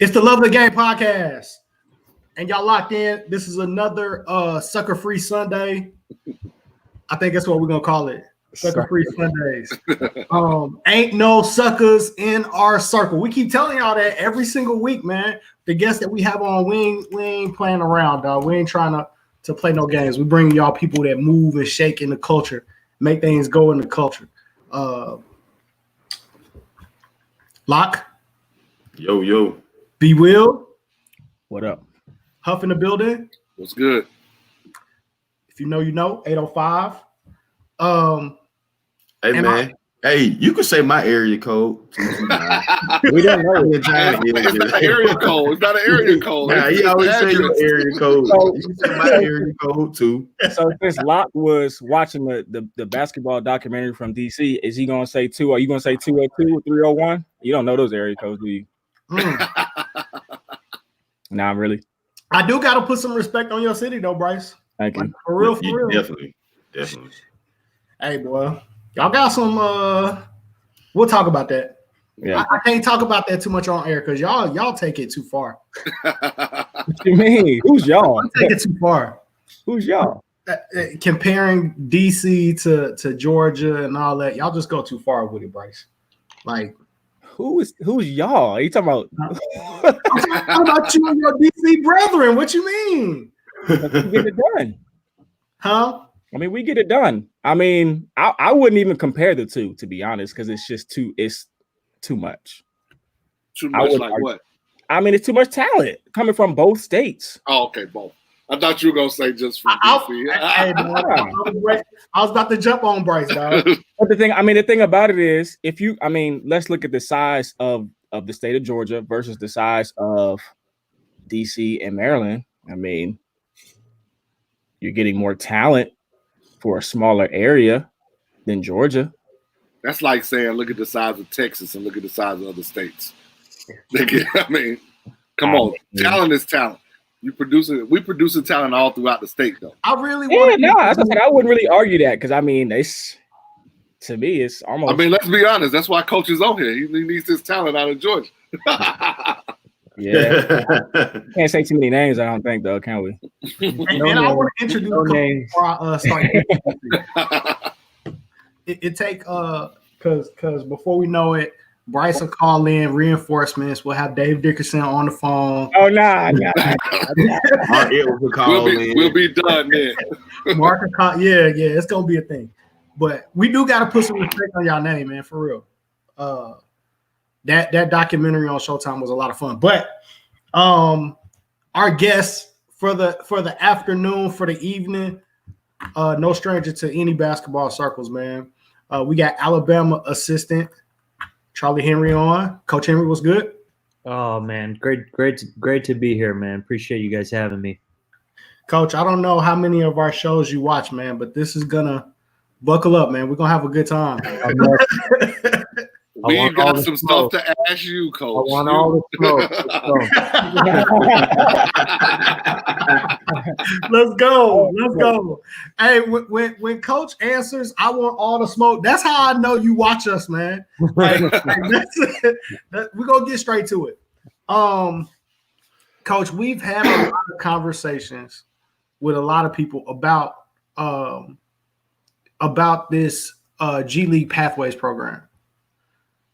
It's the Love of the Game podcast. And y'all locked in. This is another sucker-free Sunday. I think that's what we're going to call it. Sucker-free Sundays. Ain't no suckers in our circle. We keep telling y'all that every single week, man. The guests that we have on, we ain't playing around, dog. We ain't trying to play no games. We bring y'all people that move and shake in the culture, make things go in the culture. Lock. Yo. B Will. What up? Huff in the building. What's good? If you know, you know. 805. Hey man. Hey, you can say my area code. We don't know. It's not an area code. It's not an area code. Nah, he always say your area code. So, you can say my area code too. So since Locke was watching the basketball documentary from DC, is he gonna say 2? Are you gonna say 202 or 301? You don't know those area codes, do you? Nah, really. I do gotta put some respect on your city though, Bryce. Thank you. Like, for real. Definitely. Hey, boy. Y'all got some we'll talk about that. Yeah. I can't talk about that too much on air because y'all take it too far. What you mean? Who's y'all? I take it too far. Who's y'all? Comparing DC to Georgia and all that, y'all just go too far with it, Bryce. Like, who's y'all? Are you talking about? How about you and your DC brethren? What you mean? We get it done. Huh? I mean, we get it done. I mean, I wouldn't even compare the two, to be honest, because it's just too much. Too much like what? I mean, it's too much talent coming from both states. Oh, okay, both. I thought you were gonna say just from DC. I was about to jump on Bryce, dog. But the thing about it is, let's look at the size of the state of Georgia versus the size of DC and Maryland. I mean, you're getting more talent for a smaller area than Georgia. That's like saying, look at the size of Texas and look at the size of other states. I mean, come on. Talent is talent. We producing talent all throughout the state, though. I really I wouldn't really argue that because, I mean, to me, it's almost. I mean, let's be honest. That's why Coach is on here. He needs his talent out of Georgia. Yeah. Can't say too many names, I don't think, though, can we? And I want to introduce names before I start. It take because before we know it, Bryce will call in reinforcements. We'll have Dave Dickerson on the phone. Oh nah. We'll be done then. Mark will call, yeah, it's gonna be a thing. But we do gotta put some respect on y'all name, man, for real. That documentary on Showtime was a lot of fun. But our guests for the afternoon, for the evening, no stranger to any basketball circles, man. We got Alabama assistant Charlie Henry on. Coach Henry, what's good? Oh man, great to be here, man. Appreciate you guys having me. Coach, I don't know how many of our shows you watch, man, but this is gonna buckle up, man. We're gonna have a good time. We got some stuff to ask you, Coach. I want all the smoke. Let's go. Hey, when Coach answers, I want all the smoke. That's how I know you watch us, man. We're gonna get straight to it. Coach, we've had a lot of conversations with a lot of people about this G League Pathways program.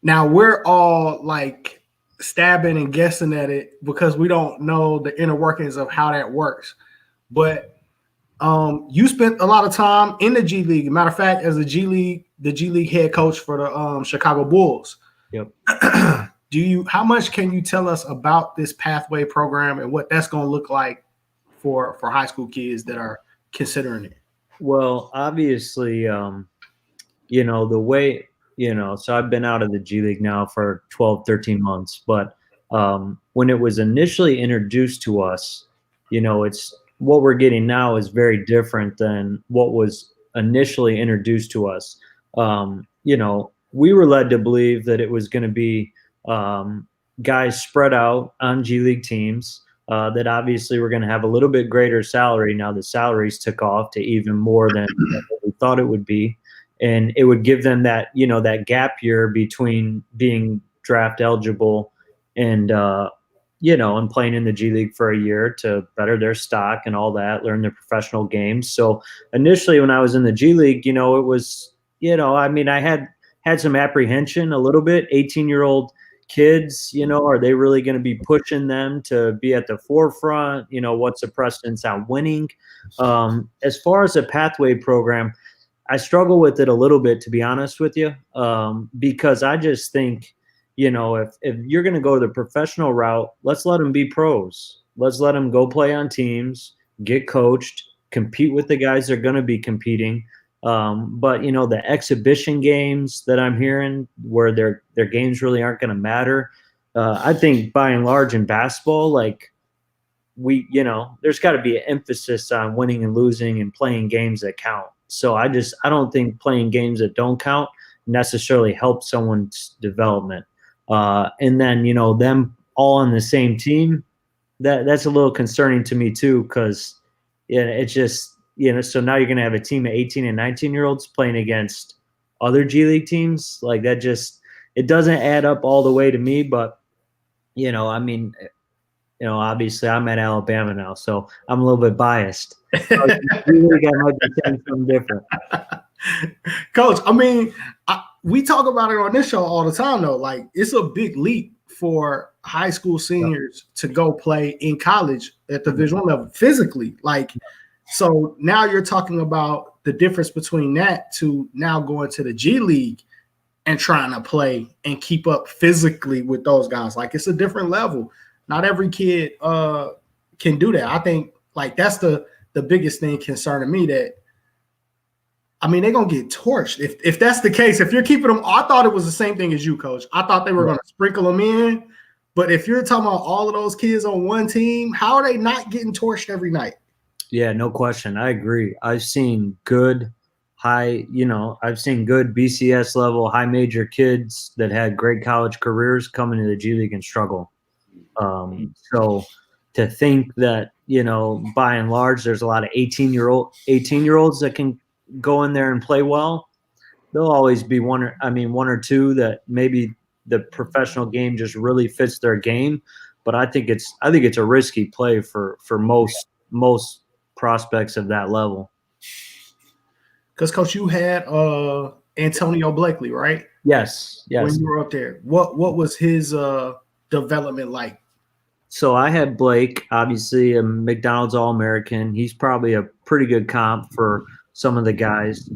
Now we're all like stabbing and guessing at it because we don't know the inner workings of how that works. But you spent a lot of time in the G League. Matter of fact, as the G League head coach for the Chicago Bulls. Yep. How much can you tell us about this pathway program and what that's going to look like for high school kids that are considering it? Well, obviously, the way. So I've been out of the G League now for 12, 13 months. But when it was initially introduced to us, it's what we're getting now is very different than what was initially introduced to us. We were led to believe that it was going to be guys spread out on G League teams that obviously were going to have a little bit greater salary. Now the salaries took off to even more than what we thought it would be. And it would give them that, that gap year between being draft eligible and and playing in the G League for a year to better their stock and all that, learn their professional games. So initially when I was in the G League, it was, I had some apprehension a little bit. 18-year-old kids, are they really going to be pushing them to be at the forefront? What's the precedence on winning? As far as a pathway program, I struggle with it a little bit, to be honest with you, because I just think, if you're going to go the professional route, let's let them be pros. Let's let them go play on teams, get coached, compete with the guys they're going to be competing. But the exhibition games that I'm hearing where their games really aren't going to matter. I think by and large in basketball, like there's got to be an emphasis on winning and losing and playing games that count. So I don't think playing games that don't count necessarily help someone's development. And then, them all on the same team, that's a little concerning to me too, because it's just, so now you're going to have a team of 18 and 19-year-olds playing against other G League teams. Like that it doesn't add up all the way to me, but, obviously I'm at Alabama now, so I'm a little bit biased. So really might be saying something different. Coach, we talk about it on this show all the time, though. Like, it's a big leap for high school seniors to go play in college at the Division I level physically. Like, so now you're talking about the difference between that to now going to the G League and trying to play and keep up physically with those guys. Like, it's a different level. Not every kid can do that. I think, like, that's the biggest thing concerning me, that they're going to get torched. If that's the case, if you're keeping them, I thought it was the same thing as you, Coach. I thought they were going to sprinkle them in. But if you're talking about all of those kids on one team, how are they not getting torched every night? Yeah, no question. I agree. I've seen good BCS level, high major kids that had great college careers come into the G League and struggle. So to think that, by and large, there's a lot of 18-year-olds that can go in there and play well. There'll always be one or two that maybe the professional game just really fits their game. But I think it's a risky play for most prospects of that level. Because, Coach, you had Antonio Blakely, right? Yes. When you were up there, what was his development like? So I had Blake, obviously a McDonald's All-American. He's probably a pretty good comp for some of the guys.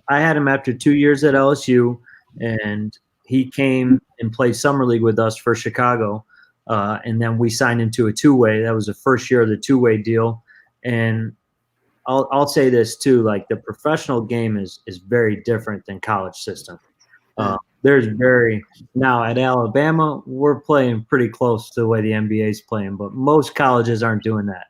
I had him after 2 years at LSU, and he came and played summer league with us for Chicago. And then we signed him to a two-way. That was the first year of the two-way deal. And I'll say this too, like the professional game is very different than college system. Now at Alabama, we're playing pretty close to the way the NBA is playing, but most colleges aren't doing that.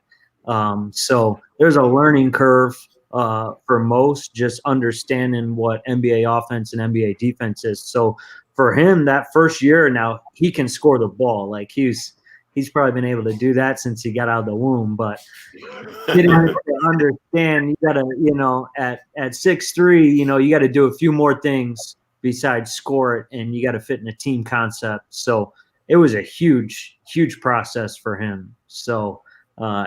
So there's a learning curve for most, just understanding what NBA offense and NBA defense is. So for him, that first year now, he can score the ball. Like he's probably been able to do that since he got out of the womb, but you have to understand, you got to, at 6'3", you got to do a few more things besides score it, and you got to fit in a team concept. So it was a huge, huge process for him. So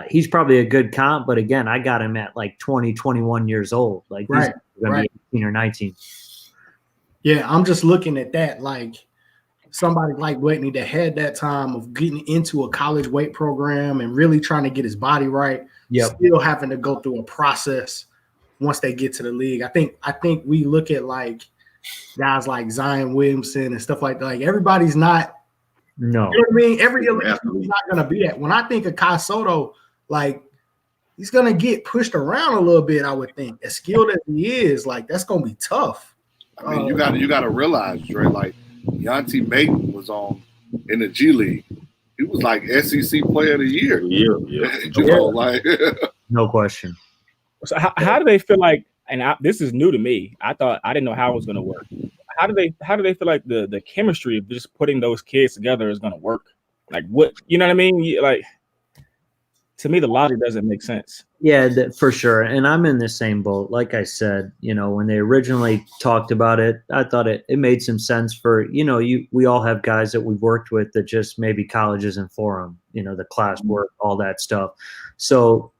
he's probably a good comp, but again, I got him at like 20, 21 years old. Like he's going to be 18 or 19. Yeah, I'm just looking at that. Like somebody like Whitney that had that time of getting into a college weight program and really trying to get his body right, still having to go through a process once they get to the league. I think we look at like guys like Zion Williamson and stuff like that. Like everybody's not, you know what I mean? Every elite is not going to be that. When I think of Kai Soto, like he's going to get pushed around a little bit, I would think. As skilled as he is, like that's going to be tough. I mean, you got to realize, Dre, like Deontay Maton was in the G League. He was like SEC Player of the Year. No question. So how do they feel like? And this is new to me. I didn't know how it was going to work. How do they feel like the chemistry of just putting those kids together is going to work? Like what, you know what I mean? Like to me, the logic doesn't make sense. Yeah, for sure. And I'm in the same boat. Like I said, when they originally talked about it, I thought it made some sense for, we all have guys that we've worked with that just maybe college isn't for them, the classwork, all that stuff. So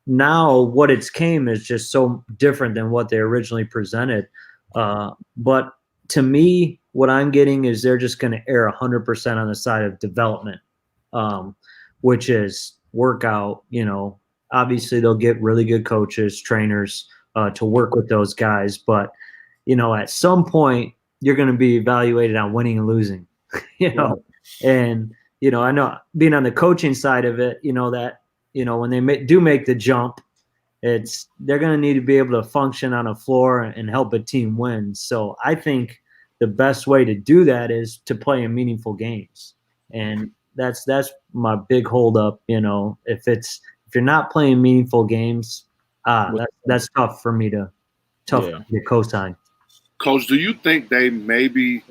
now what it's came is just so different than what they originally presented. But to me, what I'm getting is they're just going to err 100% on the side of development, which is workout, obviously they'll get really good coaches, trainers to work with those guys. But, at some point you're going to be evaluated on winning and losing, and, I know being on the coaching side of it, that, when they do make the jump, they're going to need to be able to function on a floor and help a team win. So I think the best way to do that is to play in meaningful games. And that's my big holdup. If you're not playing meaningful games, that's tough for me to co-sign. Coach, do you think they maybe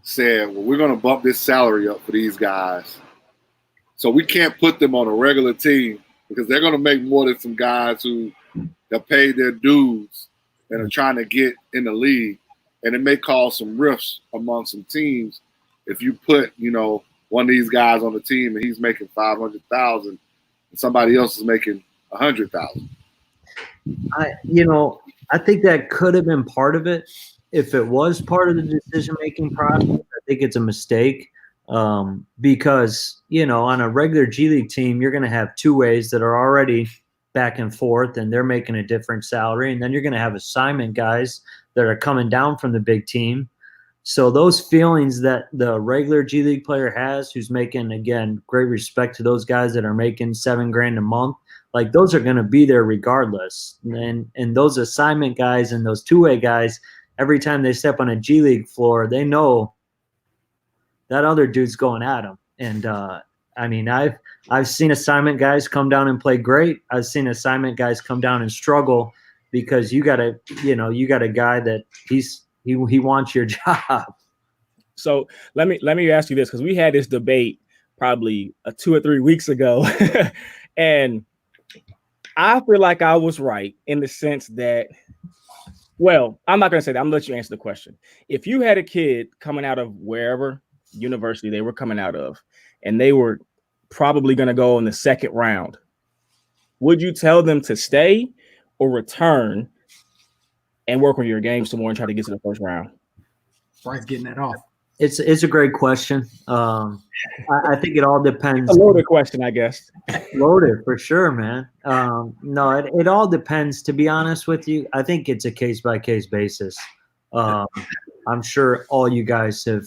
said, well, we're going to bump this salary up for these guys, so we can't put them on a regular team because they're going to make more than some guys who have paid their dues and are trying to get in the league, and it may cause some rifts among some teams if you put, one of these guys on the team and he's making $500,000 and somebody else is making $100,000. I think that could have been part of it. If it was part of the decision-making process, I think it's a mistake because, on a regular G League team, you're going to have two ways that are already back and forth and they're making a different salary. And then you're going to have assignment guys that are coming down from the big team. So those feelings that the regular G League player has, who's making, again, great respect to those guys that are making $7,000 a month, like those are going to be there regardless. And those assignment guys and those two-way guys, every time they step on a G League floor, they know that other dude's going at them. And I've seen assignment guys come down and play great. I've seen assignment guys come down and struggle because you got a guy that he wants your job. So let me ask you this, because we had this debate probably 2 or 3 weeks ago, and I feel like I was right in the sense that, well, I'm not going to say that. I'm going to let you answer the question. If you had a kid coming out of wherever university they were coming out of, and they were probably going to go in the second round, would you tell them to stay or return and work on your game some more and try to get to the first round? Bryce getting that off. It's a great question. I think it all depends. A loaded question, I guess. Loaded for sure, man. No, it all depends. To be honest with you, I think it's a case by case basis. I'm sure all you guys have,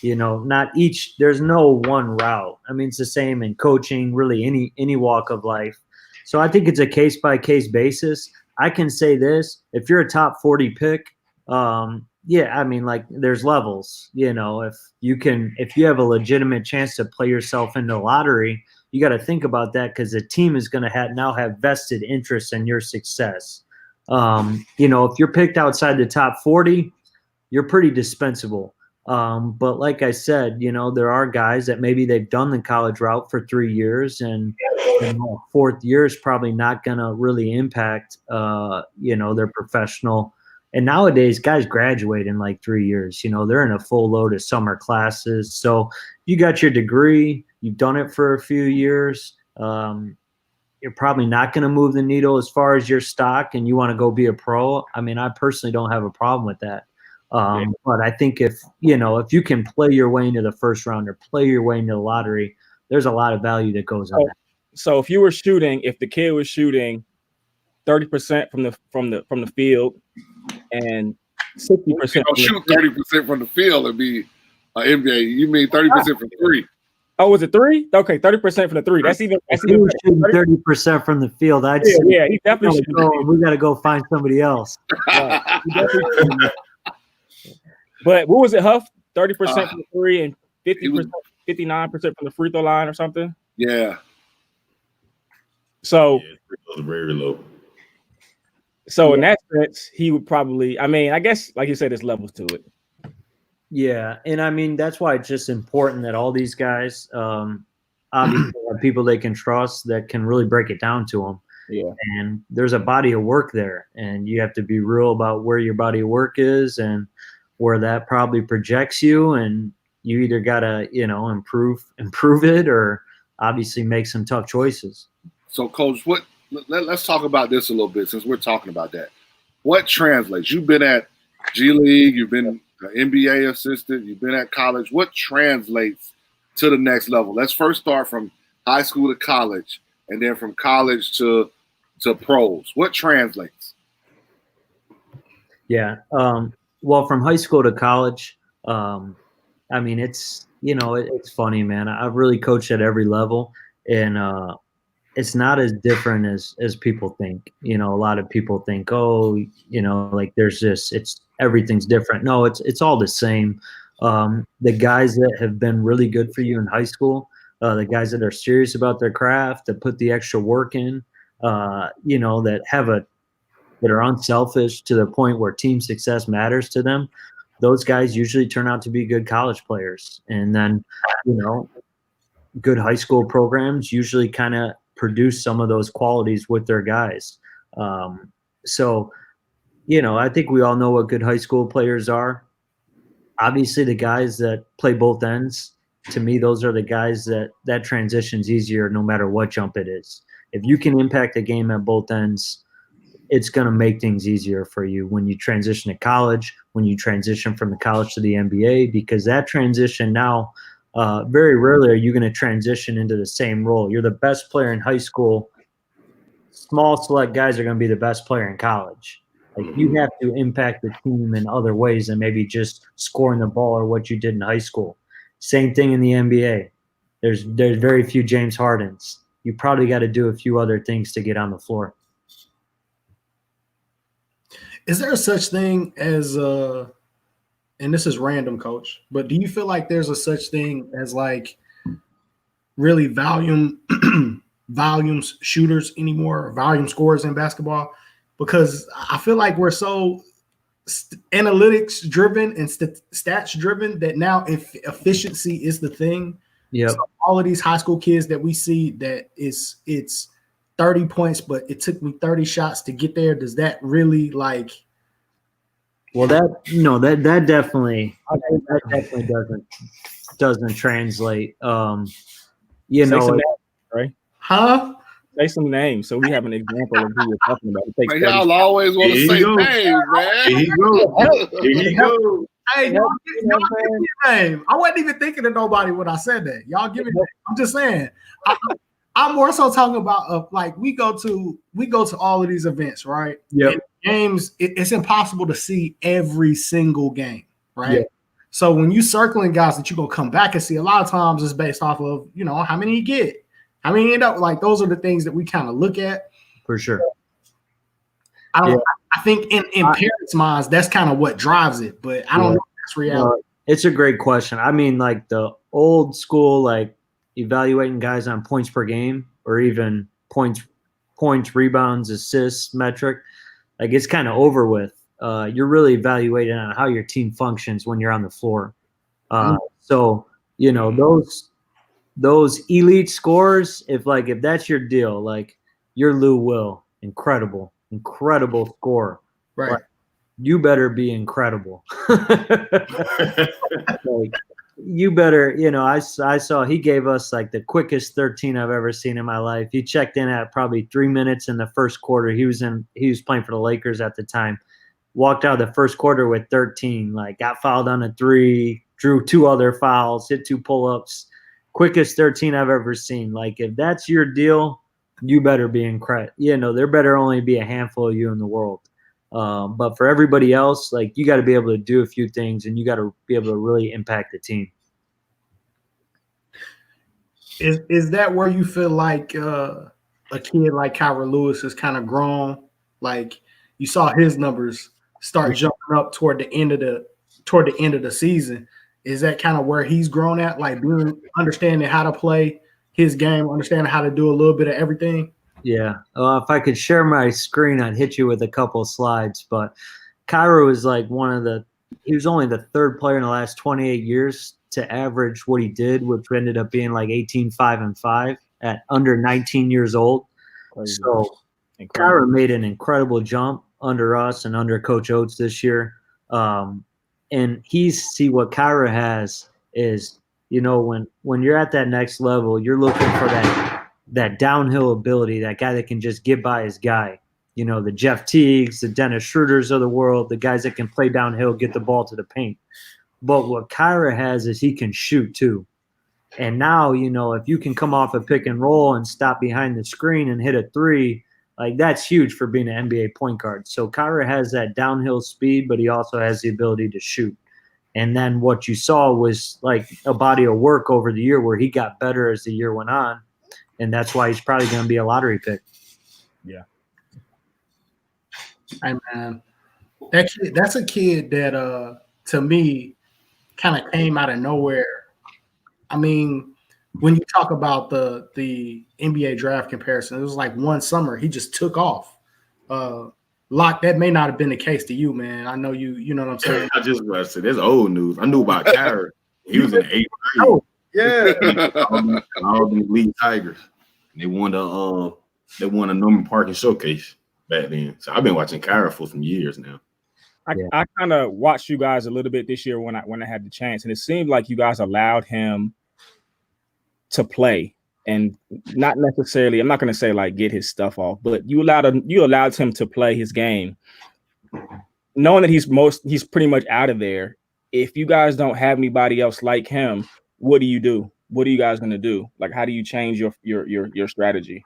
not each. There's no one route. I mean, it's the same in coaching, really any walk of life. So I think it's a case by case basis. I can say this: if you're a top 40 pick, there's levels. If you have a legitimate chance to play yourself in the lottery, you got to think about that because the team is going to now have vested interest in your success. If you're picked outside the top 40, you're pretty dispensable. But like I said, there are guys that maybe they've done the college route for 3 years and fourth year is probably not going to really impact, their professional. And nowadays, guys graduate in like 3 years. They're in a full load of summer classes. So you got your degree, you've done it for a few years. You're probably not going to move the needle as far as your stock, and you want to go be a pro. I mean, I personally don't have a problem with that. But I think if you can play your way into the first round or play your way into the lottery, there's a lot of value that goes on that. So if the kid was shooting 30% from the field and 60%, shoot 30% from the field and be an NBA. You mean 30% from three? Oh, was it three? Okay, 30% from the three. That's even 30% from the field. I'd say, he definitely should. We got to go find somebody else. But what was it, Huff? 30% from the three and 50%, 59% from the free throw line or something? Yeah. So very low. So in that sense, he would probably, I guess, like you said, there's levels to it. Yeah. And that's why it's just important that all these guys, obviously have people they can trust that can really break it down to them. Yeah. And there's a body of work there, and you have to be real about where your body of work is and where that probably projects you. And you either gotta, improve it, or obviously make some tough choices. So, Coach, let's talk about this a little bit since we're talking about that. What translates? You've been at G League, you've been an NBA assistant, you've been at college. What translates to the next level? Let's first start from high school to college, and then from college to pros. What translates? Yeah. Well, from high school to college, I mean, it's it's funny, man. I've really coached at every level, and it's not as different as people think. A lot of people think, oh, like there's everything's different. No, it's all the same. The guys that have been really good for you in high school, the guys that are serious about their craft, that put the extra work in, that are unselfish to the point where team success matters to them, those guys usually turn out to be good college players. And then, good high school programs usually kind of produce some of those qualities with their guys. So, I think we all know what good high school players are. Obviously, the guys that play both ends, to me, those are the guys that transition's easier no matter what jump it is. If you can impact a game at both ends, it's going to make things easier for you when you transition to college, when you transition from the college to the NBA, because that transition now, very rarely are you going to transition into the same role. You're the best player in high school. Small select guys are going to be the best player in college. Like, you have to impact the team in other ways than maybe just scoring the ball or what you did in high school. Same thing in the NBA. There's very few James Hardens. You probably got to do a few other things to get on the floor. Is there a such thing as and this is random, Coach, but do you feel like there's a such thing as like really volumes shooters anymore, or volume scorers in basketball? Because I feel like we're so analytics driven and stats driven that now if efficiency is the thing. Yeah. So all of these high school kids that we see that it's 30 points, but it took me 30 shots to get there. Does that really like? Well, that definitely doesn't translate. Say some names, right? Huh? Say some names so we have an example of who you're talking about. It takes Man, y'all always want to say names, man. Here you go. Here you go. Hey, y'all give me a name. I wasn't even thinking of nobody when I said that. Y'all give me a name. I'm just saying. I'm more so talking about like we go to all of these events, right? Yeah. Games, it's impossible to see every single game, right? Yeah. So when you circling guys that you're gonna come back and see, a lot of times it's based off of how many you get, how many you end up. Like those are the things that we kind of look at. For sure. I think in parents' minds that's kind of what drives it, but I don't know if that's reality. It's a great question. I mean, like the old school, like evaluating guys on points per game or even points, rebounds, assists metric, like it's kind of over with. You're really evaluating on how your team functions when you're on the floor. So those elite scorers, if that's your deal, like you're Lou Will, incredible scorer, Right? Like, you better be incredible. Like, you better, I saw he gave us like the quickest 13 I've ever seen in my life. He checked in at probably 3 minutes in the first quarter. He was playing for the Lakers at the time. Walked out of the first quarter with 13, like got fouled on a 3, drew 2 other fouls, hit 2 pull-ups. Quickest 13 I've ever seen. Like, if that's your deal, you better be incredible. There better only be a handful of you in the world. But for everybody else, like, you got to be able to do a few things, and you got to be able to really impact the team. Is that where you feel like a kid like Kyra Lewis has kind of grown? Like, you saw his numbers start jumping up toward the end of the season. Is that kind of where he's grown at? Like, understanding how to play his game, understanding how to do a little bit of everything? Yeah. If I could share my screen, I'd hit you with a couple of slides. But Kyra was like he was only the 3rd player in the last 28 years to average what he did, which ended up being like 18-5-5 at under 19 years old. Crazy. So Kyra made an incredible jump under us and under Coach Oates this year. And what Kyra has is, when you're at that next level, you're looking for that downhill ability, that guy that can just get by his guy. The Jeff Teagues, the Dennis Schroeders of the world, the guys that can play downhill, get the ball to the paint. But what Kyra has is he can shoot too. And now, if you can come off a pick and roll and stop behind the screen and hit a three, like that's huge for being an NBA point guard. So Kyra has that downhill speed, but he also has the ability to shoot. And then what you saw was like a body of work over the year where he got better as the year went on. And that's why he's probably going to be a lottery pick. Yeah. Hey, man, that's a kid that, to me, kind of came out of nowhere. I mean, when you talk about the NBA draft comparison, it was like one summer he just took off. Locke, that may not have been the case to you, man. I know you know what I'm saying. I just about to say that's old news. I knew about Kyra. He was in the 8th grade. Oh, yeah. all the elite Tigers. They won the Norman Park and Showcase back then. So I've been watching Kyra for some years now. I kind of watched you guys a little bit this year when I had the chance, and it seemed like you guys allowed him to play, and not necessarily. I'm not going to say like get his stuff off, but you allowed him to play his game, knowing that he's pretty much out of there. If you guys don't have anybody else like him, what do you do? What are you guys going to do? Like, how do you change your strategy?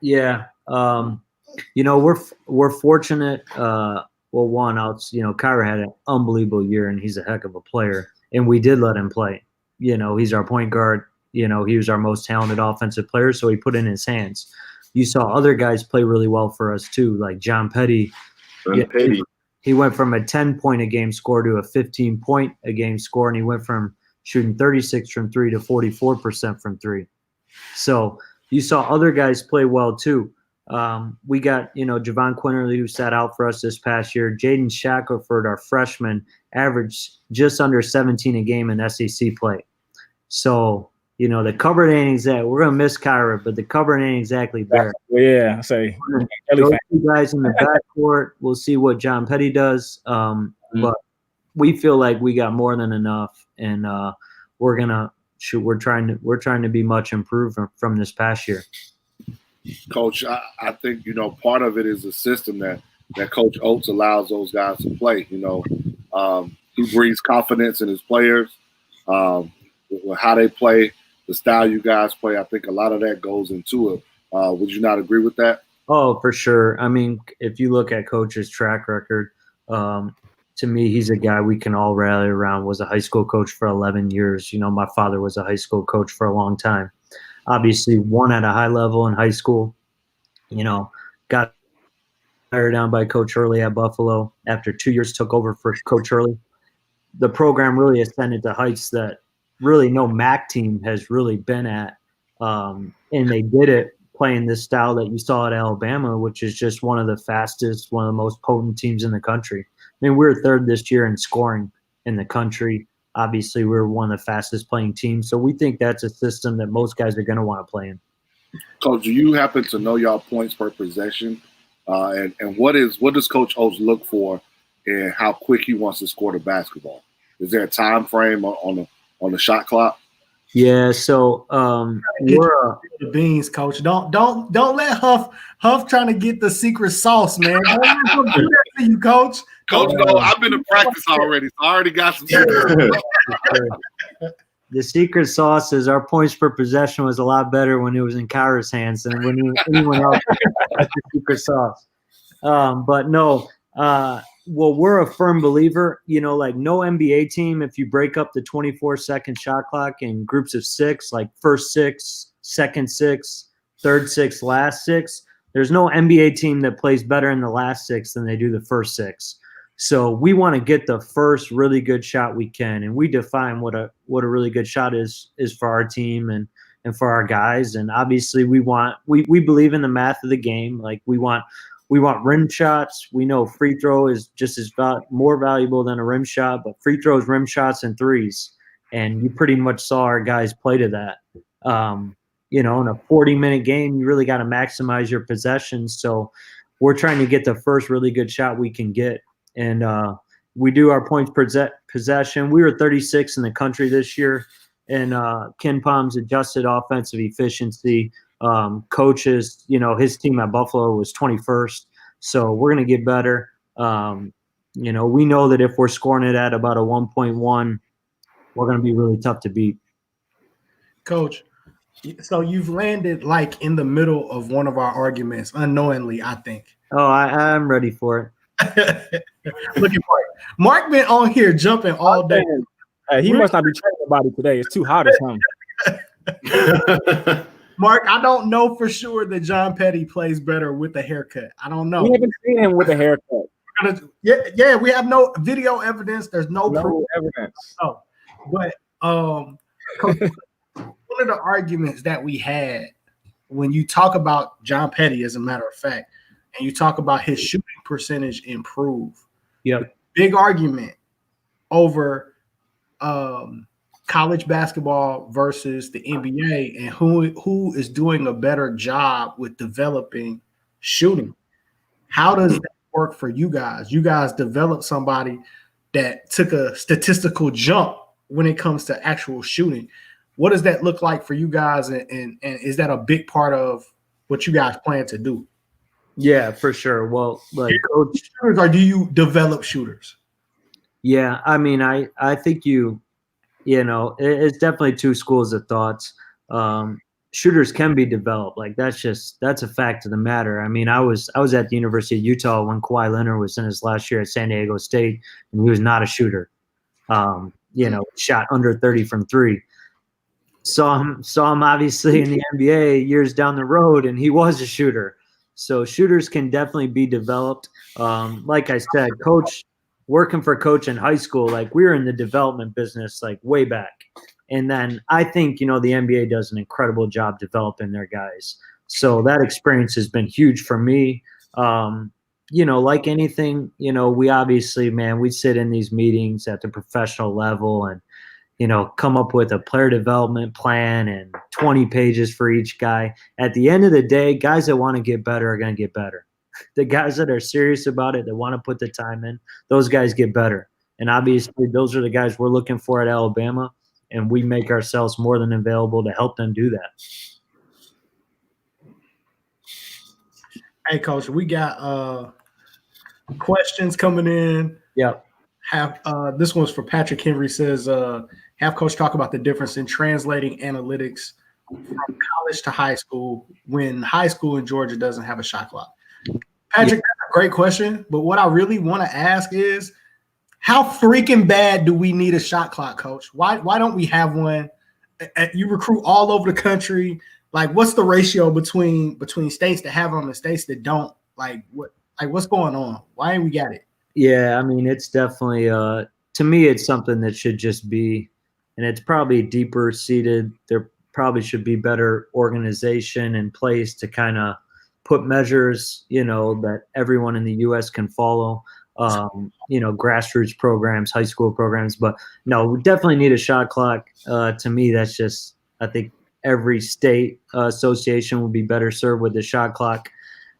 Yeah, we're fortunate. Well, one, Kyra had an unbelievable year, and he's a heck of a player. And we did let him play. He's our point guard. He was our most talented offensive player, so he put in his hands. You saw other guys play really well for us too, like John Petty. He went from a 10-point-a-game score to a 15-point-a-game score, and he went from shooting 36 from three to 44% from three. So you saw other guys play well too. We got, Javon Quinterly, who sat out for us this past year. Jaden Shackelford, our freshman, averaged just under 17 a game in SEC play. So, the cupboard ain't exactly – we're going to miss Kyra, but the cupboard ain't exactly bare. Yeah, I say. Those two guys in the backcourt, we'll see what John Petty does. But we feel like we got more than enough, and we're going to shoot. We're trying to be much improved from this past year. Coach, I think, part of it is the system that Coach Oates allows those guys to play. He breeds confidence in his players, how they play, the style you guys play. I think a lot of that goes into it. Would you not agree with that? Oh, for sure. I mean, if you look at Coach's track record, to me, he's a guy we can all rally around. Was a high school coach for 11 years. My father was a high school coach for a long time. Obviously, won at a high level in high school. Got hired down by Coach Hurley at Buffalo. After 2 years, took over for Coach Hurley. The program really ascended to heights that really no MAC team has really been at. And they did it playing this style that you saw at Alabama, which is just one of the fastest, one of the most potent teams in the country. I mean, we were third this year in scoring in the country. Obviously, we're one of the fastest playing teams. So we think that's a system that most guys are going to want to play in. Coach, do you happen to know y'all points per possession? And what does Coach Oates look for in how quick he wants to score the basketball? Is there a time frame on the shot clock? Yeah, so we're the beans, Coach. Don't let Huff trying to get the secret sauce, man. Don't let him do that to you, Coach. Coach, no, I've been to practice already, so I already got some. The secret sauce is our points per possession was a lot better when it was in Kyra's hands than when anyone else had the secret sauce. But no, well, we're a firm believer, like no NBA team, if you break up the 24-second shot clock in groups of six, like first six, second six, third six, last six, there's no NBA team that plays better in the last six than they do the first six. So we want to get the first really good shot we can, and we define what a really good shot is for our team and for our guys. And obviously we believe in the math of the game. Like we want rim shots. We know free throw is just more valuable than a rim shot, but free throws, rim shots, and threes. and you pretty much saw our guys play to that. In a 40-minute game, you really got to maximize your possessions. So we're trying to get the first really good shot we can get. And we do our points per possession. We were 36 in the country this year. And Ken Palm's adjusted offensive efficiency. Coaches, his team at Buffalo was 21st. So we're going to get better. We know that if we're scoring it at about a 1.1, we're going to be really tough to beat. Coach, so you've landed like in the middle of one of our arguments unknowingly, I think. Oh, I'm ready for it. Looking for it. Mark been on here jumping all day. He must not be training nobody today. It's too hot or something. Mark, I don't know for sure that John Petty plays better with a haircut. I don't know. We haven't seen him with a haircut. Yeah, we have no video evidence. There's no proof. Evidence. Oh, but one of the arguments that we had when you talk about John Petty, as a matter of fact, and you talk about his shooting percentage improve. Yep. Big argument over college basketball versus the NBA and who is doing a better job with developing shooting. How does that work for you guys? You guys developed somebody that took a statistical jump when it comes to actual shooting. What does that look like for you guys, and is that a big part of what you guys plan to do? Yeah, for sure. Well, like coach, shooters, or do you develop shooters? Yeah, I mean, I think it's definitely two schools of thoughts. Shooters can be developed. Like that's a fact of the matter. I mean, I was at the University of Utah when Kawhi Leonard was in his last year at San Diego State, and he was not a shooter. Shot under 30 from three. Saw him obviously in the NBA years down the road, and he was a shooter. So shooters can definitely be developed. Like I said, working for coach in high school, like we were in the development business like way back. And then I think, the NBA does an incredible job developing their guys. So that experience has been huge for me. Like anything, we obviously, we sit in these meetings at the professional level and, come up with a player development plan and 20 pages for each guy. At the end of the day, guys that want to get better are going to get better. The guys that are serious about it, that want to put the time in, those guys get better. And obviously those are the guys we're looking for at Alabama, and we make ourselves more than available to help them do that. Hey, Coach, we got questions coming in. Yep. This one's for Patrick Henry. Says, have Coach talk about the difference in translating analytics from college to high school when high school in Georgia doesn't have a shot clock. Patrick, that's a great question. But what I really want to ask is, how freaking bad do we need a shot clock, Coach? Why don't we have one? You recruit all over the country. Like, what's the ratio between states that have them and states that don't? What's going on? Why ain't we got it? Yeah, I mean, it's definitely to me, it's something that should just be, and it's probably deeper seated. There probably should be better organization in place to kind of put measures, that everyone in the U.S. can follow. Grassroots programs, high school programs, but no, we definitely need a shot clock. To me, that's just, I think every state association would be better served with the shot clock.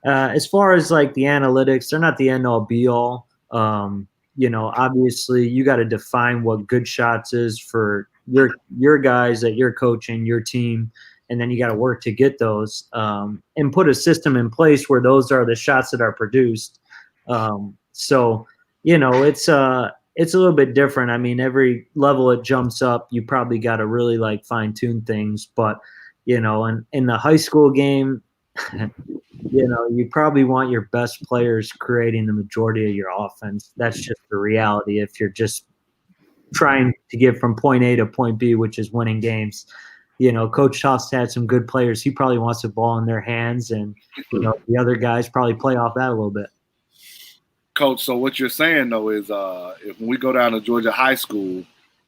As far as like the analytics, they're not the end all be all. Obviously you got to define what good shots is for your guys that you're coaching, your team, and then you got to work to get those, and put a system in place where those are the shots that are produced. So, it's a little bit different. I mean, every level it jumps up, you probably got to really like fine tune things, but, in the high school game, you probably want your best players creating the majority of your offense. That's just the reality. If you're just trying to get from point A to point B, which is winning games, Coach Huff's had some good players. He probably wants the ball in their hands, and, the other guys probably play off that a little bit. Coach, so what you're saying, though, is if we go down to Georgia high school,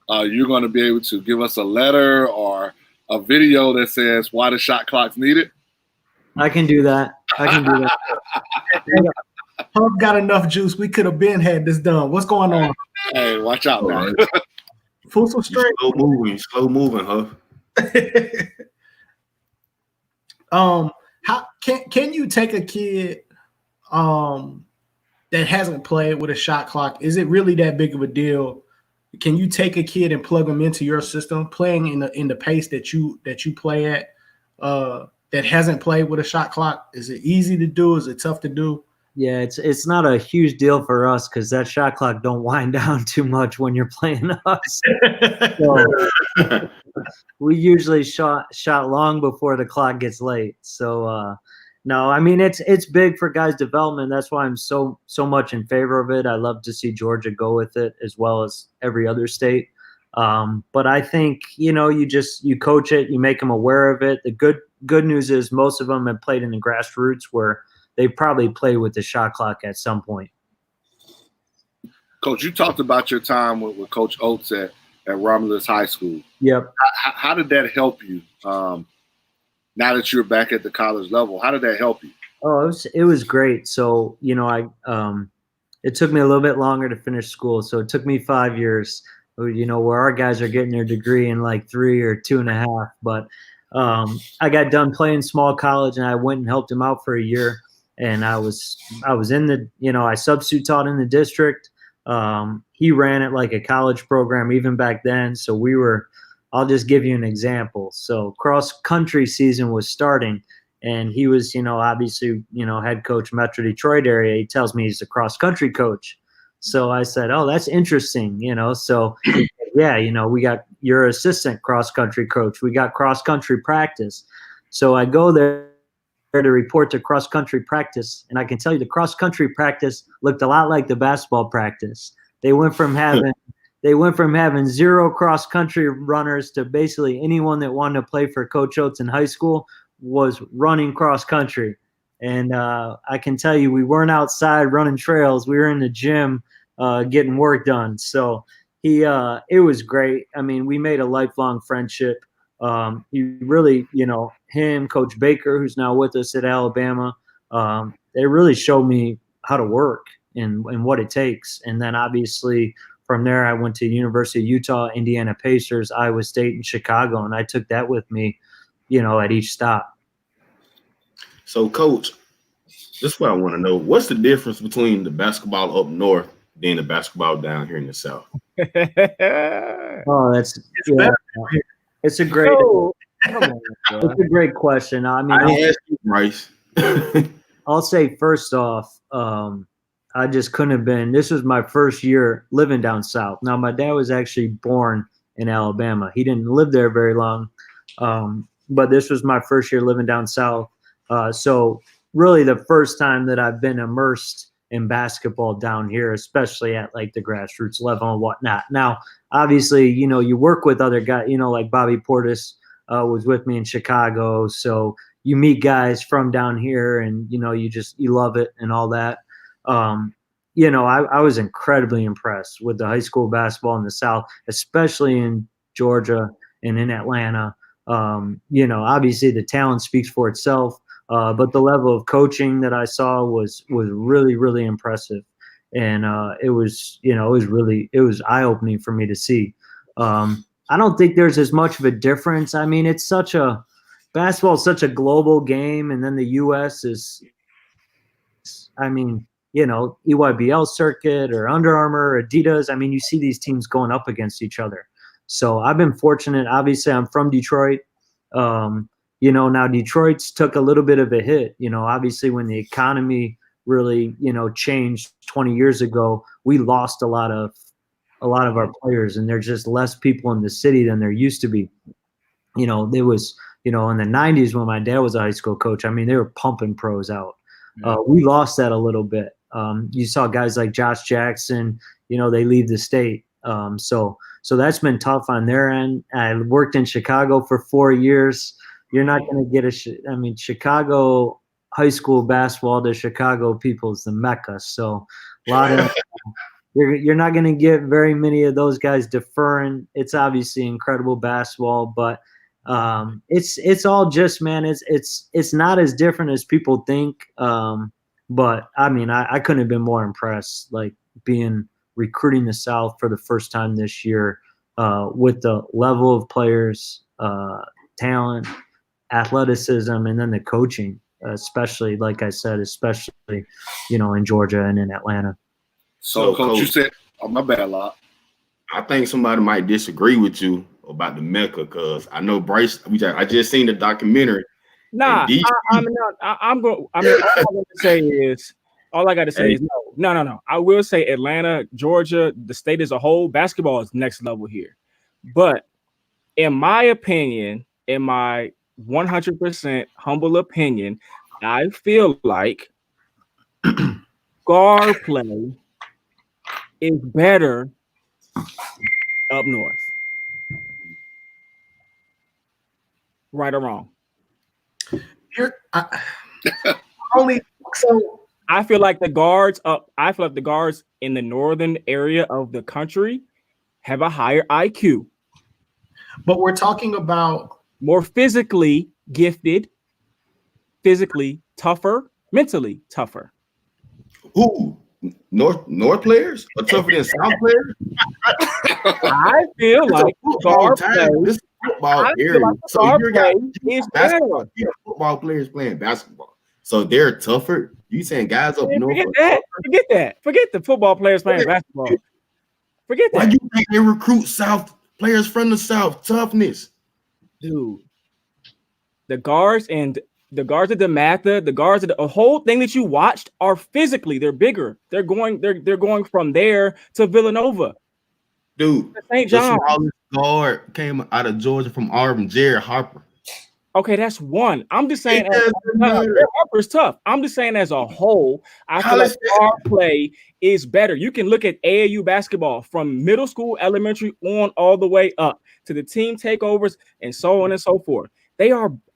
you're going to be able to give us a letter or a video that says why the shot clock's needed? I can do that. Huff got enough juice. We could have been had this done. What's going on? Hey, watch out, man. Pull some You straight. slow moving, huh? How can you take a kid that hasn't played with a shot clock? Is it really that big of a deal? Can you take a kid and plug them into your system, playing in the pace that you play at, that hasn't played with a shot clock? Is it easy to do? Is it tough to do? Yeah, it's not a huge deal for us because that shot clock don't wind down too much when you're playing us. So we usually shot long before the clock gets late. So no, I mean it's big for guys' development. That's why I'm so much in favor of it. I love to see Georgia go with it as well as every other state. But I think you coach it, you make them aware of it. The good news is most of them have played in the grassroots where they probably play with the shot clock at some point. Coach, you talked about your time with Coach Oates at Romulus High School. Yep. How did that help you? Now that you're back at the college level, how did that help you? Oh, it was great. So it took me a little bit longer to finish school. So it took me 5 years. Where our guys are getting their degree in like 3 or 2.5. But I got done playing small college, and I went and helped him out for a year. And I was in the I substitute taught in the district. He ran it like a college program even back then. So I'll just give you an example. So cross country season was starting, and he was, obviously, head coach Metro Detroit area. He tells me he's a cross country coach. So I said, oh, that's interesting. So yeah, we got your assistant cross country coach. We got cross country practice. So I go there to report to cross country practice, and I can tell you the cross country practice looked a lot like the basketball practice. They went from having 0 cross country runners to basically anyone that wanted to play for Coach Oates in high school was running cross country. And I can tell you, we weren't outside running trails. We were in the gym getting work done. So it was great. I mean, we made a lifelong friendship. He really, him, Coach Baker, who's now with us at Alabama, they really showed me how to work and what it takes. And then obviously from there, I went to University of Utah, Indiana Pacers, Iowa State, and Chicago, and I took that with me, at each stop. So, Coach, this is what I want to know. What's the difference between the basketball up north and the basketball down here in the south? Oh, it's a great it's a great question. I mean, I asked you, Bryce. I'll say first off, I just couldn't have been. This was my first year living down south. Now, my dad was actually born in Alabama. He didn't live there very long, but this was my first year living down south. So really the first time that I've been immersed in basketball down here, especially at like the grassroots level and whatnot. Now, obviously, you work with other guys, like Bobby Portis was with me in Chicago. So you meet guys from down here and, you love it and all that. I was incredibly impressed with the high school basketball in the South, especially in Georgia and in Atlanta. Obviously the talent speaks for itself. But the level of coaching that I saw was really, really impressive. And it was eye-opening for me to see. I don't think there's as much of a difference. I mean, basketball is such a global game, and then the U.S. is, EYBL circuit or Under Armour, Adidas. I mean, you see these teams going up against each other. So I've been fortunate. Obviously, I'm from Detroit. Now Detroit's took a little bit of a hit, obviously when the economy really, changed 20 years ago, we lost a lot of our players, and there's just less people in the city than there used to be. There was, in the 90s when my dad was a high school coach, I mean, they were pumping pros out. We lost that a little bit. You saw guys like Josh Jackson, they leave the state. So that's been tough on their end. I worked in Chicago for 4 years. You're not going to get Chicago high school basketball to Chicago people is the Mecca. So a lot of you're not going to get very many of those guys deferring. It's obviously incredible basketball, but it's all just, man, it's not as different as people think. But I mean, I couldn't have been more impressed, like recruiting the South for the first time this year. with the level of players, talent, athleticism, and then the coaching, especially, like I said, especially, in Georgia and in Atlanta. So Coach, you said, oh, my bad, Lot. I think somebody might disagree with you about the Mecca, because I know Bryce. I just seen the documentary. Nah, I'm not. I'm going. I mean, all I got to say is no. I will say Atlanta, Georgia, the state as a whole, basketball is next level here. But in my opinion, in my 100% humble opinion, I feel like guard play is better up north. Right or wrong? I feel like the guards in the northern area of the country have a higher IQ. But we're talking about more physically gifted, physically tougher, mentally tougher. Who? North players or tougher than South players? I feel like guard play. This football area. Like so you got basketball. Football players playing basketball. So they're tougher. You saying guys up north? Forget that. Forget the football players playing basketball. Forget that. Why you think they recruit South players from the South? Toughness. Dude. The guards at the Matha, the guards at the whole thing that you watched are physically, they're bigger. They're going from there to Villanova. Dude, St. John. The smallest guard came out of Georgia from Auburn, Jared Harper. Okay, that's one. I'm just saying Harper's tough. I'm just saying as a whole, I feel like guard play is better. You can look at AAU basketball from middle school, elementary on all the way up to the team takeovers and so on and so forth.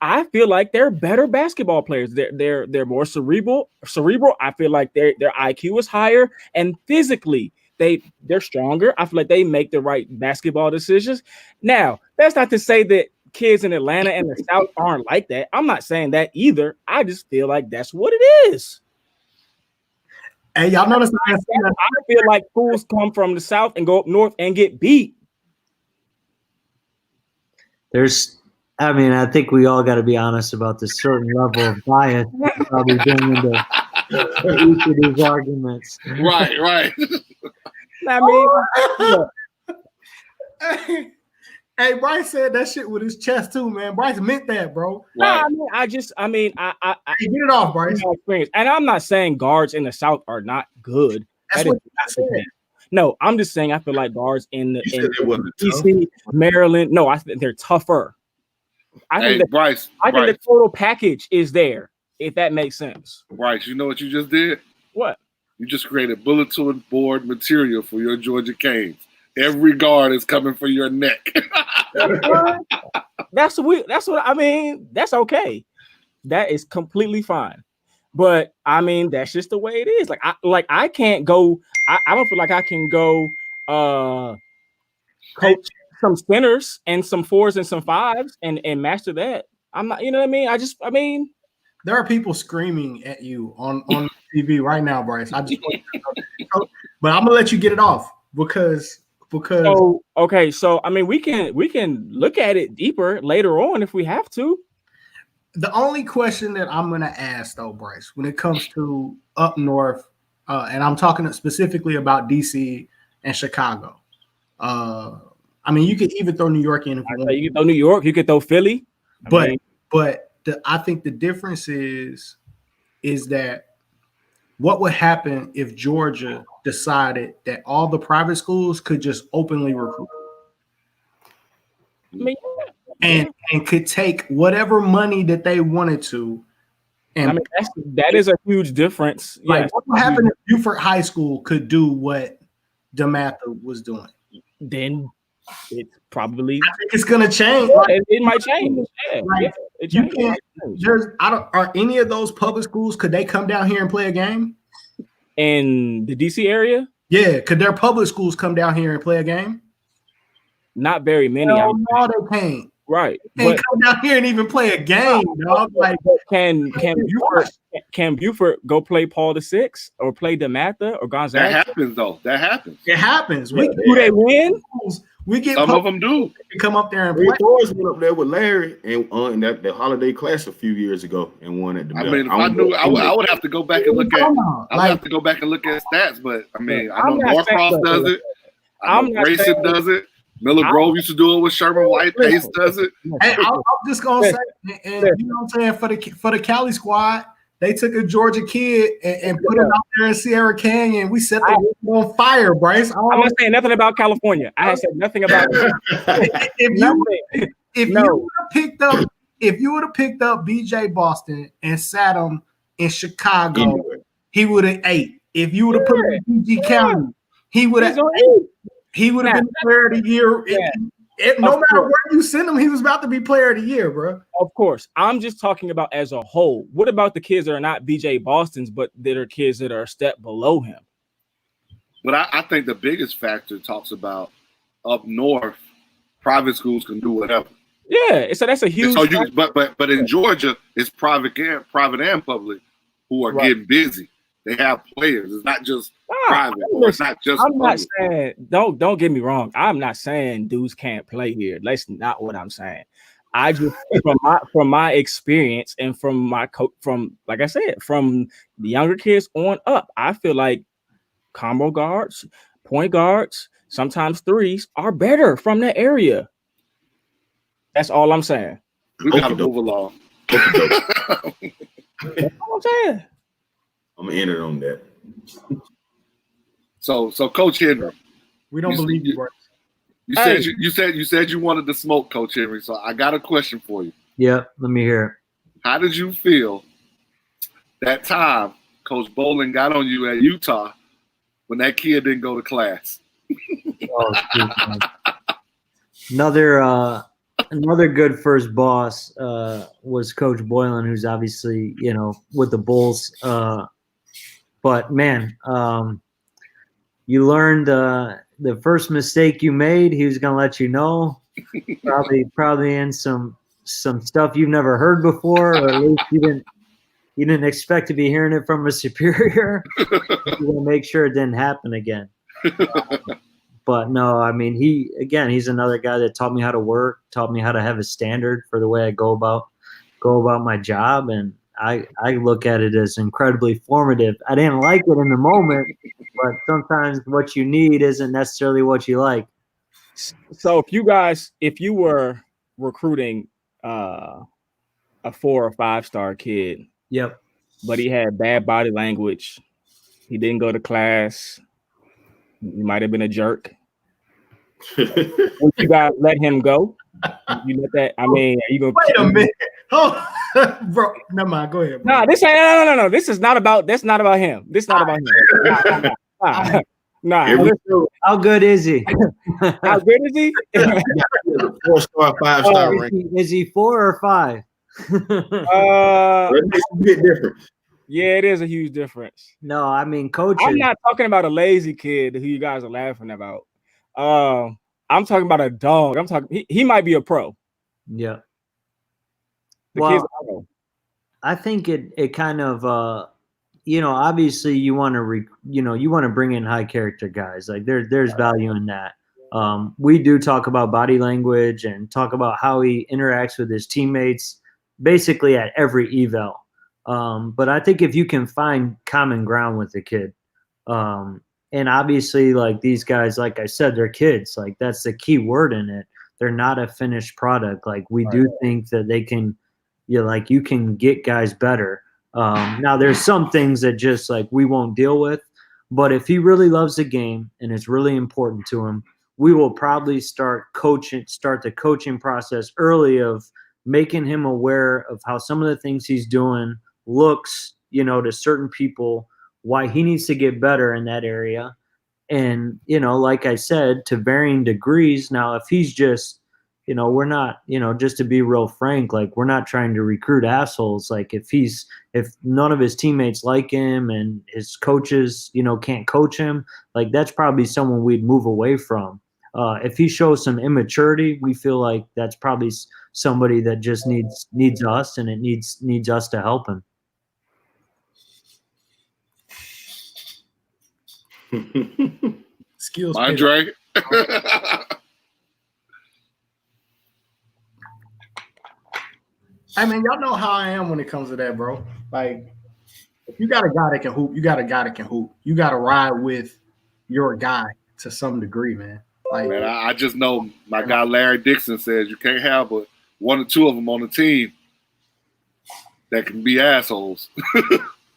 I feel like they're better basketball players. They're more cerebral. I feel like their IQ is higher, and physically they're stronger. I feel like they make the right basketball decisions. Now, that's not to say that kids in Atlanta and the South aren't like that. I'm not saying that either. I just feel like that's what it is. And y'all notice I feel like fools come from the South and go up north and get beat. I think we all got to be honest about this certain level of bias probably bring into each of these arguments. Right. I mean, hey, Bryce said that shit with his chest too, man. Bryce meant that, bro. Right. I get it off, Bryce. And I'm not saying guards in the South are not good. That's what I said. No, I'm just saying I feel like guards in DC, Maryland. No, I think they're tougher. I think the total package is there, if that makes sense. Bryce, you know what you just did? What? You just created bulletin board material for your Georgia Canes. Every guard is coming for your neck. That's what I mean. That's okay. That is completely fine. But I mean, that's just the way it is. I can't go. I don't feel like I can go coach some spinners and some 4s and some 5s and master that. I'm not, you know what I mean? There are people screaming at you on TV right now, Bryce. But I'm gonna let you get it off because okay. So I mean, we can look at it deeper later on if we have to. The only question that I'm gonna ask though, Bryce, when it comes to up north, and I'm talking specifically about DC and Chicago. I mean, you could even throw New York in if you want. You can throw New York. You could throw Philly. I think the difference is that what would happen if Georgia decided that all the private schools could just openly recruit and could take whatever money that they wanted to. And I mean, that is a huge difference. Like, what would happen if Buford High School could do what DeMatha was doing? Then it's probably. I think it's gonna change. It might change. Are any of those public schools? Could they come down here and play a game in the DC area? Yeah, could their public schools come down here and play a game? Not very many. No, they can't. Right, they can't come down here and even play a game, dog. Like, can Buford go play Paul VI or play DeMatha or Gonzaga? That happens though. That happens. It happens. Do they win? We get Some of them do. to come up there and Ray play. Torres went up there with Larry and in that holiday class a few years ago and won at the I Mel. mean, if I knew, I would have to go back and look at. I would have to go back and look at stats, but I mean, I know Norcross does it. I know Grayson does it. Miller Grove used to do it with Sherman White. Pace does it. Hey, I'm just gonna say, and you know what I'm saying, for the Cali squad, they took a Georgia kid and put him out there in Sierra Canyon. We set the world on fire, Bryce. I'm not saying nothing about California. I have said nothing about if you would have picked up BJ Boston and sat him in Chicago, he would have ate. If you would have put him in PG County, he would have ate. He would have been player of the year. No matter where you send him, he was about to be player of the year, bro. Of course. I'm just talking about as a whole. What about the kids that are not BJ Boston's, but that are kids that are a step below him? But I think the biggest factor talks about up north, private schools can do whatever. Yeah, so that's a huge. But in Georgia, it's private and public who are getting busy. They have players. It's not just private. Or it's not just. I'm not saying. Don't get me wrong. I'm not saying dudes can't play here. That's not what I'm saying. I just from my experience and from my from like I said, from the younger kids on up, I feel like combo guards, point guards, sometimes threes are better from that area. That's all I'm saying. We got to move along. That's all I'm saying. I'm gonna enter on that. So Coach Henry, we don't believe you, bro. You said you wanted to smoke, Coach Henry. So I got a question for you. Yeah, let me hear it. How did you feel that time Coach Bolin got on you at Utah when that kid didn't go to class? Another good first boss was Coach Boylan, who's obviously, with the Bulls. But man, you learned the first mistake you made, he was going to let you know. Probably in some stuff you've never heard before, or at least you didn't expect to be hearing it from a superior. You're going to make sure it didn't happen again. But no, I mean, he's another guy that taught me how to work, taught me how to have a standard for the way I go about my job, and I look at it as incredibly formative. I didn't like it in the moment, but sometimes what you need isn't necessarily what you like. So if you were recruiting a 4 or 5 star kid, yep, but he had bad body language, he didn't go to class, he might have been a jerk. Would you guys let him go? You let that? I mean, are you gonna wait a minute? Oh, bro, never mind. Go ahead. Bro. No, this ain't. No. This is not about. That's not about him. This is not about him. Nah. How good is he? How good is he? 4-star, 5-star rank. Is he 4 or 5? It makes a big difference. Yeah, it is a huge difference. No, I mean, coach. I'm not talking about a lazy kid who you guys are laughing about. I'm talking about a dog. I'm talking. He might be a pro. Yeah. Well, I think it kind of obviously you want to bring in high character guys. Like there's value in that. We do talk about body language and talk about how he interacts with his teammates basically at every eval. But I think if you can find common ground with the kid, and obviously like these guys, like I said, they're kids. Like that's the key word in it. They're not a finished product. Like we do think that they can, you can get guys better. Now there's some things that just like we won't deal with, but if he really loves the game and it's really important to him, we will probably start the coaching process early of making him aware of how some of the things he's doing looks, to certain people, why he needs to get better in that area. And, like I said, to varying degrees. Now, if he's just, we're not, just to be real frank, like we're not trying to recruit assholes. Like if none of his teammates like him and his coaches, can't coach him, like that's probably someone we'd move away from. If he shows some immaturity, we feel like that's probably somebody that just needs us, and it needs us to help him. Skills. Andre. I mean, y'all know how I am when it comes to that, bro. Like, if you got a guy that can hoop, you got a guy that can hoop. You got to ride with your guy to some degree, man. Like, Man, I just know my guy Larry Dixon says you can't have but one or two of them on the team that can be assholes.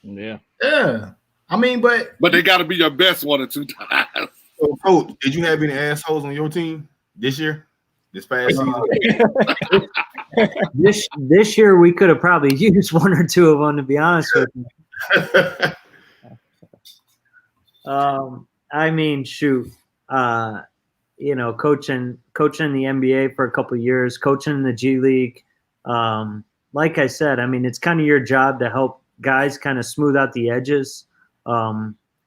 Yeah. yeah. I mean, but they got to be your best one or two times. So, Coach, did you have any assholes on your team this year? This past season? This year we could have probably used one or two of them, to be honest with you. I mean, shoot, coaching the NBA for a couple of years, coaching in the G League. Like I said, I mean, it's kind of your job to help guys kind of smooth out the edges.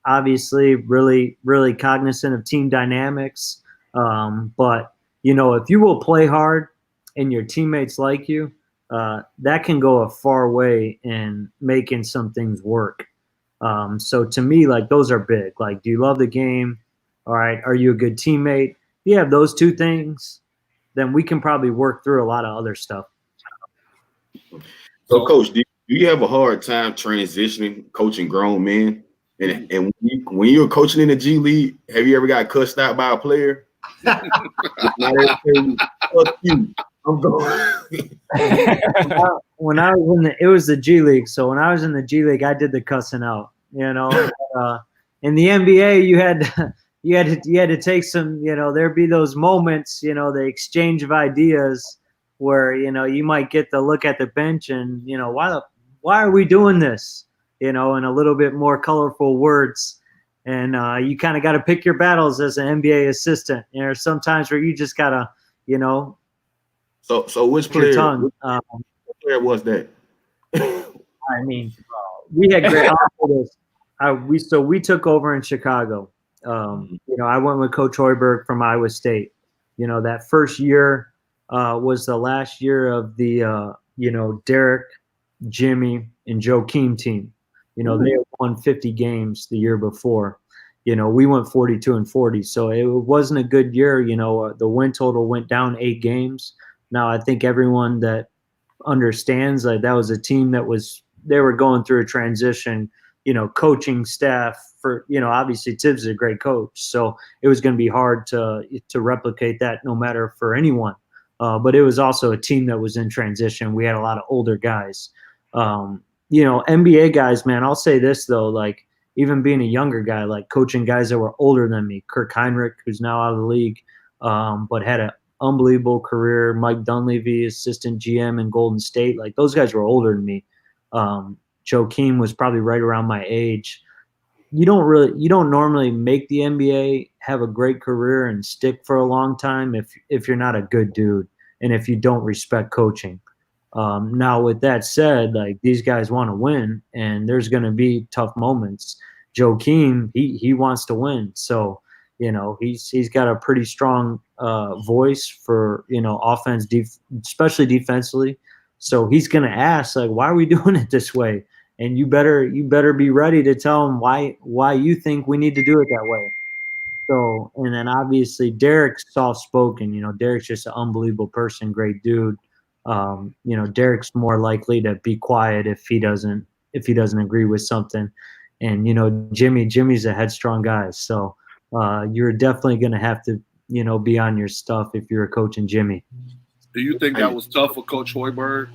Obviously, really, really cognizant of team dynamics. But if you will play hard and your teammates like you, that can go a far way in making some things work. So to me, like, those are big. Like, do you love the game? All right. Are you a good teammate? If you have those two things, then we can probably work through a lot of other stuff. So, Coach, do you have a hard time transitioning coaching grown men? And when you were coaching in the G League, have you ever got cussed out by a player? Not everything, fuck you. I'm going. When I was it was the G League. So when I was in the G League, I did the cussing out. In the NBA, you had to take some. There'd be those moments. The exchange of ideas where you might get the look at the bench and why are we doing this? In a little bit more colorful words. And you kind of got to pick your battles as an NBA assistant. There's sometimes where you just gotta, So which player? Which player was that? I mean, we had great. We took over in Chicago. I went with Coach Hoiberg from Iowa State. That first year was the last year of the Derek, Jimmy, and Joakim team. They had won 50 games the year before. We went 42-40. So it wasn't a good year. The win total went down 8 games. Now I think everyone that understands that was a team they were going through a transition, coaching staff for, obviously Tibbs is a great coach. So it was going to be hard to replicate that no matter for anyone. But it was also a team that was in transition. We had a lot of older guys. NBA guys, man, I'll say this though, like even being a younger guy, like coaching guys that were older than me, Kirk Heinrich, who's now out of the league, but had an unbelievable career. Mike Dunleavy, assistant GM in Golden State, like those guys were older than me. Joakim was probably right around my age. You don't normally make the NBA, have a great career and stick for a long time if you're not a good dude and if you don't respect coaching. Now, with that said, like these guys want to win, and there's going to be tough moments. Joakim, he wants to win, so he's got a pretty strong voice for offense, especially defensively. So he's going to ask, like, why are we doing it this way? And you better be ready to tell him why you think we need to do it that way. So, and then obviously Derek's soft spoken. Derek's just an unbelievable person, great dude. Derek's more likely to be quiet if he doesn't agree with something. And Jimmy's a headstrong guy. So you're definitely going to have to be on your stuff if you're coaching Jimmy. Do you think that was tough for Coach Hoiberg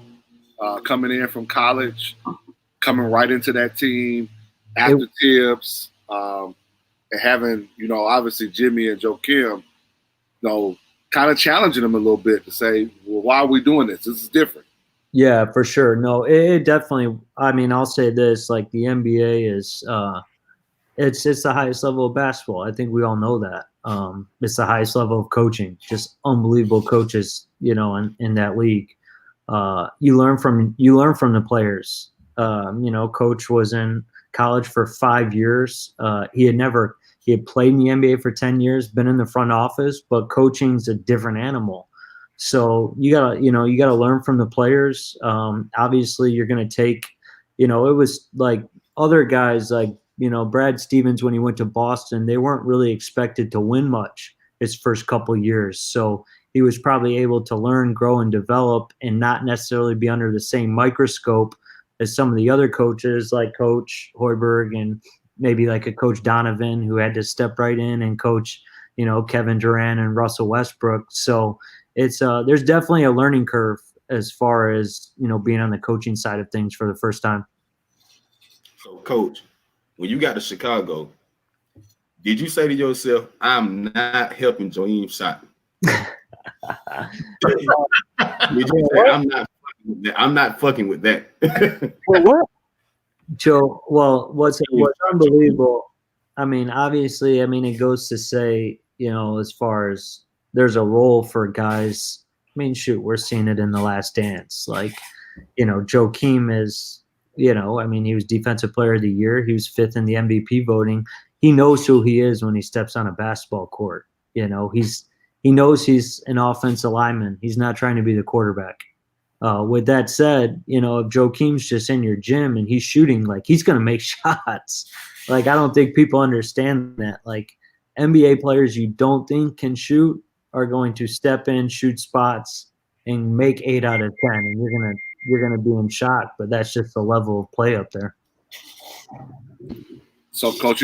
coming in from college, coming right into that team after Tibbs, and having obviously Jimmy and Joakim, kind of challenging them a little bit to say, well, why are we doing this? This is different. Yeah, for sure. No, it definitely, I mean, I'll say this, like the NBA is, it's the highest level of basketball. I think we all know that. It's the highest level of coaching, just unbelievable coaches, in that league. You learn from the players. Coach was in college for 5 years. He had played in the NBA for 10 years, been in the front office, but coaching's a different animal. So you gotta learn from the players. Obviously you're going to take, it was like other guys like, Brad Stevens, when he went to Boston, they weren't really expected to win much his first couple years. So he was probably able to learn, grow, and develop and not necessarily be under the same microscope as some of the other coaches like Coach Hoiberg and maybe like a Coach Donovan who had to step right in and coach, Kevin Durant and Russell Westbrook. So it's there's definitely a learning curve as far as, being on the coaching side of things for the first time. So, Coach, when you got to Chicago, did you say to yourself, I'm not helping Joeem shot? Did you say, I'm not fucking with that? Well, what? Joe, what's unbelievable, I mean, obviously, it goes to say, as far as there's a role for guys. I mean, shoot, we're seeing it in The Last Dance. Like, Joakim is, he was Defensive Player of the Year. He was 5th in the MVP voting. He knows who he is when he steps on a basketball court. He knows he's an offensive lineman. He's not trying to be the quarterback. With that said, if Joakim's just in your gym and he's shooting, like, he's going to make shots. Like, I don't think people understand that. Like, NBA players you don't think can shoot are going to step in, shoot spots, and make 8 out of 10, and you're gonna be in shock. But that's just the level of play up there. So, Coach,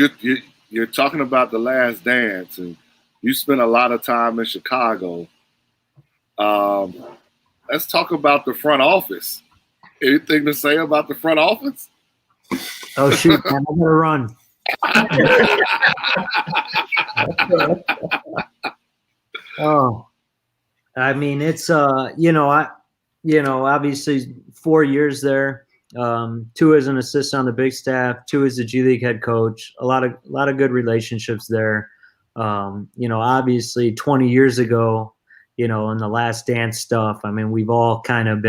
you're talking about The Last Dance, and you spent a lot of time in Chicago. Let's talk about the front office. Anything to say about the front office? Oh, shoot, man, I'm gonna run. Oh, I mean, it's obviously 4 years there, 2 as an assistant on the big staff, 2 as the G League head coach. A lot of good relationships there. Obviously 20 years ago, in The Last Dance stuff, I mean, we've all kind of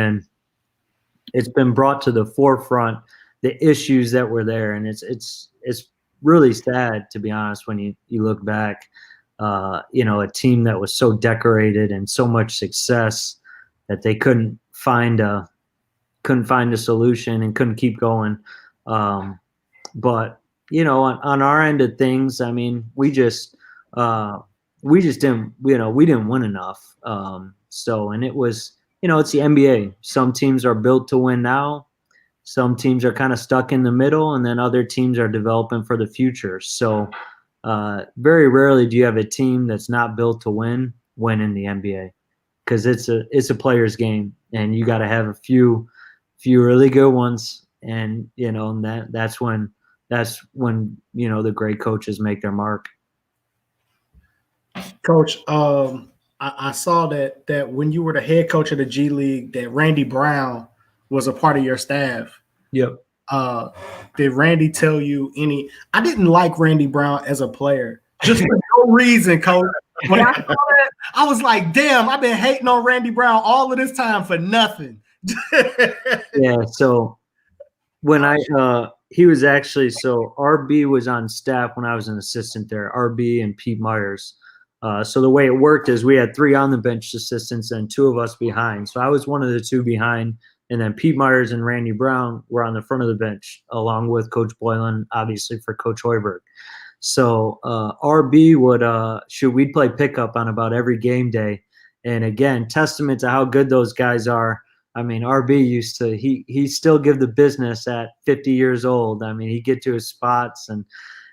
it's been brought to the forefront, the issues that were there, and it's really sad, to be honest, when you look back. A team that was so decorated and so much success that they couldn't find a solution and couldn't keep going. But on our end of things, I mean, we just didn't, we didn't win enough. And it was, it's the NBA. Some teams are built to win now. Some teams are kind of stuck in the middle, and then other teams are developing for the future. So very rarely do you have a team that's not built to win in the NBA, because it's a player's game, and you got to have a few really good ones, and that's when the great coaches make their mark. Coach, I saw that when you were the head coach of the G League, that Randy Brown was a part of your staff. Yep. Did Randy tell you any? I didn't like Randy Brown as a player, just for no reason, Coach. When I saw that, I was like, damn, I've been hating on Randy Brown all of this time for nothing. Yeah, so when he was actually, so RB was on staff when I was an assistant there, RB and Pete Myers. So the way it worked is we had 3 on the bench assistants and 2 of us behind. So I was one of the 2 behind, and then Pete Myers and Randy Brown were on the front of the bench, along with Coach Boylan, obviously, for Coach Hoiberg. So RB would we'd play pickup on about every game day. And again, testament to how good those guys are. I mean, RB used to, he still give the business at 50 years old. I mean, he'd get to his spots, and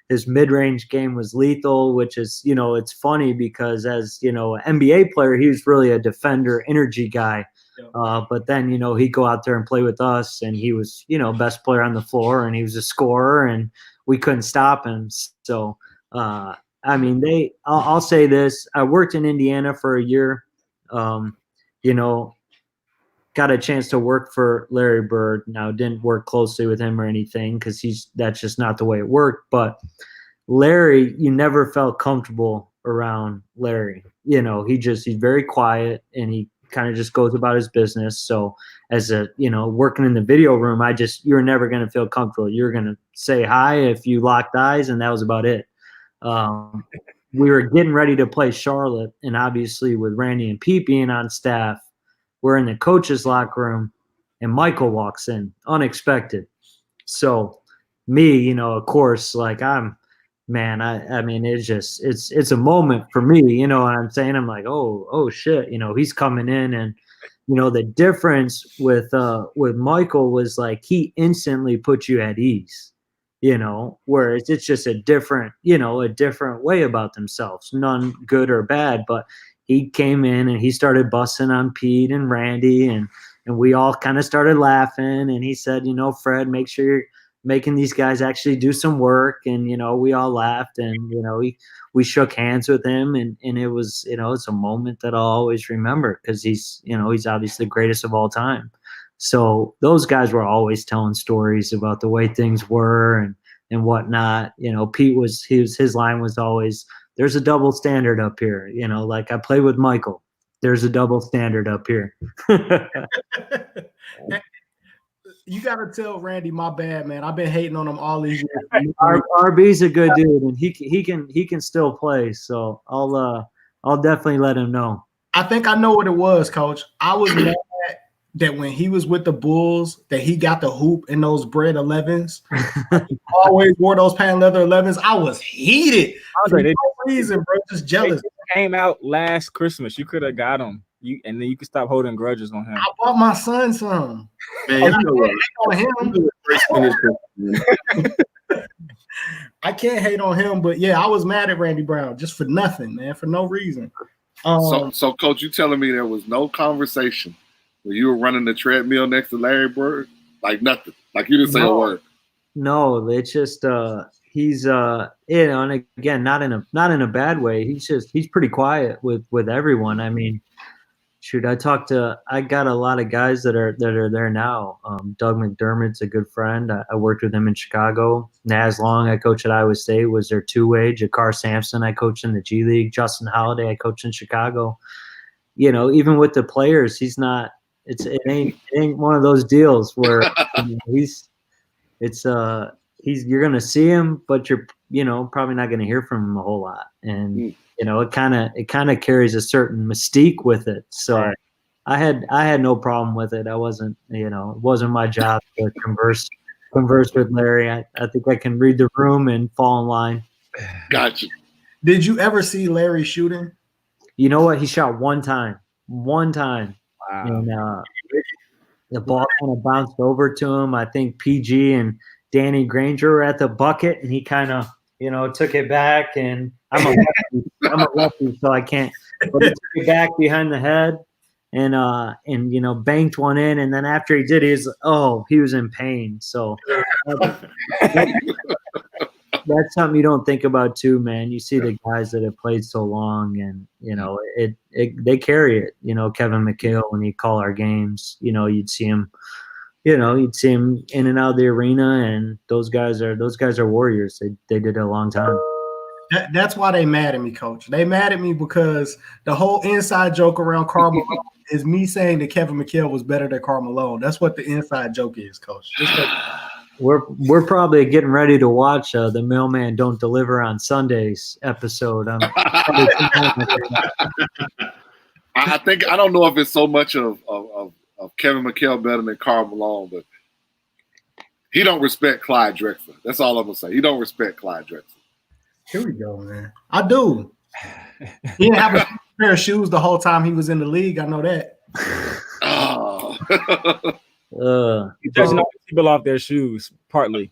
his mid-range game was lethal, which is, it's funny because as, an NBA player, he was really a defender, energy guy. But then, he'd go out there and play with us, and he was, best player on the floor, and he was a scorer, and we couldn't stop him. So, I mean, I'll say this. I worked in Indiana for a year, got a chance to work for Larry Bird. Now, didn't work closely with him or anything, because that's just not the way it worked. But Larry, you never felt comfortable around Larry. He's very quiet, and he kind of just goes about his business. So as working in the video room, you're never going to feel comfortable. You're going to say hi if you locked eyes, and that was about it. We were getting ready to play Charlotte, and obviously with Randy and Pete being on staff, we're in the coach's locker room, and Michael walks in unexpected. So me, of course, like I'm man, I mean, it's a moment for me, you know what I'm saying? I'm like, oh shit, you know, he's coming in, and you know, the difference with Michael was like he instantly put you at ease, you know, whereas it's just a different, you know, a different way about themselves, none good or bad, but he came in and he started busting on Pete and Randy, and we all kind of started laughing, and he said, you know, Fred, make sure you're making these guys actually do some work. And you know, we all laughed, and you know, we shook hands with him, and it was, you know, it's a moment that I'll always remember, because he's, you know, he's obviously the greatest of all time. So those guys were always telling stories about the way things were and whatnot. You know, Pete was his line was always, there's a double standard up here, you know, like I played with Michael, there's a double standard up here. You gotta tell Randy, my bad, man. I've been hating on him all these years. RB's a good dude, and he can still play. So I'll definitely let him know. I think I know what it was, Coach. I was mad that when he was with the Bulls, that he got the hoop in those bread 11s. He always wore those patent leather 11s. I was heated for no reason, bro. Just jealous. They came out last Christmas. You could have got them. And then you could stop holding grudges on him. I bought my son some. Man, I can't hate on him, but yeah, I was mad at Randy Brown just for nothing, man, for no reason. So, Coach, you telling me there was no conversation when you were running the treadmill next to Larry Bird? Like nothing. Like you didn't say a word. No, it's just he's you know, and again, not in a bad way. He's pretty quiet with everyone. I mean, shoot, I got a lot of guys that are there now. Doug McDermott's a good friend. I worked with him in Chicago. Naz Long, I coached at Iowa State, was their two-way. Jakar Sampson, I coached in the G League. Justin Holiday, I coached in Chicago. You know, even with the players, he's not. It ain't one of those deals where you know, you're gonna see him, but you're, you know, probably not gonna hear from him a whole lot. And you know, it kind of carries a certain mystique with it. So right. I had no problem with it. I wasn't, you know, it wasn't my job to converse with Larry. I think I can read the room and fall in line. Gotcha. Did you ever see Larry shooting? You know what? He shot one time. Wow. And the ball kind of bounced over to him. I think PG and Danny Granger were at the bucket, and he kind of, you know, took it back, and I'm a lefty, so I can't. But he took it back behind the head, and you know, banked one in, and then after he did, he was in pain. So that's something you don't think about too, man. You see the guys that have played so long, and you know, they carry it. You know, Kevin McHale, when he'd call our games, you know, you'd see him. You know, you'd see him in and out of the arena, and those guys are warriors. They did it a long time. That's why they mad at me, Coach. They mad at me because the whole inside joke around Karl Malone is me saying that Kevin McHale was better than Karl Malone. That's what the inside joke is, Coach. We're probably getting ready to watch the Mailman Don't Deliver on Sundays episode. I think I don't know if it's so much of Kevin McHale better than Karl Malone, but he don't respect Clyde Drexler. That's all I'm gonna say. He don't respect Clyde Drexler. Here we go, man. I do. He didn't have a pair of shoes the whole time he was in the league. I know that. Oh. He doesn't know people off their shoes, partly.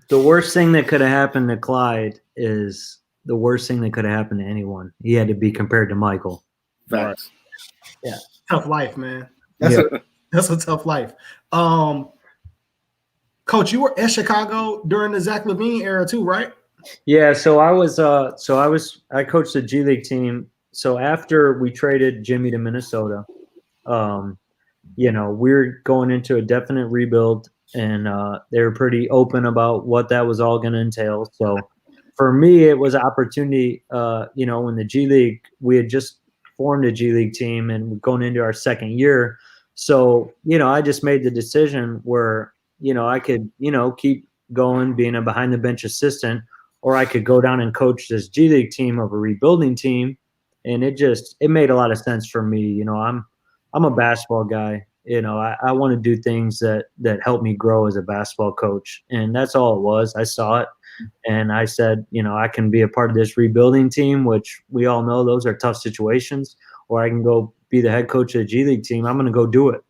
The worst thing that could have happened to Clyde is the worst thing that could have happened to anyone. He had to be compared to Michael. Facts. Yeah. Tough life, man. That's a tough life. Coach, you were at Chicago during the Zach LaVine era too, right? Yeah, so I coached the G League team. So after we traded Jimmy to Minnesota, you know, we're going into a definite rebuild, and they were pretty open about what that was all going to entail. So for me, it was an opportunity. You know, in the G League, we had just formed a G League team and we're going into our second year. So, you know, I just made the decision where, you know, I could, you know, keep going being a behind the bench assistant, or I could go down and coach this G League team of a rebuilding team. And it made a lot of sense for me. You know, I'm a basketball guy. You know, I want to do things that help me grow as a basketball coach. And that's all it was. I saw it. And I said, I can be a part of this rebuilding team, which we all know those are tough situations, or I can go be the head coach of the G League team. I'm going to go do it.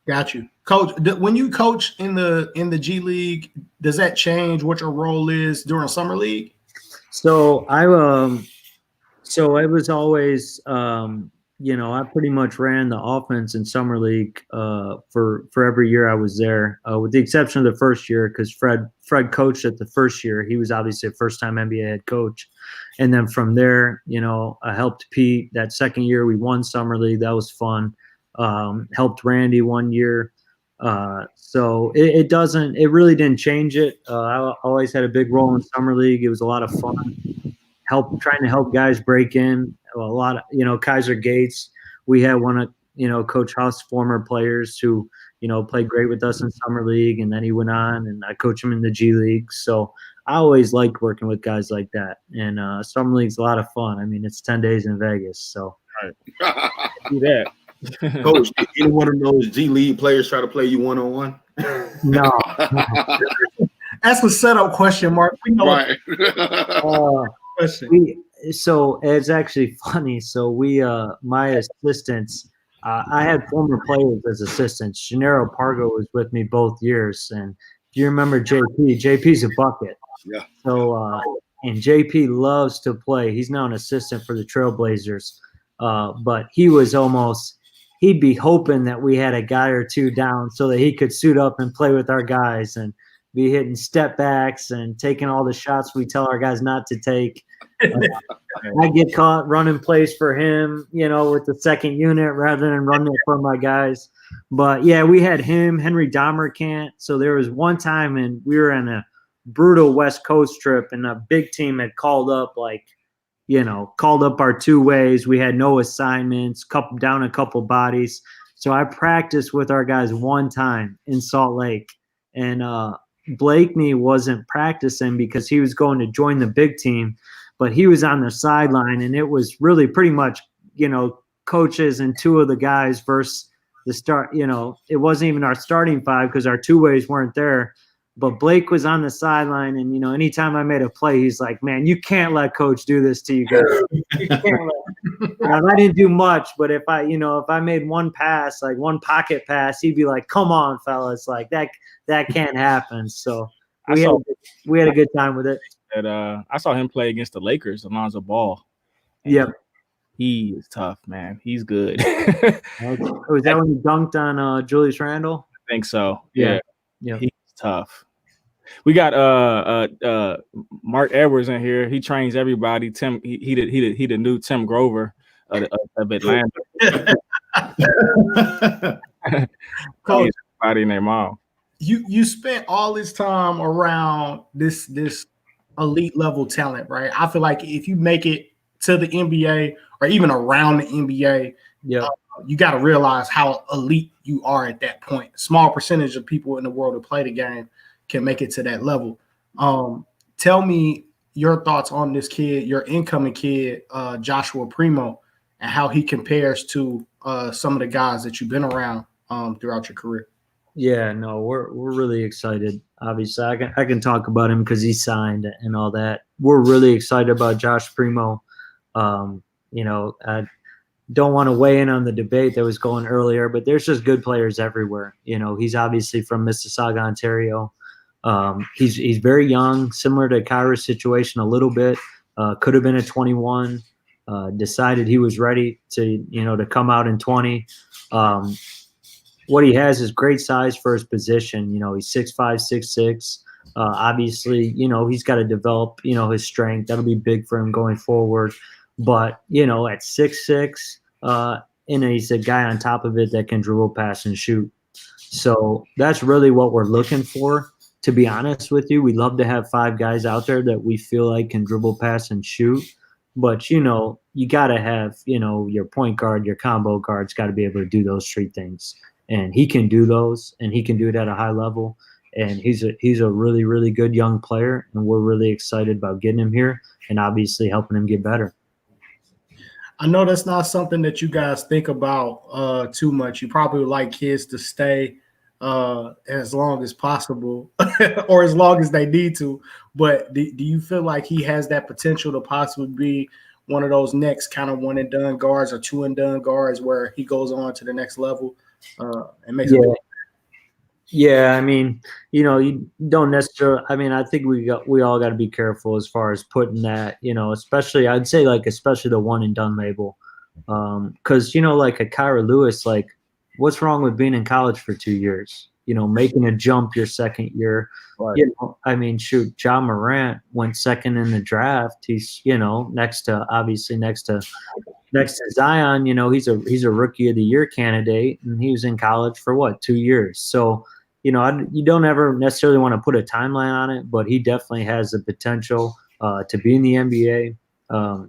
Got you, Coach. When you coach in the G League, does that change what your role is during summer league? So I was always, I pretty much ran the offense in summer league for every year I was there, with the exception of the first year because Fred coached it the first year. He was obviously a first-time NBA head coach, and then from there, I helped Pete that second year. We won summer league. That was fun. Helped Randy one year. So it really didn't change it. I always had a big role in summer league. It was a lot of fun. Trying to help guys break in. A lot of, Kaiser Gates. We had one of, Coach Huff's former players who, played great with us in summer league, and then he went on, and I coach him in the G League. So I always liked working with guys like that. And summer league's a lot of fun. I mean, it's 10 days in Vegas. So do that. Coach, did any one of those G League players try to play you one-on-one? No. That's a setup question, Mark. We know. Right. So it's actually funny. So my assistants, I had former players as assistants. Gennaro Pargo was with me both years, and if you remember JP's a bucket. Yeah. So and JP loves to play. He's now an assistant for the Trailblazers, but he'd be hoping that we had a guy or two down so that he could suit up and play with our guys and be hitting step backs and taking all the shots we tell our guys not to take. I get caught running plays for him, with the second unit rather than running it for my guys. But yeah, we had him, Henry Dahmer can't. So there was one time, and we were on a brutal West Coast trip, and a big team had called up our two ways. We had no assignments, down a couple bodies. So I practiced with our guys one time in Salt Lake, and Blakeney wasn't practicing because he was going to join the big team, but he was on the sideline, and it was really pretty much, coaches and two of the guys versus the start. It wasn't even our starting five because our two ways weren't there. But Blake was on the sideline, and anytime I made a play, he's like, "Man, you can't let Coach do this to you guys." Now, I didn't do much, but if I made one pass, like one pocket pass, he'd be like, "Come on, fellas, like that can't happen." So we had a good time with it. I saw him play against the Lakers, Alonzo Ball. Yep. He is tough, man. He's good. Was that when he dunked on Julius Randle? I think so. Yeah. He's tough. We got Mark Edwards in here. He trains everybody. Tim, he the new Tim Grover of Atlanta. Coach, everybody and their mom. You spent all this time around this elite level talent, right? I feel like if you make it to the NBA or even around the NBA, you got to realize how elite you are at that point. Small percentage of people in the world who play the game can make it to that level. Tell me your thoughts on this kid, your incoming kid, Joshua Primo, and how he compares to some of the guys that you've been around throughout your career. Yeah, no, we're really excited. Obviously, I can talk about him because he signed and all that. We're really excited about Josh Primo. I don't want to weigh in on the debate that was going earlier, but there's just good players everywhere. He's obviously from Mississauga, Ontario. He's very young, similar to Kyra's situation a little bit. Could have been a 21. Decided he was ready to come out in 20. What he has is great size for his position. He's 6'5", 6'6". Obviously, he's got to develop, his strength. That'll be big for him going forward. But, at 6'6", and he's a guy on top of it that can dribble, pass, and shoot. So that's really what we're looking for. To be honest with you, we'd love to have 5 guys out there that we feel like can dribble, pass, and shoot. But, you got to have, your point guard, your combo guard's got to be able to do those 3 things. And he can do those, and he can do it at a high level. And he's a really, really good young player, and we're really excited about getting him here and obviously helping him get better. I know that's not something that you guys think about too much. You probably would like kids to stay as long as possible or as long as they need to. But do you feel like he has that potential to possibly be one of those next kind of one and done guards or two and done guards where he goes on to the next level and makes Yeah. a big Yeah, I mean, you don't necessarily. I mean, I think we all got to be careful as far as putting that. Especially I'd say like especially the one and done label, because like a Kyra Lewis, like what's wrong with being in college for 2 years? Making a jump your second year. Right. I mean, shoot, John Morant went second in the draft. He's next to Zion. He's a rookie of the year candidate, and he was in college for what 2 years. So you don't ever necessarily want to put a timeline on it, but he definitely has the potential to be in the NBA.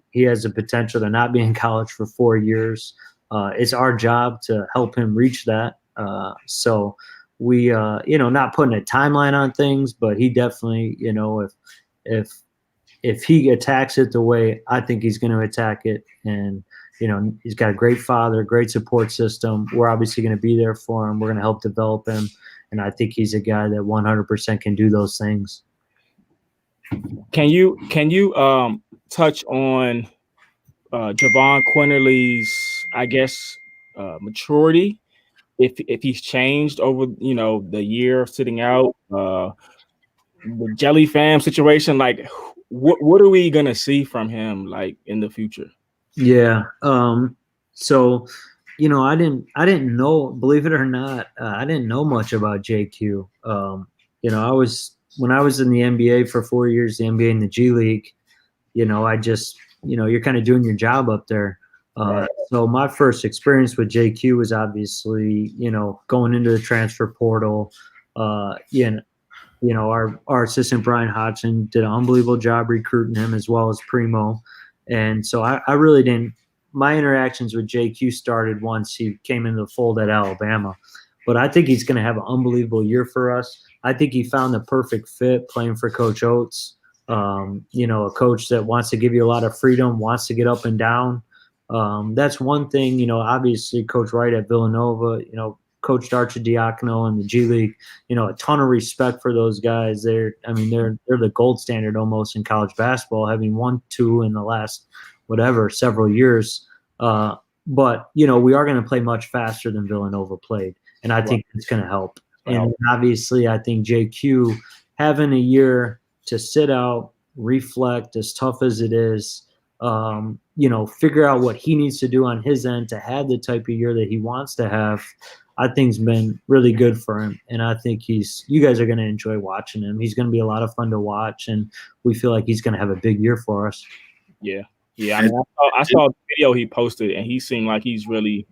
He has the potential to not be in college for 4 years. It's our job to help him reach that. So we, not putting a timeline on things, but he definitely, if he attacks it the way I think he's going to attack it, and he's got a great father, great support system. We're obviously going to be there for him. We're going to help develop him. And I think he's a guy that 100% can do those things. Can you touch on Javon Quinterly's, I guess, maturity? If he's changed over the year sitting out, the Jelly Fam situation, like what are we gonna see from him like in the future? Yeah. So I didn't know, believe it or not, I didn't know much about JQ. When I was in the NBA for 4 years, the NBA and the G League, I just, you're kind of doing your job up there. Right. So my first experience with JQ was obviously, going into the transfer portal. Our assistant Brian Hodgson did an unbelievable job recruiting him as well as Primo. And so I really didn't. My interactions with JQ started once he came into the fold at Alabama. But I think he's going to have an unbelievable year for us. I think he found the perfect fit playing for Coach Oates. A coach that wants to give you a lot of freedom, wants to get up and down. That's one thing. Obviously Coach Wright at Villanova, Coach Arcidiacono in the G League, a ton of respect for those guys. They're the gold standard almost in college basketball, having won 2 in the last several years. But we are going to play much faster than Villanova played, and I think it's going to help. And obviously, I think JQ having a year to sit out, reflect, as tough as it is, figure out what he needs to do on his end to have the type of year that he wants to have, I think's been really good for him. And I think you guys are going to enjoy watching him. He's going to be a lot of fun to watch, and we feel like he's going to have a big year for us. Yeah. I mean, I saw the video he posted, and he seemed like he's really.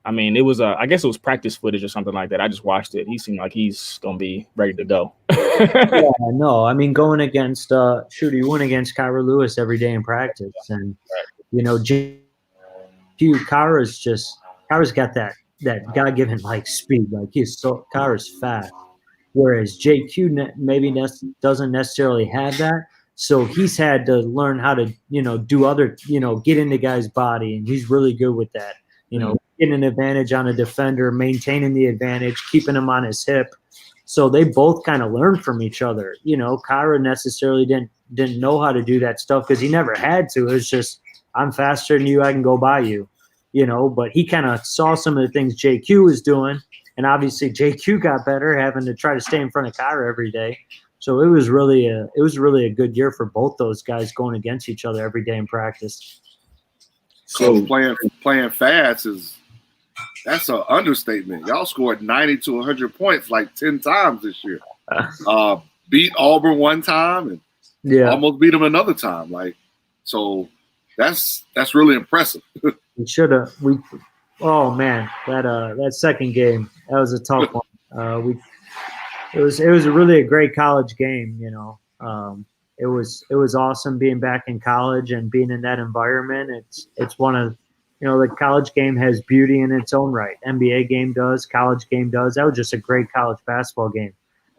I mean, it was I guess it was practice footage or something like that. I just watched it. He seemed like he's gonna be ready to go. Yeah, no, I mean, going against he went against Kyra Lewis every day in practice, and Kyra's got that God-given like speed, like Kyra's fast, whereas JQ maybe doesn't necessarily have that. So he's had to learn how to, do other, get into guys' body, and he's really good with that. Getting an advantage on a defender, maintaining the advantage, keeping him on his hip. So they both kind of learned from each other. Kyra necessarily didn't know how to do that stuff because he never had to. It was just, I'm faster than you, I can go by you. But he kind of saw some of the things JQ was doing, and obviously JQ got better having to try to stay in front of Kyra every day. So it was really a good year for both those guys going against each other every day in practice. So playing fast that's an understatement. Y'all scored 90 to 100 points like 10 times this year. Beat Auburn one time and almost beat them another time. So that's really impressive. We should have. Oh man, that second game, that was a tough one. It was really a great college game. It was awesome being back in college and being in that environment. It's one of, the college game has beauty in its own right. NBA game does, college game does. That was just a great college basketball game.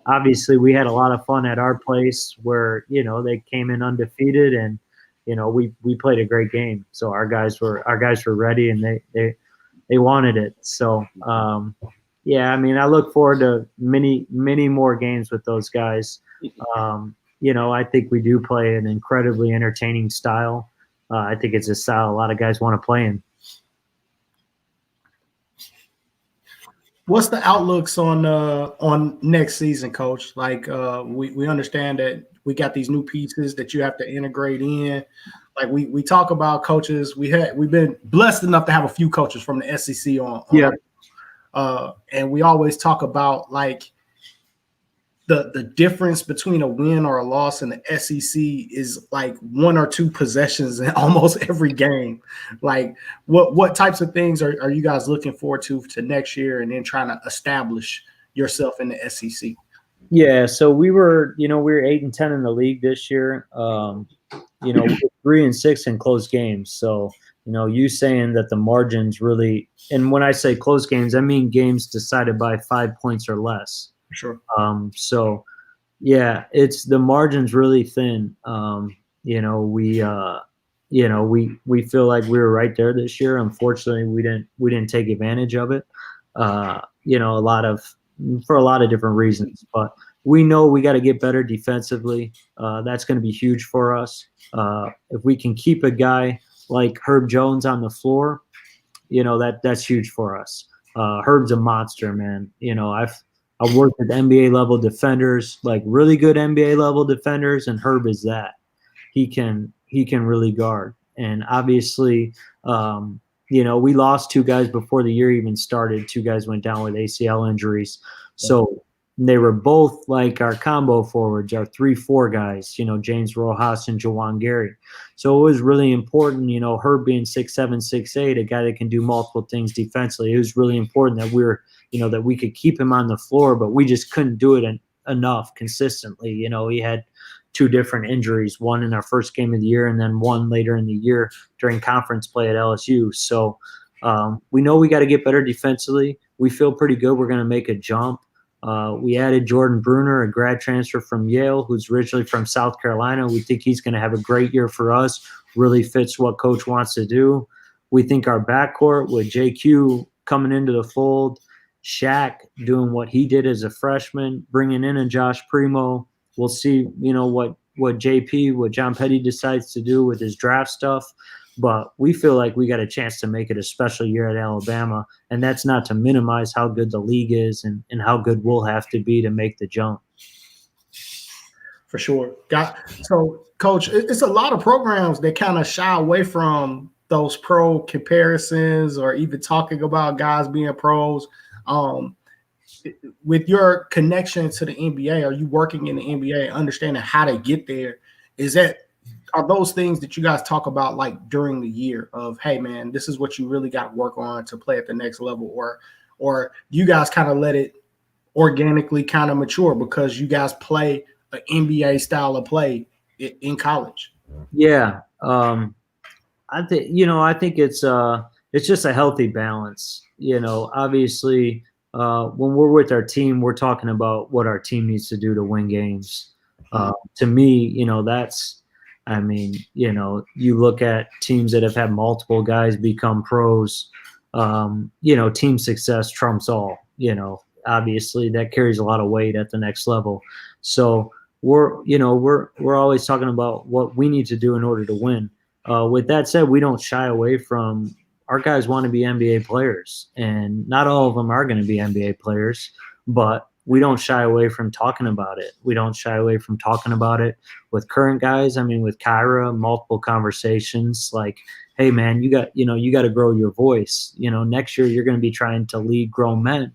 Obviously, we had a lot of fun at our place where, they came in undefeated, and, we played a great game. So our guys were ready, and they wanted it. So, Yeah, I mean, I look forward to many more games with those guys. I think we do play an incredibly entertaining style. I think it's a style a lot of guys want to play in. What's the outlooks on next season, Coach? Like we understand that we got these new pieces that you have to integrate in. Like we talk about coaches. We've been blessed enough to have a few coaches from the SEC on and we always talk about like the difference between a win or a loss in the SEC is like 1 or 2 possessions in almost every game. Like what types of things are you guys looking forward to next year and then trying to establish yourself in the SEC? Yeah, so we were 8-10 in the league this year. We were 3-6 in close games. So, you saying that the margins really, and when I say close games, I mean games decided by 5 points or less. Sure. So yeah, it's the margin's really thin. We feel like we were right there this year. Unfortunately, we didn't take advantage of it. For a lot of different reasons, but we know we got to get better defensively. That's going to be huge for us. If we can keep a guy like Herb Jones on the floor, that's huge for us. Herb's a monster, man. I've worked with NBA level defenders, like really good NBA level defenders, and Herb is that. He can really guard. And obviously, we lost 2 guys before the year even started. 2 guys went down with ACL injuries. So they were both like our combo forwards, our 3-4 guys, James Rojas and Jawan Gary. So it was really important, Herb being 6'7", 6'8", a guy that can do multiple things defensively. It was really important that that we could keep him on the floor, but we just couldn't do it enough consistently. He had 2 different injuries, one in our first game of the year and then one later in the year during conference play at LSU. So we know we got to get better defensively. We feel pretty good. We're going to make a jump. We added Jordan Bruner, a grad transfer from Yale, who's originally from South Carolina. We think he's going to have a great year for us, really fits what coach wants to do. We think our backcourt with JQ coming into the fold, Shaq doing what he did as a freshman, bringing in a Josh Primo. We'll see, what JP, what John Petty decides to do with his draft stuff. But we feel like we got a chance to make it a special year at Alabama. And that's not to minimize how good the league is and how good we'll have to be to make the jump. For sure. So, Coach, it's a lot of programs that kind of shy away from those pro comparisons or even talking about guys being pros. With your connection to the NBA, are you working in the NBA, understanding how to get there? Are those things that you guys talk about like during the year of, hey man, this is what you really got to work on to play at the next level, or you guys kind of let it organically kind of mature because you guys play an NBA style of play in college? Yeah. I think it's just a healthy balance. Obviously, when we're with our team, we're talking about what our team needs to do to win games. To me, that's, you look at teams that have had multiple guys become pros, team success trumps all, obviously that carries a lot of weight at the next level. So we're always talking about what we need to do in order to win. With that said, we don't shy away from our guys want to be NBA players, and not all of them are going to be NBA players, but we don't shy away from talking about it. We don't shy away from talking about it with current guys. With Kyra, multiple conversations like, hey man, you got to grow your voice. Next year you're going to be trying to lead grown men,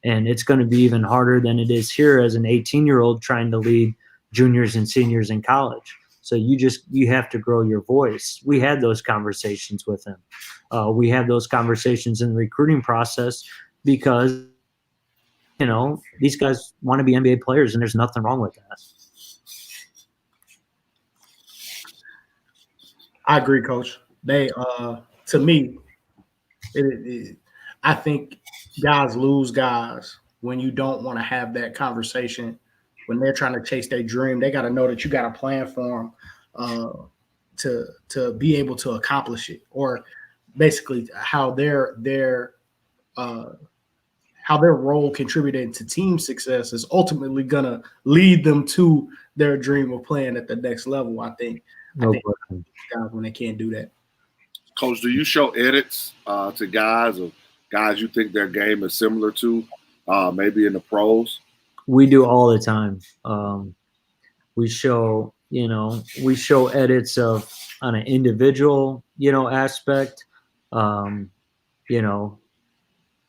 and it's going to be even harder than it is here as an 18-year-old trying to lead juniors and seniors in college. So you have to grow your voice. We had those conversations with him. We had those conversations in the recruiting process because, these guys want to be NBA players, and there's nothing wrong with that. I agree, Coach. They, to me, I think guys lose guys when you don't want to have that conversation. When they're trying to chase their dream, they got to know that you got a plan for them to be able to accomplish it, or basically how how their role contributed to team success is ultimately gonna lead them to their dream of playing at the next level. I think guys when they can't do that. Coach, do you show edits to guys or guys you think their game is similar to, maybe in the pros? We do all the time. We show edits of on an individual, aspect.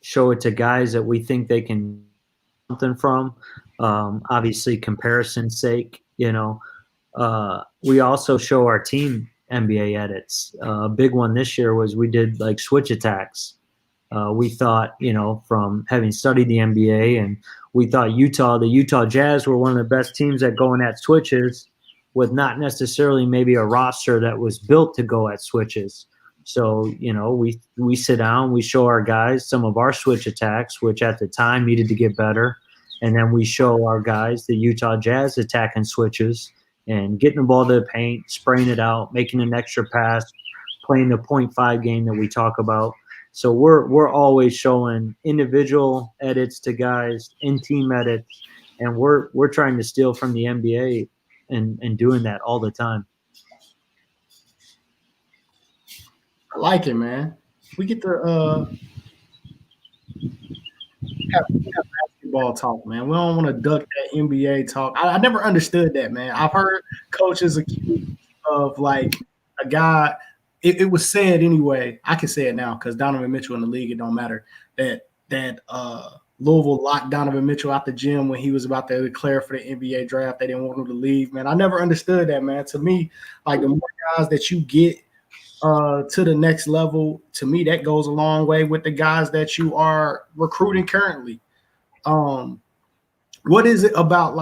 Show it to guys that we think they can something from. Obviously, comparison's sake, we also show our team NBA edits. A big one this year was we did like switch attacks. We thought, from having studied the NBA, and we thought the Utah Jazz were one of the best teams at going at switches with not necessarily maybe a roster that was built to go at switches. So, we sit down, we show our guys some of our switch attacks, which at the time needed to get better. And then we show our guys the Utah Jazz attacking switches and getting the ball to the paint, spraying it out, making an extra pass, playing the 0.5 game that we talk about. So we're always showing individual edits to guys, in-team edits, and we're trying to steal from the NBA and doing that all the time. I like it, man. We get to have basketball talk, man. We don't want to duck that NBA talk. I never understood that, man. I've heard coaches accused of like a guy. It was said anyway. I can say it now because Donovan Mitchell in the league, it don't matter that Louisville locked Donovan Mitchell out the gym when he was about to declare for the NBA draft. They didn't want him to leave, man. I never understood that, man. To me, like the more guys that you get to the next level, to me, that goes a long way with the guys that you are recruiting currently. What is it about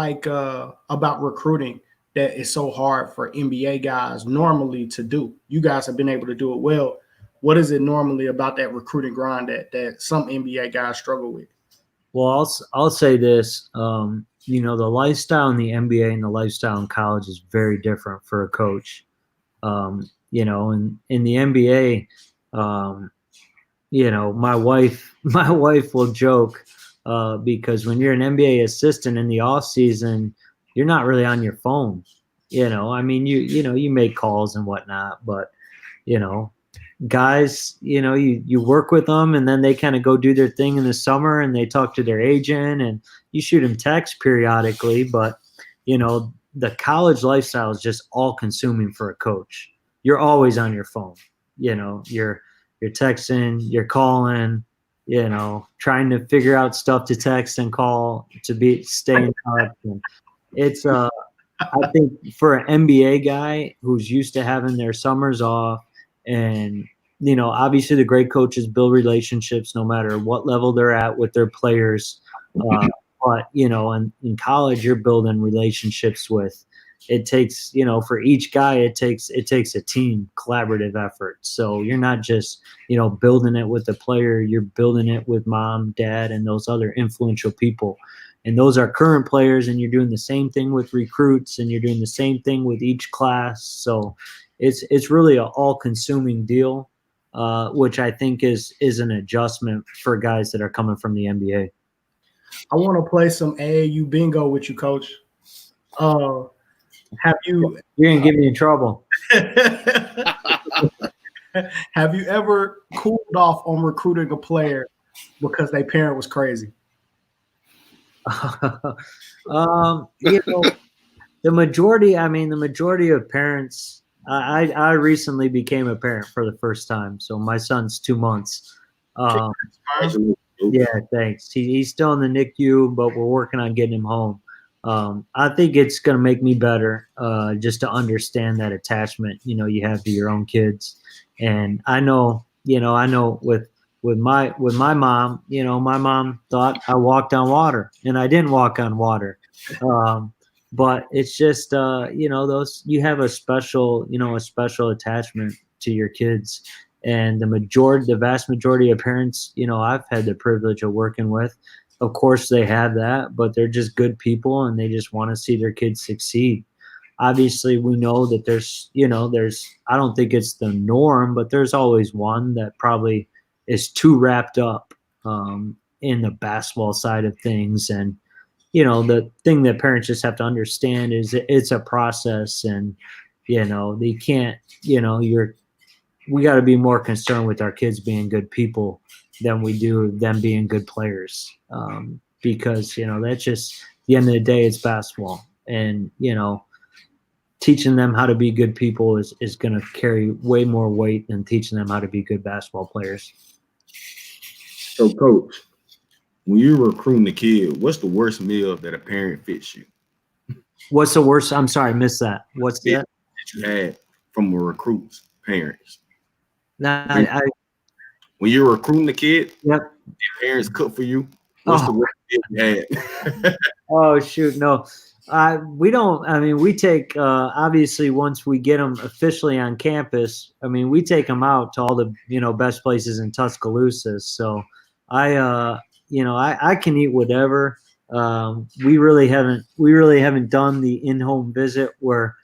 recruiting that is so hard for NBA guys normally to do? You guys have been able to do it well. What is it normally about that recruiting grind that some NBA guys struggle with? Well, I'll say this. The lifestyle in the NBA and the lifestyle in college is very different for a coach. In the NBA, my wife will joke because when you're an NBA assistant in the off season, you're not really on your phone. You make calls and whatnot, but guys, you work with them and then they kind of go do their thing in the summer and they talk to their agent and you shoot them texts periodically, but the college lifestyle is just all consuming for a coach. You're always on your phone. You're texting, you're calling, trying to figure out stuff to text and call to stay in touch. And it's I think for an NBA guy who's used to having their summers off, and obviously the great coaches build relationships no matter what level they're at with their players. But in college you're building relationships with. It takes, for each guy, it takes a team collaborative effort. So you're not just, building it with the player, you're building it with mom, dad, and those other influential people. And those are current players, and you're doing the same thing with recruits, and you're doing the same thing with each class. So it's really an all-consuming deal, which I think is an adjustment for guys that are coming from the NBA. I want to play some AAU bingo with you, Coach. You're gonna get me in trouble. Have you ever cooled off on recruiting a player because their parent was crazy? The majority of parents. I recently became a parent for the first time, so my son's 2 months. Yeah, thanks. He's still in the NICU, but we're working on getting him home. I think it's going to make me better just to understand that attachment, you have to your own kids. And I know with my mom, my mom thought I walked on water, and I didn't walk on water. But it's just, those, you have a special attachment to your kids. And the vast majority of parents, I've had the privilege of working with, of course they have that, but they're just good people and they just want to see their kids succeed. Obviously we know that there's, I don't think it's the norm, but there's always one that probably is too wrapped up in the basketball side of things. And, the thing that parents just have to understand is it's a process, and, they can't, we got to be more concerned with our kids being good people than we do them being good players. Because, that's just, at the end of the day, it's basketball. And, teaching them how to be good people is going to carry way more weight than teaching them how to be good basketball players. So, Coach, when you're recruiting a kid, what's the worst meal that a parent fits you? What's the worst? I'm sorry, I missed that. What's that? That you had from a recruit's parents? When you're recruiting a kid, yep, your parents cook for you. What's the worst meal you had? Oh, shoot, no. We don't. I mean, we take obviously once we get them officially on campus. I mean, we take them out to all the best places in Tuscaloosa. So I can eat whatever. We really haven't done the in-home visit where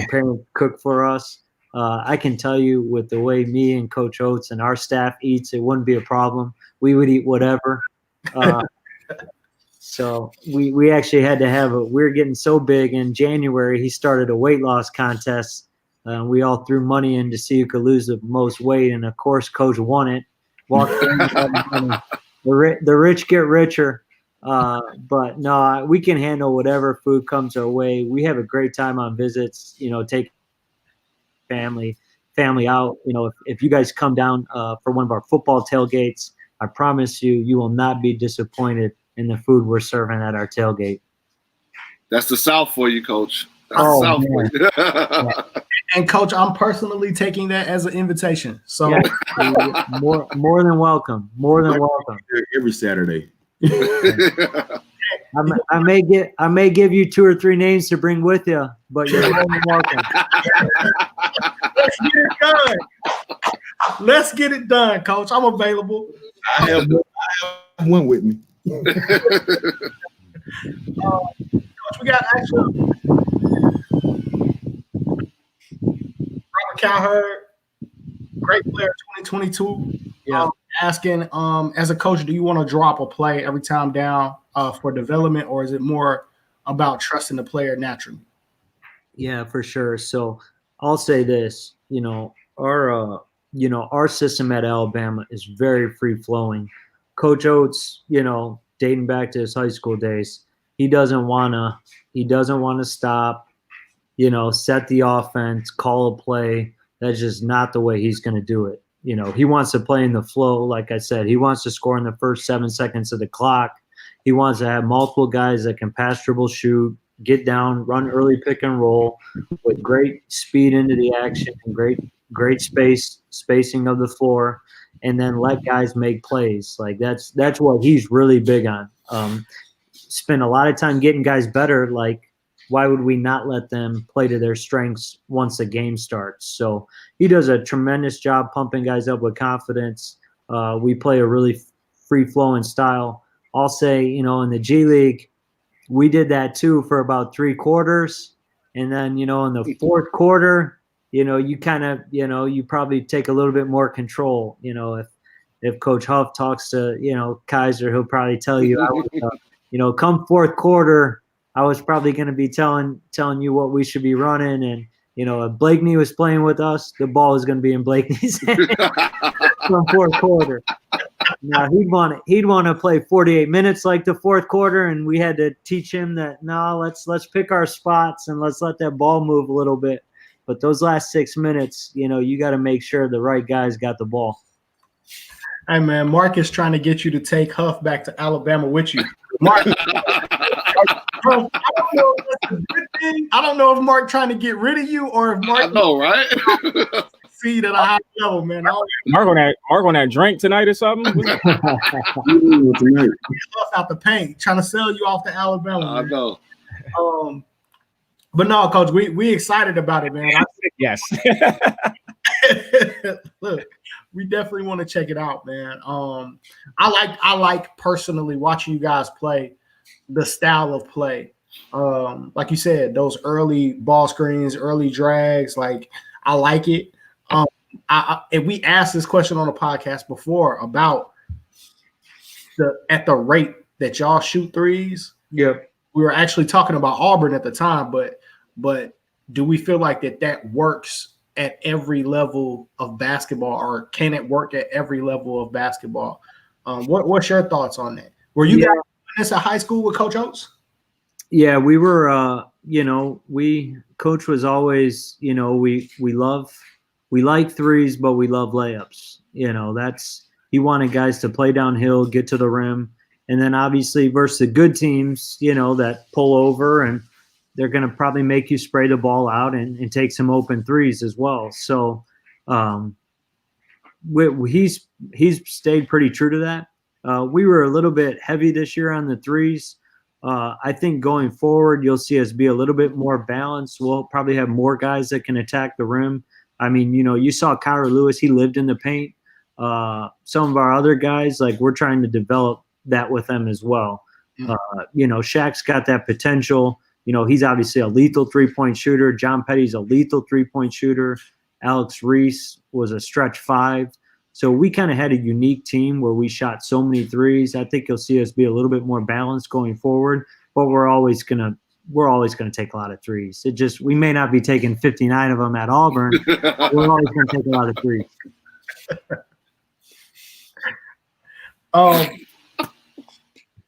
parents cook for us. I can tell you with the way me and Coach Oates and our staff eats, it wouldn't be a problem. We would eat whatever. So we actually had to we were getting so big in January, he started a weight loss contest. We all threw money in to see who could lose the most weight. And of course, Coach won it. The rich get richer. But no, we can handle whatever food comes our way. We have a great time on visits, take family out. If you guys come down for one of our football tailgates, I promise you will not be disappointed in the food we're serving at our tailgate. That's the South for you, Coach. That's the South for you. Yeah. And Coach, I'm personally taking that as an invitation. So more than welcome. More than welcome. Every Saturday. I may give you 2 or 3 names to bring with you, but you're more than welcome. Let's get it done. Let's get it done, Coach. I'm available. I have one with me. Coach, we got actually Robert Cowherd, great player 2022. Yeah. Asking, as a coach, do you want to drop a play every time down for development, or is it more about trusting the player naturally? Yeah, for sure. So I'll say this, our system at Alabama is very free flowing. Coach Oates, dating back to his high school days, he doesn't want to stop, set the offense, call a play. That's just not the way he's going to do it. He wants to play in the flow. Like I said, he wants to score in the first 7 seconds of the clock. He wants to have multiple guys that can pass, dribble, shoot, get down, run early pick and roll with great speed into the action and great spacing of the floor, and then let guys make plays. Like that's what he's really big on. Spend a lot of time getting guys better. Like, why would we not let them play to their strengths once the game starts? So he does a tremendous job pumping guys up with confidence. We play a really free-flowing style. I'll say, in the G League, we did that too for about 3 quarters. And then, in the fourth quarter, you kind of, you probably take a little bit more control. If Coach Huff talks to, Kaiser, he'll probably tell you, come fourth quarter, I was probably going to be telling you what we should be running. And, if Blakeney was playing with us, the ball was going to be in Blakeney's hand from fourth quarter. Now he'd want to play 48 minutes like the fourth quarter, and we had to teach him that let's pick our spots and let's let that ball move a little bit. But those last 6 minutes, you got to make sure the right guys got the ball. Hey man, Mark is trying to get you to take Huff back to Alabama with you. Mark, I don't know if Mark trying to get rid of you or if Mark. I know, right? Succeed at a high level, man. Mark on that drink tonight or something. Huff out the paint, trying to sell you off to Alabama. I know. But no, Coach, we excited about it, man. Yes. Look, we definitely want to check it out, man. I like personally watching you guys play, the style of play. Like you said, those early ball screens, early drags, like I like it. And we asked this question on the podcast before about at the rate that y'all shoot threes. Yep. We were actually talking about Auburn at the time, but do we feel like that works at every level of basketball, or can it work at every level of basketball? What's your thoughts on that? Were you guys doing this at high school with Coach Oates? Yeah, we were. Coach was always, we like threes, but we love layups. He wanted guys to play downhill, get to the rim, and then obviously versus the good teams, that pull over and they're going to probably make you spray the ball out and take some open threes as well. So he's stayed pretty true to that. We were a little bit heavy this year on the threes. I think going forward, you'll see us be a little bit more balanced. We'll probably have more guys that can attack the rim. I mean, you saw Kyra Lewis, he lived in the paint. Some of our other guys, like we're trying to develop that with them as well. Shaq's got that potential. He's obviously a lethal three-point shooter. John Petty's a lethal three-point shooter. Alex Reese was a stretch 5. So we kind of had a unique team where we shot so many threes. I think you'll see us be a little bit more balanced going forward, but we're always gonna take a lot of threes. We may not be taking 59 of them at Auburn. We're always gonna take a lot of threes.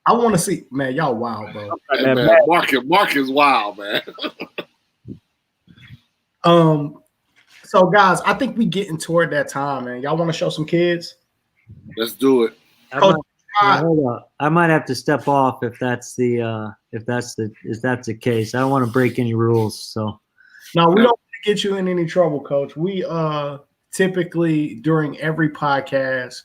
I want to see, man. Y'all wild, bro. Hey, man, Mark is wild, man. So guys, I think we getting toward that time, man. Y'all want to show some kids? Let's do it. Hold up. I might have to step off if that's the case. I don't want to break any rules. So no, we don't want to get you in any trouble, Coach. We typically during every podcast,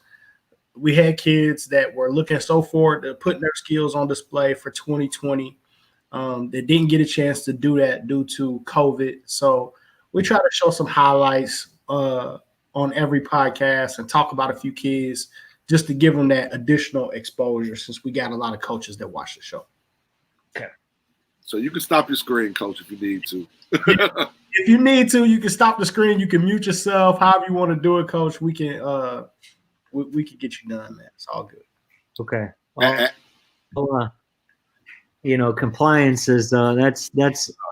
we had kids that were looking so forward to putting their skills on display for 2020. They didn't get a chance to do that due to COVID. So we try to show some highlights on every podcast and talk about a few kids just to give them that additional exposure, since we got a lot of coaches that watch the show. Okay. So you can stop your screen, Coach, if you need to. If you need to, you can stop the screen. You can mute yourself. However you want to do it, Coach. We can get you done, man. It's all good. Okay. Compliance is that's.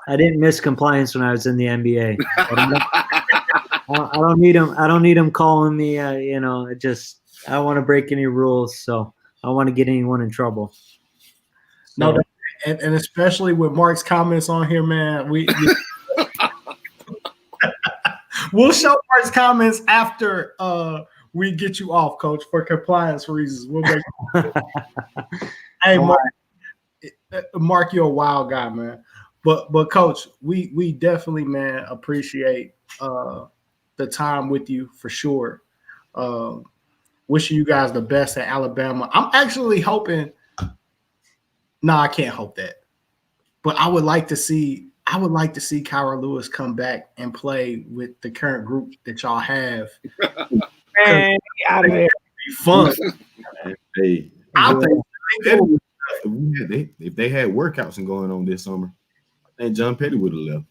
I didn't miss compliance when I was in the NBA. I don't need them. I don't need them calling me. I don't want to break any rules, so I don't want to get anyone in trouble. So. No, and especially with Mark's comments on here, man. We'll show Mark's comments after we get you off, Coach, for compliance reasons. We'll make. Hey, Mark, you're a wild guy, man. But Coach, we definitely, man, appreciate the time with you for sure. Wishing you guys the best at Alabama. I'm actually hoping. No, I can't hope that. But I would like to see Kyra Lewis come back and play with the current group that y'all have. Man, out of there. Be fun. Hey, if they had workouts and going on this summer, I think John Petty would have left.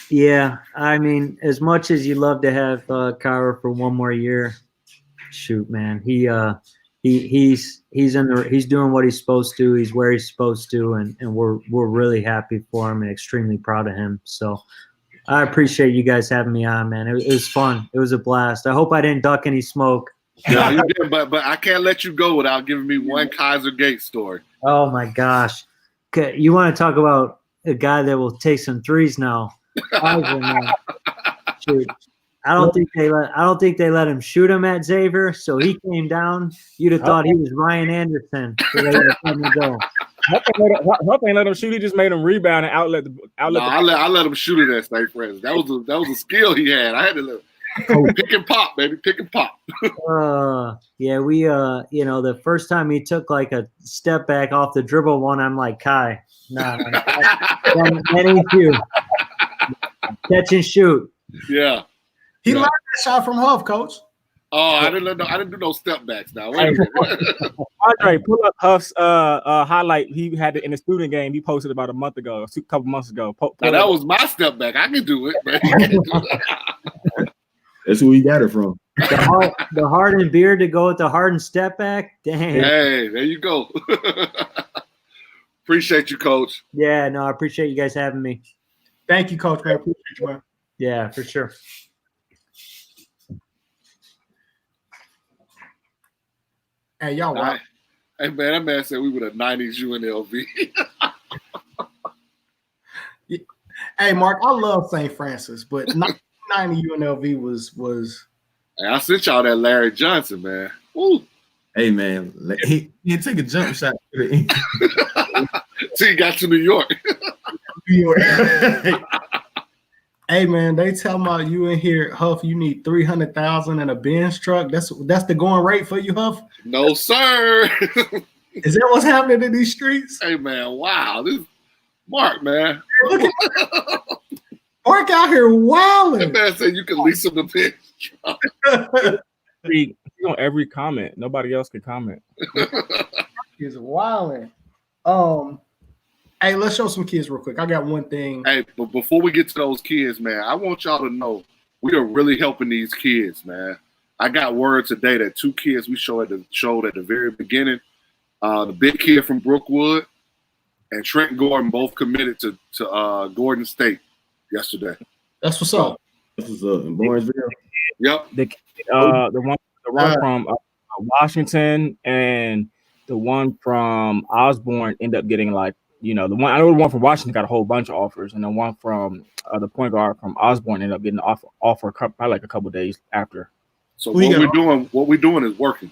Yeah, I mean, as much as you love to have Kyra for one more year, shoot, man, he's doing what he's supposed to. He's where he's supposed to, and we're really happy for him and extremely proud of him. So I appreciate you guys having me on, man. It was fun. It was a blast. I hope I didn't duck any smoke. No, you did, but I can't let you go without giving me one Kaiser Gate story. Oh my gosh, okay, you want to talk about a guy that will take some threes now? Shoot. I don't think they let him shoot him at Xavier, so he came down. You'd have thought he was Ryan Anderson. Huff ain't let him shoot. He just made him rebound and outlet. I let him shoot it at State Friends. That was a skill he had. I had to pick and pop, baby, pick and pop. Yeah, we the first time he took like a step back off the dribble one, I'm like, Kai, nah, that ain't you. Catch and shoot. Yeah. He learned that shot from Huff, Coach. Oh, I didn't do no step backs now. Wait a minute. Andre, pull up Huff's highlight he had in the student game. He posted about a couple months ago. Now, that was my step back. I can do it, man. That's who he got it from. The hardened beard to go with the hardened step back. Damn. Hey, there you go. Appreciate you, Coach. Yeah, no, I appreciate you guys having me. Thank you, Coach, man. Appreciate you, man. Yeah, for sure. Hey, y'all. Wow. Hey, man, that man said we were the 90s UNLV. Hey, Mark, I love St. Francis, but 1990 UNLV was. Hey, I sent y'all that Larry Johnson, man. Woo. Hey man, he take a jump shot. See, he got to New York. Hey man, they tell about you in here, Huff. You need 300,000 in a Benz truck. That's the going rate for you, Huff. No, sir. Is that what's happening in these streets? Hey man, wow, this Mark, man. Look at Mark out here wilding. That man said you can lease him the Benz truck. He's on every comment. Nobody else can comment. He's wilding. Hey, let's show some kids real quick. I got one thing. Hey, but before we get to those kids, man, I want y'all to know we are really helping these kids, man. I got word today that 2 kids we showed at the very beginning, the big kid from Brookwood and Trent Gordon both committed to Gordon State yesterday. That's what's up. This is in Lawrenceville. Yep. The one from Washington and the one from Osborne end up getting like, you know, the one from Washington got a whole bunch of offers, and the one from the point guard from Osborne ended up getting an offer probably like a couple of days after. So what we're doing is working.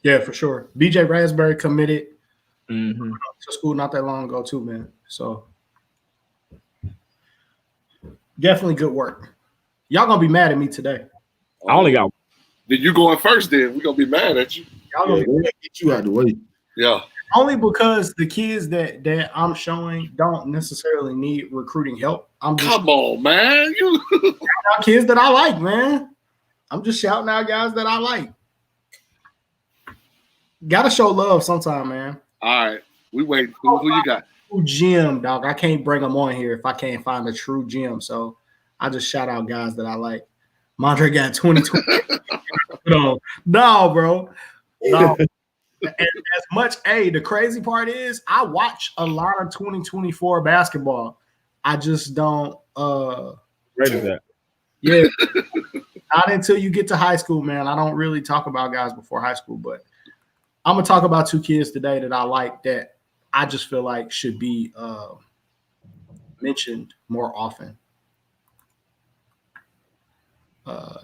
Yeah, for sure. BJ Raspberry committed to school not that long ago too, man. So definitely good work. Y'all gonna be mad at me today. I only got. Then you going first? Then we're gonna be mad at you. Y'all gonna Get you out the way. Yeah. Only because the kids that I'm showing don't necessarily need recruiting help. Come on, man. You kids that I like, man. I'm just shouting out guys that I like. Gotta show love sometime, man. All right. We wait. Who you got? True gem, dog. I can't bring them on here if I can't find a true gem. So I just shout out guys that I like. Mondre got 2020. No, bro. No. And as much, the crazy part is I watch a lot of 2024 basketball. I just don't Ready for that. Yeah. Not until you get to high school, man. I don't really talk about guys before high school, but I'm gonna talk about 2 kids today that I like that I just feel like should be mentioned more often.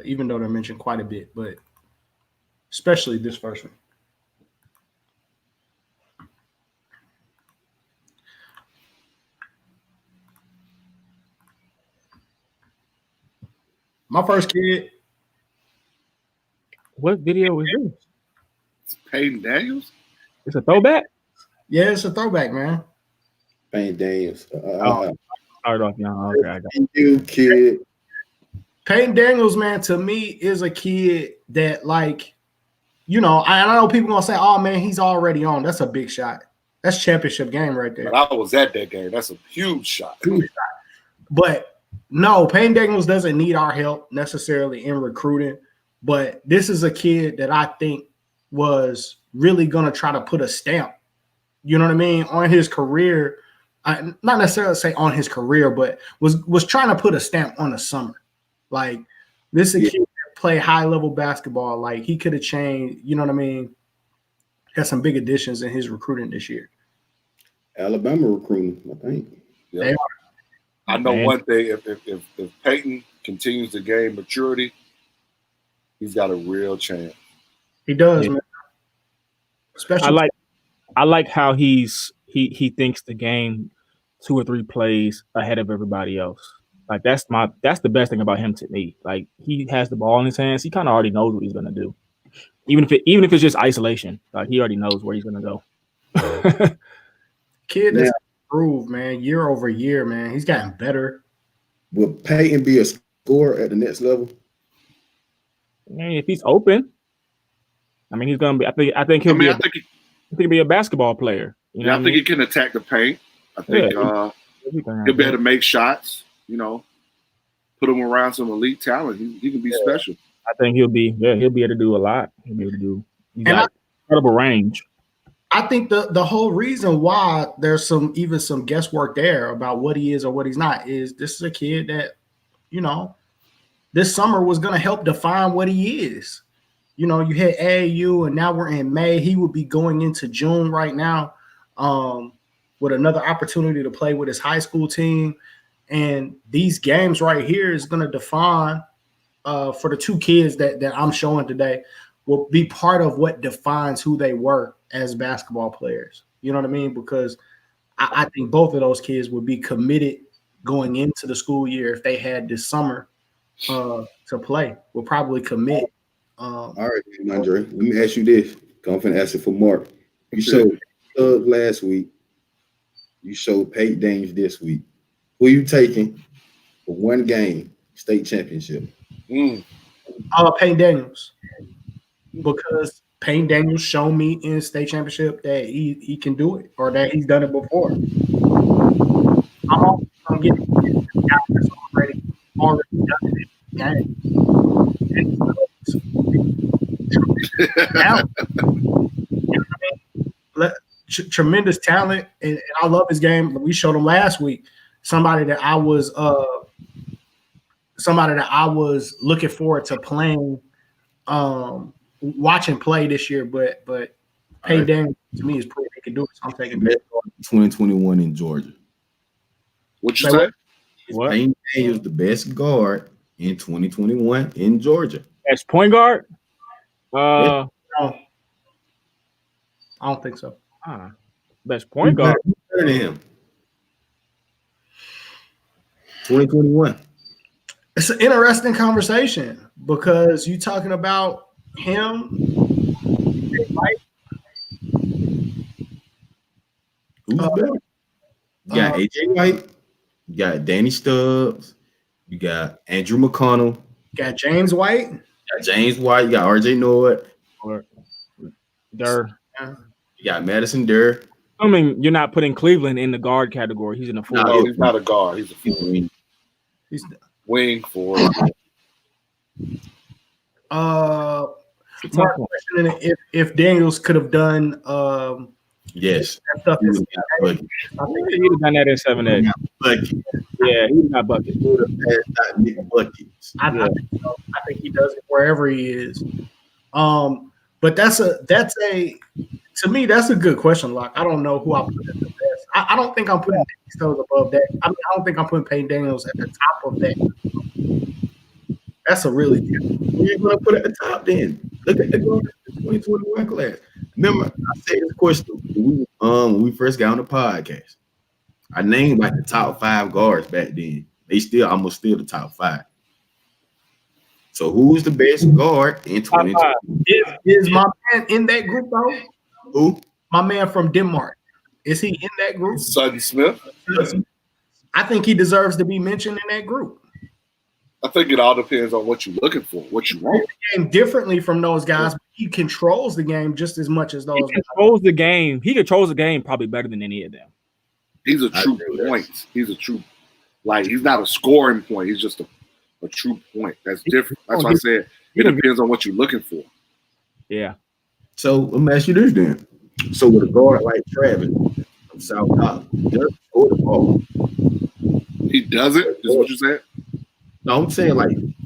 Even though they're mentioned quite a bit, but especially this first one. My first kid. What video is this? It's Peyton Daniels. It's a throwback. Yeah, it's a throwback, man. Peyton Daniels. Started off young. Okay, I got Thank you, kid. Peyton Daniels, man, to me is a kid that, like, you know, I know people gonna say, "Oh man, he's already on." That's a big shot. That's championship game right there. But I was at that game. That's a huge shot. But no, Peyton Daniels doesn't need our help necessarily in recruiting. But this is a kid that I think was really gonna try to put a stamp, you know what I mean, on his career. Not necessarily say on his career, but was trying to put a stamp on the summer. Like, this is a kid that played high level basketball. Like, he could have changed, you know what I mean? Had some big additions in his recruiting this year. Alabama recruiting, I think. Yeah. They are. I know one thing. If Peyton continues to gain maturity, he's got a real chance. He does, man. Especially I like how he thinks the game 2 or 3 plays ahead of everybody else. Like, that's the best thing about him to me. Like, he has the ball in his hands. He kind of already knows what he's gonna do, even if it's just isolation. Like, he already knows where he's gonna go. Kid that's improved, man, year over year, man. He's gotten better. Will Peyton be a scorer at the next level? I mean, if he's open, I mean, he's gonna be. I think he'll be a basketball player. You know, I think he can attack the paint. I think he'll be able to make shots. You know, put him around some elite talent, he can be special. I think he'll be able to do a lot. He'll be able to do. He got incredible range. I think the whole reason why there's some guesswork there about what he is or what he's not is this is a kid that, this summer was going to help define what he is. You had AAU and now we're in May. He would be going into June right now with another opportunity to play with his high school team. And these games right here is going to define for the two kids that I'm showing today will be part of what defines who they were as basketball players. You know what I mean? Because I think both of those kids would be committed going into the school year if they had this summer to play. Will probably commit. All right, Andre. Let me ask you this. I'm finna ask it for Mark. You showed Doug last week. You showed Peyton Daniels this week. Who you taking for one game, state championship? Peyton Daniels. Because Peyton Daniels showed me in state championship that he can do it or that he's done it before. I'm always going to get guys that's already done it in the game. Talent. You know what I mean? Tremendous talent, and I love his game. We showed him last week. Somebody that I was looking forward to playing, watching play this year. But Peyton Daniels to me is pretty. He can do it. So I'm taking 2021 in Georgia. What you say? What? Peyton Daniels the best guard in 2021 in Georgia. As point guard? I don't think so. Best point guard. Better than him. 2021. It's an interesting conversation because you're talking about him. Who's better? You got AJ White. You got Danny Stubbs. You got Andrew McConnell. Got James White. You got James White. You got RJ Nord. Durr. You got Madison Durr. I mean, you're not putting Cleveland in the guard category. He's in the full. No, he's not a guard. He's a full wing forward. Mark questioning if Daniels could have done yes. that stuff. I think he'd have done that in 7A. Yeah, he got bucket. I think he does it wherever he is. But that's a to me that's a good question, Locke. I don't know who I put at the best. I don't think I'm putting Danny Stubbs above that. I don't think I'm putting Peyton Daniels at the top of that. That's a really You're gonna put it at the top then. Look at the 2021 class. Remember, I said this question when we first got on the podcast. I named like the top 5 guards back then. They still almost still the top 5. So who's the best guard in 2020? Is my man in that group though? Who? My man from Denmark. Is he in that group? Sutton Smith. I think he deserves to be mentioned in that group. I think it all depends on what you're looking for, what you want. He game differently from those guys, but he controls the game just as much as those guys. He controls the game probably better than any of them. He's a true point. He's a true, he's not a scoring point. He's just a true point. That's different. That's why I said it depends on what you're looking for. Yeah. So let me ask you this then. So with a guard like Travis from South Carolina, he doesn't score the ball. He doesn't? Is what you said? No, I'm saying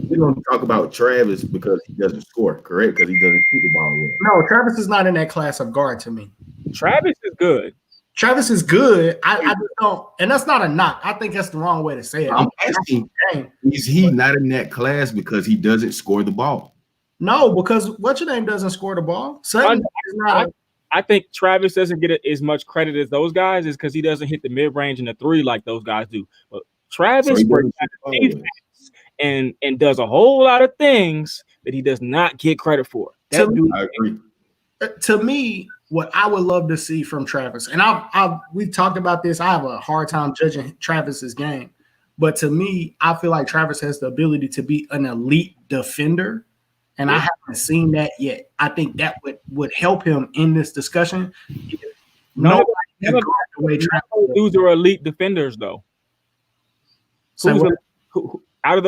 we don't talk about Travis because he doesn't score, correct? Because he doesn't shoot the ball well. No, Travis is not in that class of guard to me. Travis is good. Travis is good. I just don't, and that's not a knock. I think that's the wrong way to say it. I'm asking, is he not in that class because he doesn't score the ball? No, because what's your name doesn't score the ball. I think Travis doesn't get as much credit as those guys is because he doesn't hit the mid range and the 3 like those guys do. But Travis and does a whole lot of things that he does not get credit for. I agree. To me, what I would love to see from Travis, and we've talked about this. I have a hard time judging Travis's game, but to me, I feel like Travis has the ability to be an elite defender, and I haven't seen that yet. I think that would help him in this discussion. Dudes are elite defenders, though. out of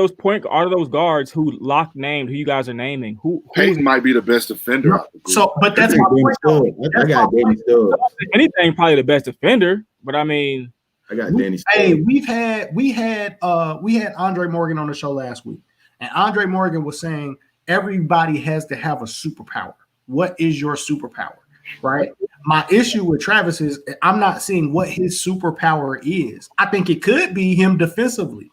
those guards who Locke named, who you guys are naming, who Peyton might be the best defender. Out the group. So, but that's my point. I got Danny Stubbs. if anything, probably the best defender. But I mean, I got Danny Stubbs. Hey, we had Andre Morgan on the show last week, and Andre Morgan was saying everybody has to have a superpower. What is your superpower? Right. My issue with Travis is I'm not seeing what his superpower is. I think it could be him defensively.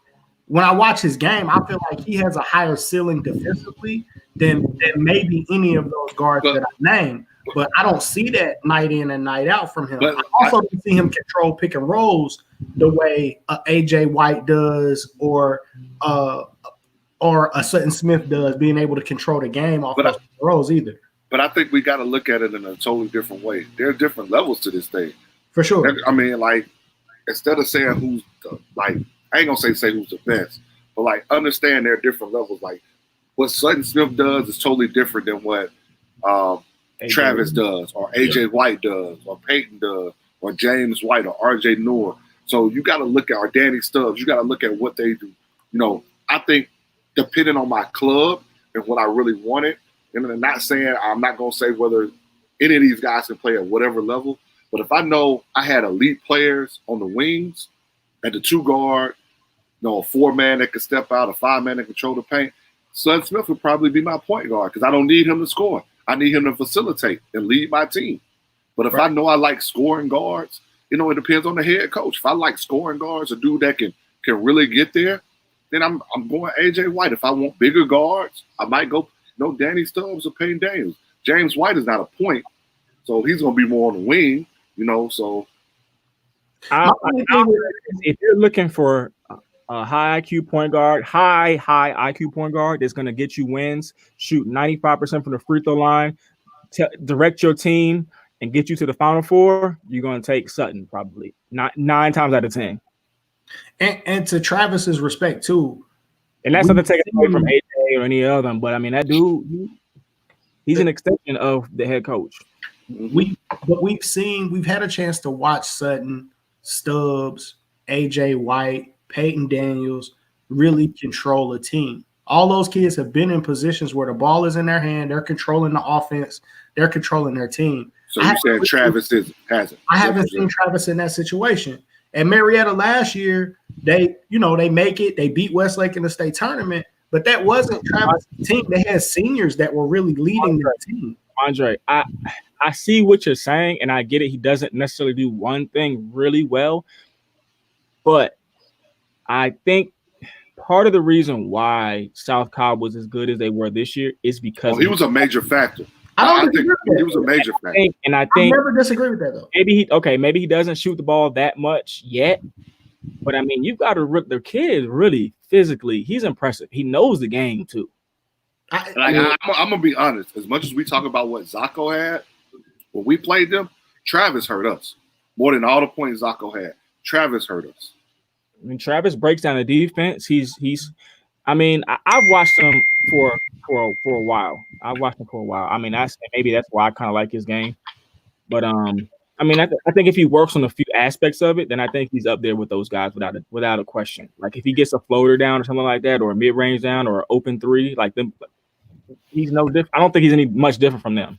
When I watch his game, I feel like he has a higher ceiling defensively than maybe any of those guards that I named. But I don't see that night in and night out from him. I also don't see him control pick and rolls the way AJ White does or a Sutton Smith does, being able to control the game off those rolls either. But I think we got to look at it in a totally different way. There are different levels to this thing. For sure. I mean, like, instead of saying who's I ain't gonna say who's the best, but like understand there are different levels. Like what Sutton Smith does is totally different than what Travis does, or AJ White does, or Peyton does, or James White, or RJ Noor. So you got to look at, or Danny Stubbs. You got to look at what they do. You know, I think depending on my club and what I really wanted, and I'm not saying I'm not gonna say whether any of these guys can play at whatever level, but if I know I had elite players on the wings, at the 2-guard, you know, a 4-man that could step out, a 5-man that can control the paint, Sutton Smith would probably be my point guard because I don't need him to score. I need him to facilitate and lead my team. But if I know I like scoring guards, you know, it depends on the head coach. If I like scoring guards, a dude that can really get there, then I'm going AJ White. If I want bigger guards, I might go, you know, Danny Stubbs or Payne Daniels. James White is not a point, so he's going to be more on the wing, you know, so. If you're looking for a high IQ point guard, high IQ point guard that's going to get you wins, shoot 95% from the free throw line, direct your team, and get you to the Final Four, you're going to take Sutton probably. Not 9 times out of 10. And to Travis's respect too, and that's not to take it away from AJ or any of them, but I mean that dude, he's an extension of the head coach. We've had a chance to watch Sutton, Stubbs, AJ White, Peyton Daniels really control a team. All those kids have been in positions where the ball is in their hand, they're controlling the offense, they're controlling their team. So you said Travis hasn't? I haven't seen Travis in that situation. And Marietta last year, they make it. They beat Westlake in the state tournament, but that wasn't Travis' team. They had seniors that were really leading their team. Andre, I see what you're saying, and I get it. He doesn't necessarily do one thing really well, but I think part of the reason why South Cobb was as good as they were this year is because he was a major factor. I think he was a major factor. I think I never disagree with that though. Maybe he doesn't shoot the ball that much yet, but I mean, you've got to rip the kid really physically. He's impressive. He knows the game too. I'm gonna be honest. As much as we talk about what Zacho had when we played them, Travis hurt us more than all the points Zacho had. Travis hurt us. I mean, Travis breaks down the defense. I've watched him for a while. I've watched him for a while. I mean, maybe that's why I kind of like his game. But I think if he works on a few aspects of it, then I think he's up there with those guys without a question. Like if he gets a floater down or something like that, or a mid range down, or an open 3, like them, he's no different. I don't think he's much different from them.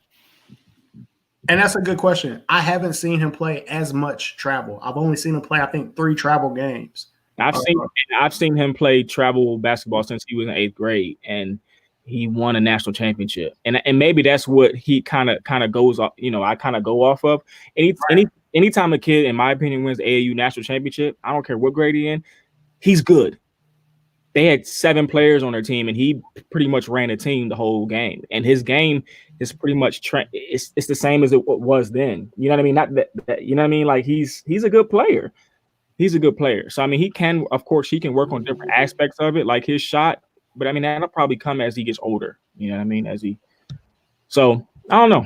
And that's a good question. I haven't seen him play as much travel. I've only seen him play, I think, 3 travel games. I've seen him play travel basketball since he was in 8th grade, and he won a national championship. And maybe that's what he kind of goes off. You know, I kind of go off of. Anytime a kid, in my opinion, wins the AAU national championship, I don't care what grade he's in, he's good. They had 7 players on their team, and he pretty much ran a team the whole game. And his game is pretty much it's the same as it was then. You know what I mean? Not that you know what I mean? Like he's a good player. He's a good player. So I mean, he can work on different aspects of it, like his shot. But I mean, that'll probably come as he gets older. You know what I mean? So I don't know.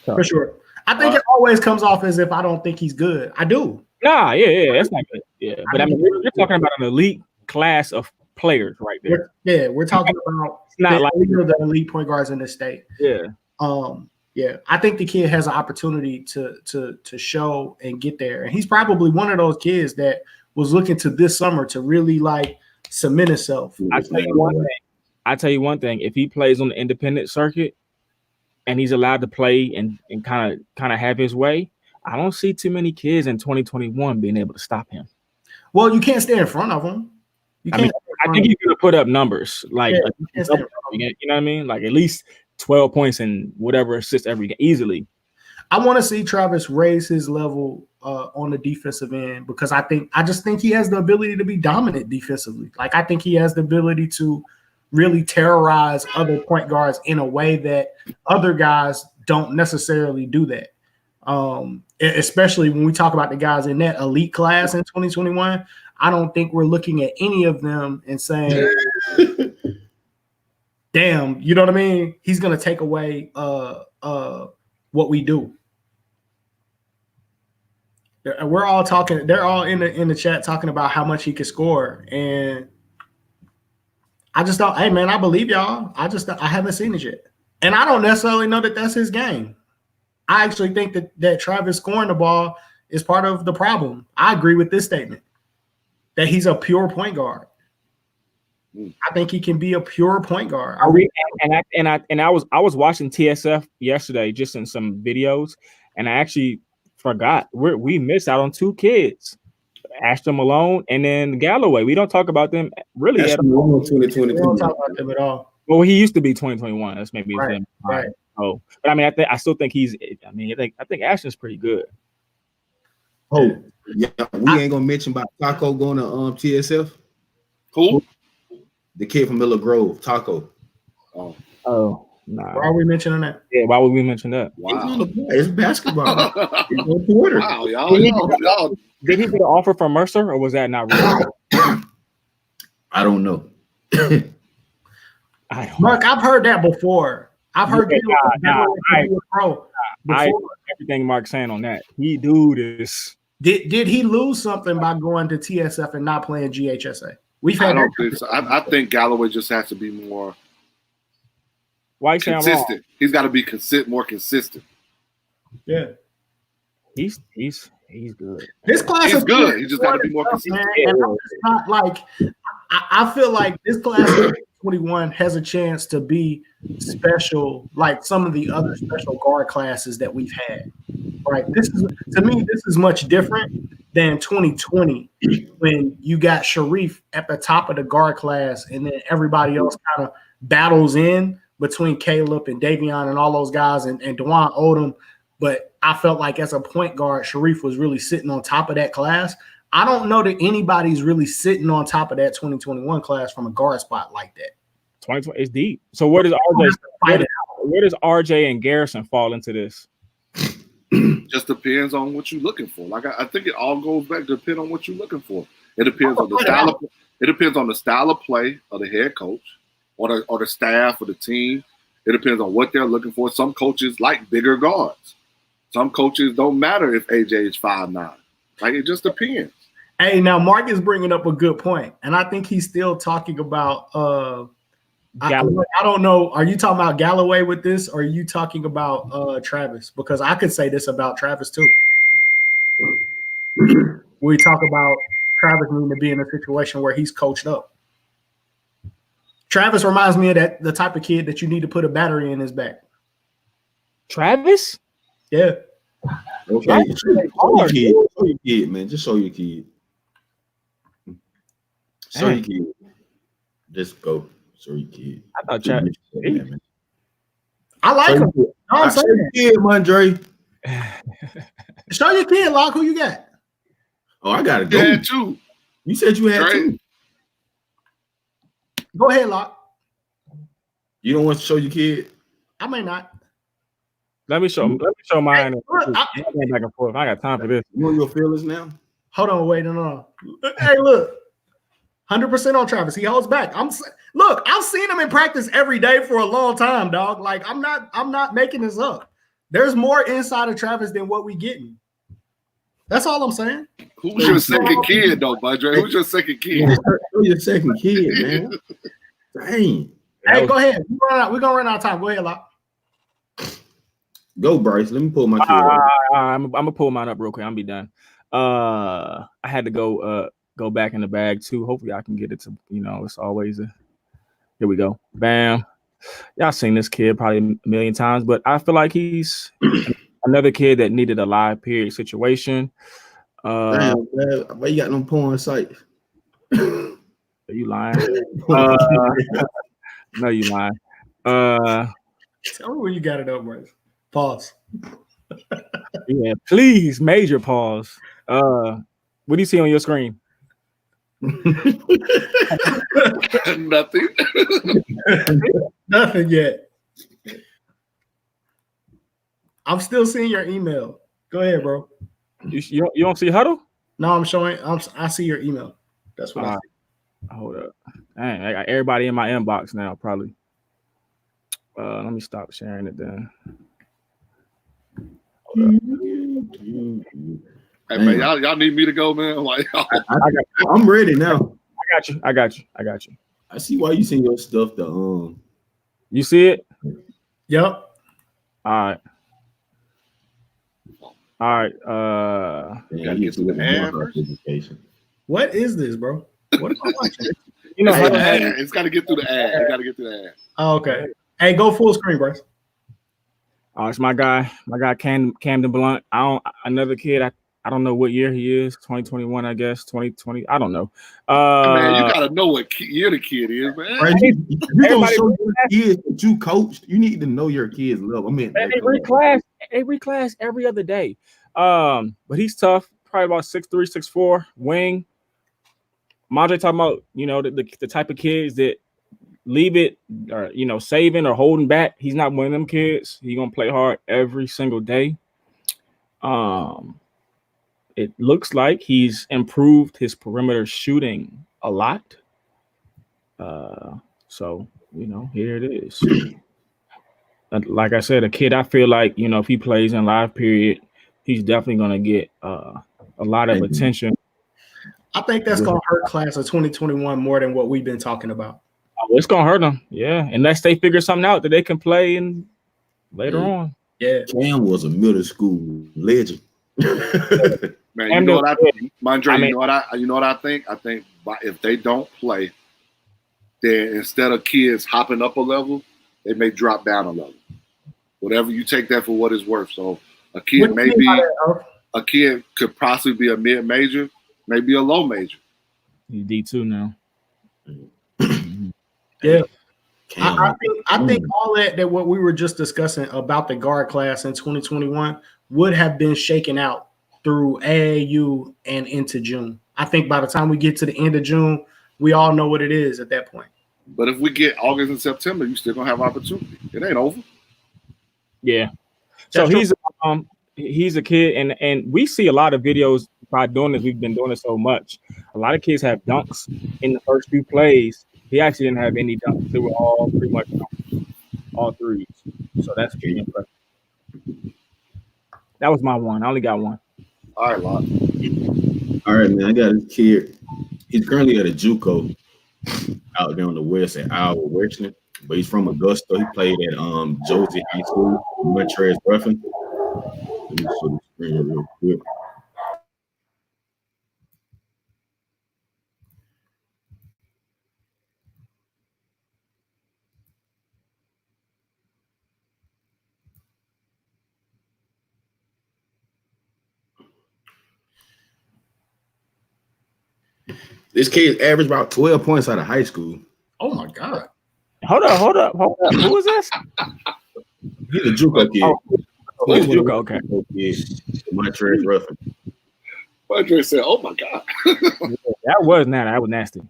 For sure. I think it always comes off as if I don't think he's good. I do. Nah, yeah, that's not good. Yeah, but I mean, you're talking about an elite class of players right there. We're talking about the elite point guards in the state. Yeah. Yeah, I think the kid has an opportunity to show and get there. And he's probably one of those kids that was looking to this summer to really like cement itself. I tell you one thing. If he plays on the independent circuit and he's allowed to play and kind of have his way, I don't see too many kids in 2021 being able to stop him. Well, you can't stay in front of him. I think he's gonna put up numbers like Yeah, you know what I mean, like at least 12 points and whatever assists every game easily. I want to see Travis raise his level on the defensive end because I just think he has the ability to be dominant defensively. Like I think he has the ability to really terrorize other point guards in a way that other guys don't necessarily do that. Especially when we talk about the guys in that elite class in 2021, I don't think we're looking at any of them and saying, damn, you know what I mean? He's going to take away what we do. We're all talking. They're all in the chat talking about how much he could score, and I just thought, hey man, I believe y'all. I haven't seen it yet, and I don't necessarily know that that's his game. I actually think that Travis scoring the ball is part of the problem. I agree with this statement that he's a pure point guard. I think he can be a pure point guard. I was watching TSF yesterday, just in some videos, and I actually forgot we missed out on two kids, Ashton Malone and then Galloway. We don't talk about them really at all. 2022. We don't talk about them at all. Well, he used to be 2021. That's maybe his name. Right. Oh, but I mean, I still think he's. I mean, I think Ashton's pretty good. Oh, yeah. We ain't gonna mention about Taco going to TSF. Who? The kid from Miller Grove, Taco. Oh. Nah. Why are we mentioning that? Yeah, why would we mention that? Wow. It's basketball. It's on Twitter. Wow, y'all. Did he get an offer from Mercer, or was that not real? I don't know. Mark, I've heard that before. I've heard everything Mark's saying on that. He do this. Did he lose something by going to TSF and not playing GHSA? We've had. I don't think so. I think Galloway just has to be more. Why you saying consistent? wrong? He's got to be more consistent. Yeah, he's good. This class is is good. He just got to be more consistent. And it's not like I feel like this class of 21 has a chance to be special, like some of the other special guard classes that we've had. Right? This is much different than 2020 when you got Sharif at the top of the guard class, and then everybody else kind of battles in between Caleb and Davion and all those guys and DeJuan Odom. But I felt like as a point guard, Sharif was really sitting on top of that class. I don't know that anybody's really sitting on top of that 2021 class from a guard spot like that. 2020 is deep. So where does RJ and Garrison fall into this? Just depends on what you're looking for. Like I think it all goes back to depend on what you're looking for. It depends on the style. It depends on the style of play of the head coach, or the staff or the team. It depends on what they're looking for. Some coaches like bigger guards. Some coaches don't matter if AJ is 5'9". Like it just depends. Hey, now Mark is bringing up a good point, and I think he's still talking about. I don't know. Are you talking about Galloway with this, or are you talking about Travis? Because I could say this about Travis too. We talk about Travis needing to be in a situation where he's coached up. Travis reminds me of the type of kid that you need to put a battery in his back. Travis? Yeah. Okay. Show your kid, man. Just show your kid. Show your kid. Just go. Show your kid. I thought Travis. I like him. Show your kid, Mondre. Show your kid, Locke. Who you got? Oh, I gotta go. Yeah, two. You said you had two. Go ahead, Locke. You don't want to show your kid? I may not. Let me show mine. Hey, look, I'm back and forth. I got time for this. You know your feelings now? Hold on, wait, no. Hey, look. 100% on Travis. He holds back. Look, I've seen him in practice every day for a long time, dog. Like I'm not making this up. There's more inside of Travis than what we getting. That's all I'm saying. Who's your second kid, though, Budre? Who's your second kid? Who's your second kid, man? Dang. Hey, go ahead. We're gonna run out of time. Go ahead, Locke. Go, Bryce. Let me pull my kid up. I'm gonna pull mine up real quick. I'll be done. I had to go go back in the bag too. Hopefully I can get it to, it's always here we go. Bam. Y'all seen this kid probably a million times, but I feel like he's another kid that needed a live period situation. Damn, man. Why you got them porn sites? Are you lying? No, you lying. Tell me when you got it up, Bryce. Pause. Yeah, please, major pause. What do you see on your screen? Nothing. Nothing yet. I'm still seeing your email. Go ahead, bro. You don't see Huddle? No, I'm showing. I see your email. That's what I see. Hold up. Dang, I got everybody in my inbox now, probably. Let me stop sharing it then. Hey man, y'all need me to go, man. Like, I'm ready now. I got you. I see why you send your stuff to You see it? Yep. All right. gotta get to the ad first. What is this, bro? What am I watching? It's got to get through the ad. It got to get through the ad. Oh, okay. Hey, go full screen, Bryce. Oh, it's my guy Camden Blunt. Another kid. I don't know what year he is. 2021, I guess. 2020. I don't know. Man, you gotta know what year the kid is, man. Right, you gonna show your kids that you coached. You need to know your kids' level. I mean, they reclass every other day. But he's tough. Probably about 6'3", 6'4", wing. Madre talking about, the type of kids that leave it or saving or holding back. He's not one of them kids. He's gonna play hard every single day. It looks like he's improved his perimeter shooting a lot. So here it is. Like I said, a kid I feel like, if he plays in live period, he's definitely gonna get a lot of attention. I think that's gonna hurt class of 2021 more than what we've been talking about. Oh, it's gonna hurt them, yeah, unless they figure something out that they can play in later on. Yeah, Cam was a middle school legend. Man, you know what I think, Mondre? You know what I think? I think if they don't play, then instead of kids hopping up a level, they may drop down a level. Whatever, you take that for what it's worth. So a kid could possibly be a mid-major, maybe a low major. He's D2 now. Yeah. I think all that what we were just discussing about the guard class in 2021 would have been shaken out through AAU and into June. I think by the time we get to the end of June, we all know what it is at that point. But if we get August and September, you still gonna have opportunity. It ain't over. Yeah. So he's a kid, and we see a lot of videos by doing this. We've been doing it so much. A lot of kids have dunks in the first few plays. He actually didn't have any dunks. They were all pretty much all threes. So that's pretty impressive. That was my one. I only got one. All right, Locke. All right, man. I got a kid. He's currently at a JUCO out there on the west at Iowa Western, but he's from Augusta. He played at Josie High School, Montrez Ruffin. Let me show the screen real quick. This kid averaged about 12 points out of high school. Oh my God. Hold up. Who is this? He's a JUCO kid. He's JUCO, okay. Montrez Ruffin. Mondre said, "Oh my God." That was nasty.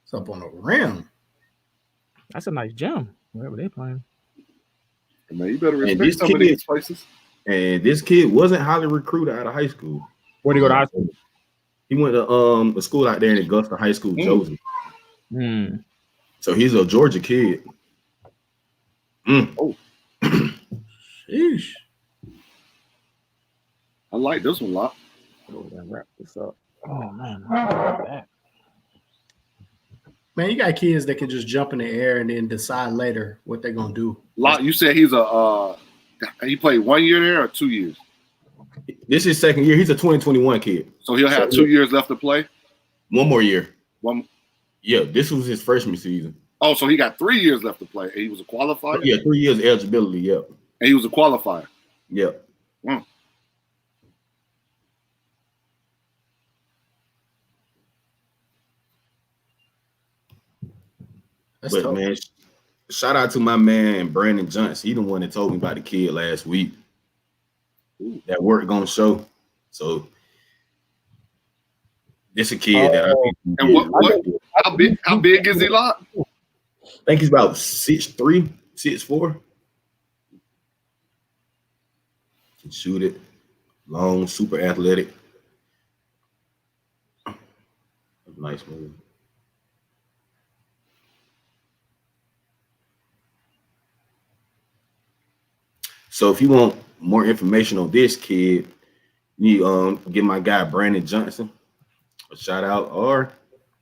It's up on the rim. That's a nice gym. Wherever they playing. Man, you better respect some of these places. And this kid wasn't highly recruited out of high school. Where'd he go to high school? He went to a school out there in Augusta High School, Josie. So he's a Georgia kid. Oh. Sheesh. I like this one, Locke. Wrap this up. Oh man. Man, you got kids that can just jump in the air and then decide later what they're gonna do. Locke, you said he's he played 1 year there or 2 years? This is second year. He's a 2021 kid. So he'll have 2 years left to play? One more year. One. Yeah, this was his freshman season. Oh, so he got 3 years left to play. And he was a qualifier? Yeah, 3 years eligibility, yeah. And he was a qualifier. Yeah. That's But tough. man, shout out to my man Brandon Johnson. He the one that told me about the kid last week. That work gonna show. So this a kid that I think. And how big is he, Lot? I think he's about 6'3", 6'4". Can shoot it. Long, super athletic. Nice move. So if you want more information on this kid, you give my guy Brandon Johnson a shout out, or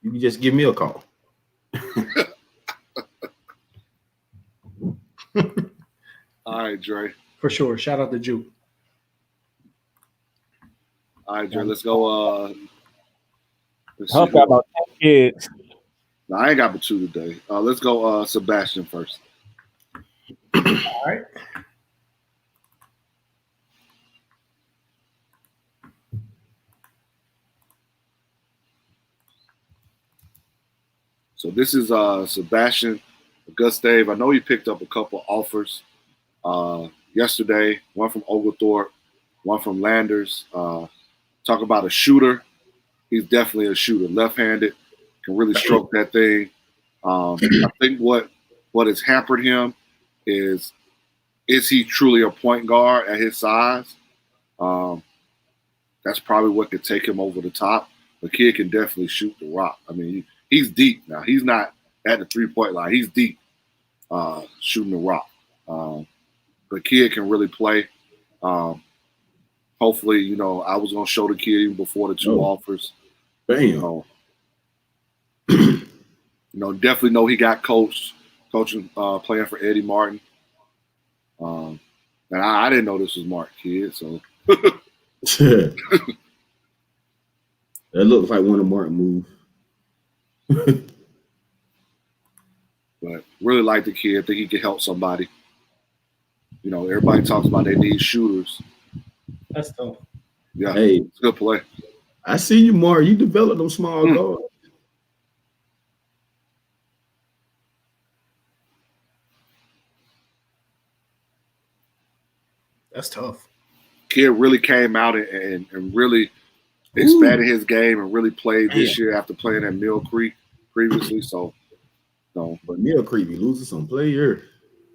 you can just give me a call. All right, Dre. For sure. Shout out to Jew. All right, Dre. Let's go. Let's I hope got about 10 kids. No, I ain't got but 2 today. Let's go Sebastian first. All right. So this is Sebastian Gustave. I know he picked up a couple offers yesterday, one from Oglethorpe, one from Landers. Talk about a shooter. He's definitely a shooter. Left-handed, can really stroke that thing. I think what has hampered him is he truly a point guard at his size? That's probably what could take him over the top. The kid can definitely shoot the rock. I mean, he's deep now. He's not at the 3-point line. He's deep shooting the rock. The kid can really play. Hopefully, I was going to show the kid even before the 2 offers. Bam. Definitely know he got coaching, playing for Eddie Martin. And I didn't know this was Mark, kid. So that looks like one of Martin moves. But really like the kid. I think he can help somebody. Everybody talks about they need shooters. That's tough. Yeah, hey, it's a good play. I see you, Mark. You developed them small guards. That's tough. Kid really came out and really expanded his game and really played this year after playing at Mill Creek previously. But Mill Creek be losing some players.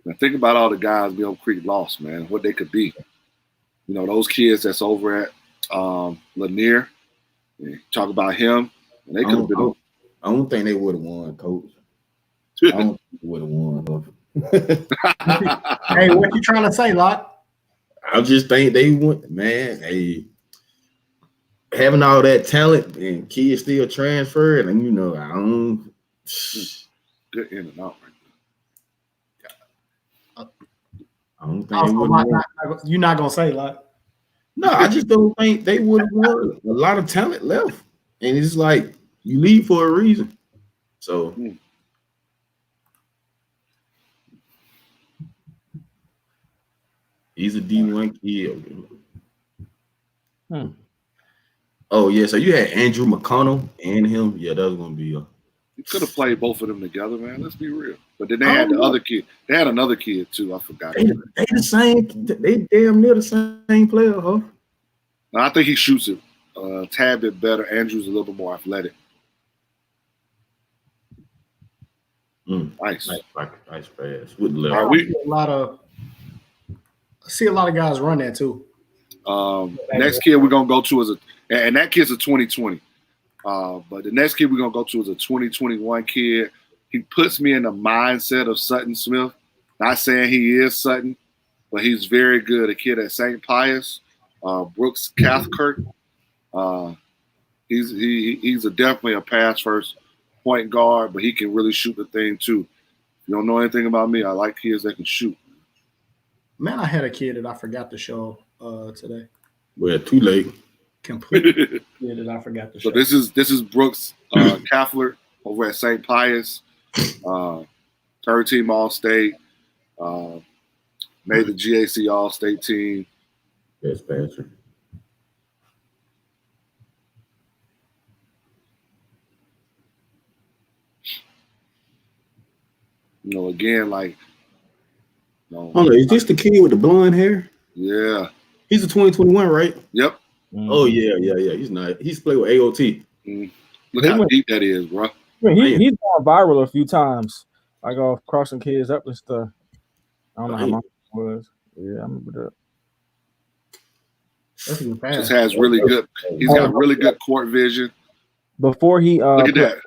Now think about all the guys Mill Creek lost, man. What they could be. Those kids that's over at Lanier. Talk about him. And they could have been. I don't think they would have won, Coach. I don't think they would have won. Hey, what you trying to say, Lot? I just think they went, man. Hey, having all that talent and kids still transferred, and I don't. Good in and out right I don't think they would have won. You're not gonna say, Lot. No, I just don't think they would have won. A lot of talent left, and it's like you leave for a reason. So. He's a D1 kid. Oh, yeah. So you had Andrew McConnell and him. Yeah, that was going to be You could have played both of them together, man. Let's be real. But then they had the other kid. They had another kid, too. I forgot. They the same. They damn near the same player, huh? I think he shoots it a tad bit better. Andrew's a little bit more athletic. Nice pass with the left. I see a lot of guys run that too. Next kid we're gonna go to is and that kid's a 2020. But the next kid we're gonna go to is a 2021 kid. He puts me in the mindset of Sutton Smith. Not saying he is Sutton, but he's very good. A kid at St. Pius, Brooks Cathcart. He's definitely a pass first point guard, but he can really shoot the thing too. If you don't know anything about me, I like kids that can shoot. Man, I had a kid that I forgot to show today. Well, too late. Completely kid that I forgot to show. So this is Brooks' Kaffler over at St. Pius, third team All-State, made the GAC All-State team. Yes, Patrick. You know, again, like, Hold on, is this the kid with the blonde hair? Yeah. He's a 2021, right? Yep. Oh yeah. He's not. He's played with AOT. Look how deep that is, bro. He's gone viral a few times. I go crossing kids up and stuff. I don't know how much it was. Yeah, I remember that. Just has really good. He's got really good court vision. Before he look at that.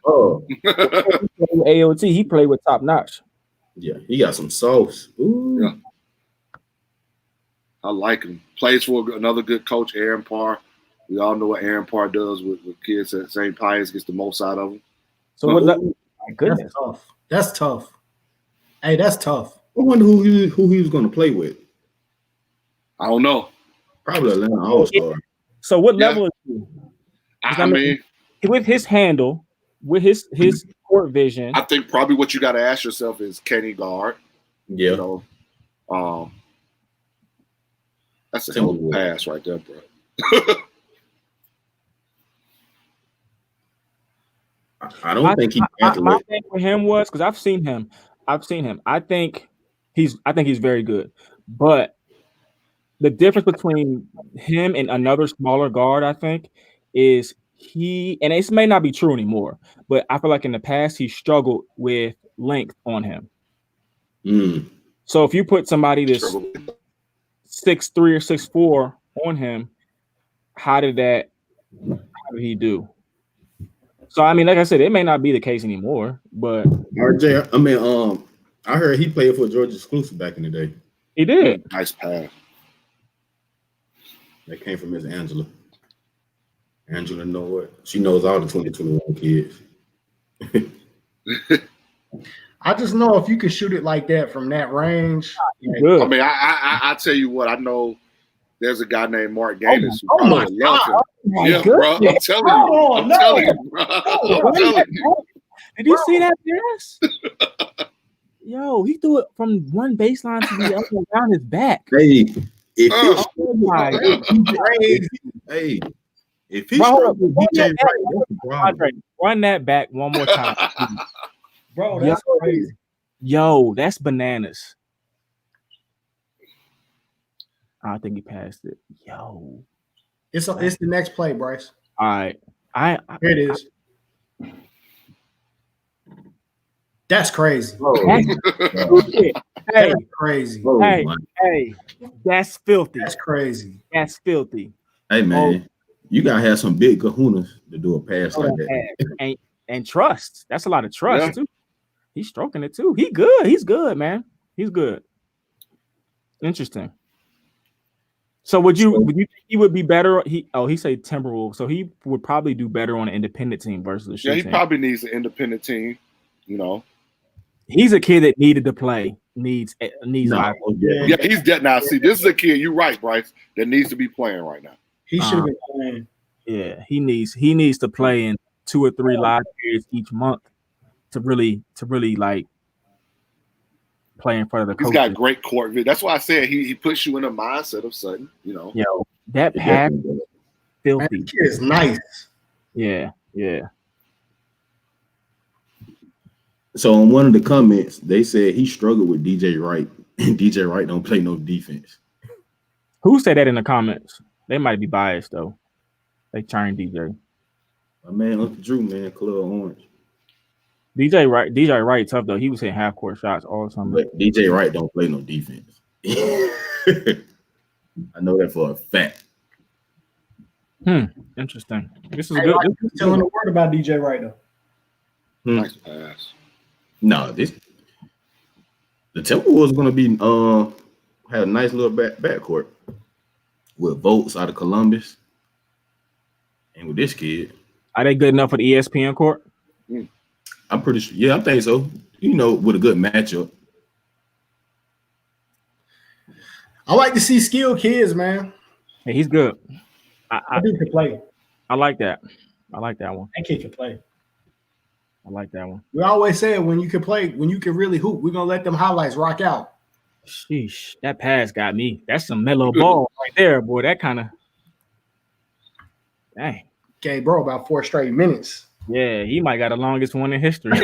AOT, he played with Top Notch. Yeah, he got some sauce. Ooh. Yeah, I like him. Plays for another good coach, Aaron Parr. We all know what Aaron Parr does with kids at St. Pius. Gets the most out of them. So what? My goodness, that's tough. That's tough. Hey, that's tough. I wonder who he was going to play with. I don't know. Probably Atlanta All-Star. So what level is he? I mean, with his handle, with his court vision, I think probably what you got to ask yourself is, can he guard? Yeah. You know, that's a hell of a pass right there, bro. I don't think my thing for him was, because I've seen him. I think he's very good, but the difference between him and another smaller guard, I think, is and it may not be true anymore, but I feel like in the past he struggled with length on him. So if you put somebody that's 6'3" or 6'4" on him, how did he do? So I mean, like I said, it may not be the case anymore, but RJ, I mean, I heard he played for Georgia Exclusive back in the day. He did. Nice pass. That came from Miss Angela. Angela know what? She knows all the 2021 kids. I just know if you can shoot it like that from that range. Good. I mean, I tell you what, I know there's a guy named Mark Gaines who probably would love him. Yeah, bro. I'm telling you. I'm telling you, bro. I'm telling you. Did you see that pass? Yo, he threw it from one baseline to the other around his back. Hey, if he DJ Wright, run that back one more time. Bro, that's crazy. Yo, that's bananas. I think he passed it. Yo. It's the next play, Bryce. All right. Here it is. That's crazy. Hey, crazy. Hey, that's filthy. That's crazy. That's filthy. Hey man, you gotta have some big kahunas to do a pass like that. And trust. That's a lot of trust too. He's stroking it too. He's good, man. He's good. Interesting. So would you think he would be better? He said Timberwolves, so he would probably do better on an independent team versus a team. Probably needs an independent team. You know, he's a kid that needed to play. Needs. Yeah, he's dead now. See, this is a kid. You're right, Bryce. That needs to be playing right now. He should have been playing. Yeah, he needs to play in 2 or 3 live periods each month to really like play in front of the coaches. He's got great court vision. That's why I said he puts you in a mindset of sudden, you know. Yo, that pass filthy. That kid is nice. Yeah. So on one of the comments, they said he struggled with DJ Wright, and DJ Wright don't play no defense. Who said that in the comments? They might be biased though. They turned DJ. My man, Uncle Drew, man, color orange. DJ Wright tough though. He was hitting half court shots all the time. But DJ Wright don't play no defense. I know that for a fact. Interesting. This is good. Telling the word about DJ Wright though. Nice pass. No, the Timberwolves going to be had a nice little backcourt with Votes out of Columbus, and with this kid. Are they good enough for the ESPN court? I'm pretty sure. Yeah, I think so. You know, with a good matchup. I like to see skilled kids, man. Hey, he's good. I think he can play. I like that. I like that one. That kid can play. I like that one. We always say when you can play, when you can really hoop, we're gonna let them highlights rock out. Sheesh, that pass got me. That's some mellow ball right there, boy. That kind of dang. Okay, bro, about 4 straight minutes. Yeah, he might got the longest one in history. Hey,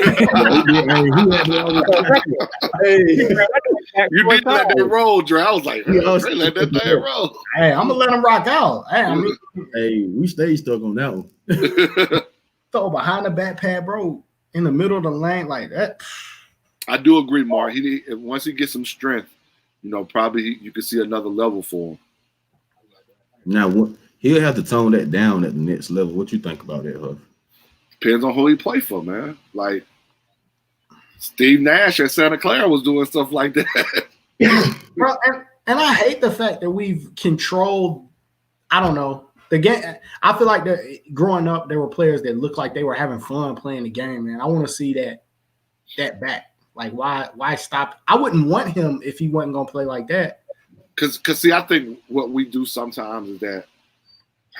You did let that roll, Dre. I was like, Dre, let that thing roll. Hey, I'm gonna let him rock out. Hey, I mean, Hey, we stay stuck on that one. throw behind the back pad, bro, in the middle of the lane like that. I do agree, Mark. Once he gets some strength, probably you could see another level for him. Now, he'll have to tone that down at the next level. What you think about that, Huff? Depends on who he play for, man. Like Steve Nash at Santa Clara was doing stuff like that. Bro, and I hate the fact that we've controlled, I don't know, the game. I feel like growing up, there were players that looked like they were having fun playing the game, man. I want to see that back. Like, why stop? I wouldn't want him if he wasn't going to play like that. Because see, I think what we do sometimes is that,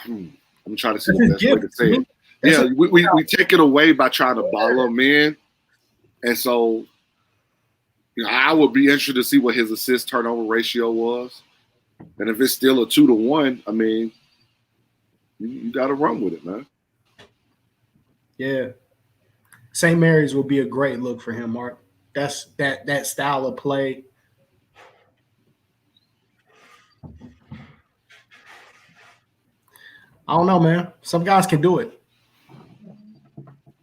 I'm trying to see the best way to say it. Yeah, we take it away by trying to bottle him in. And so, I would be interested to see what his assist turnover ratio was. And if it's still a 2-to-1, I mean, you got to run with it, man. Yeah. St. Mary's will be a great look for him, Mark. That's that style of play. I don't know, man. Some guys can do it.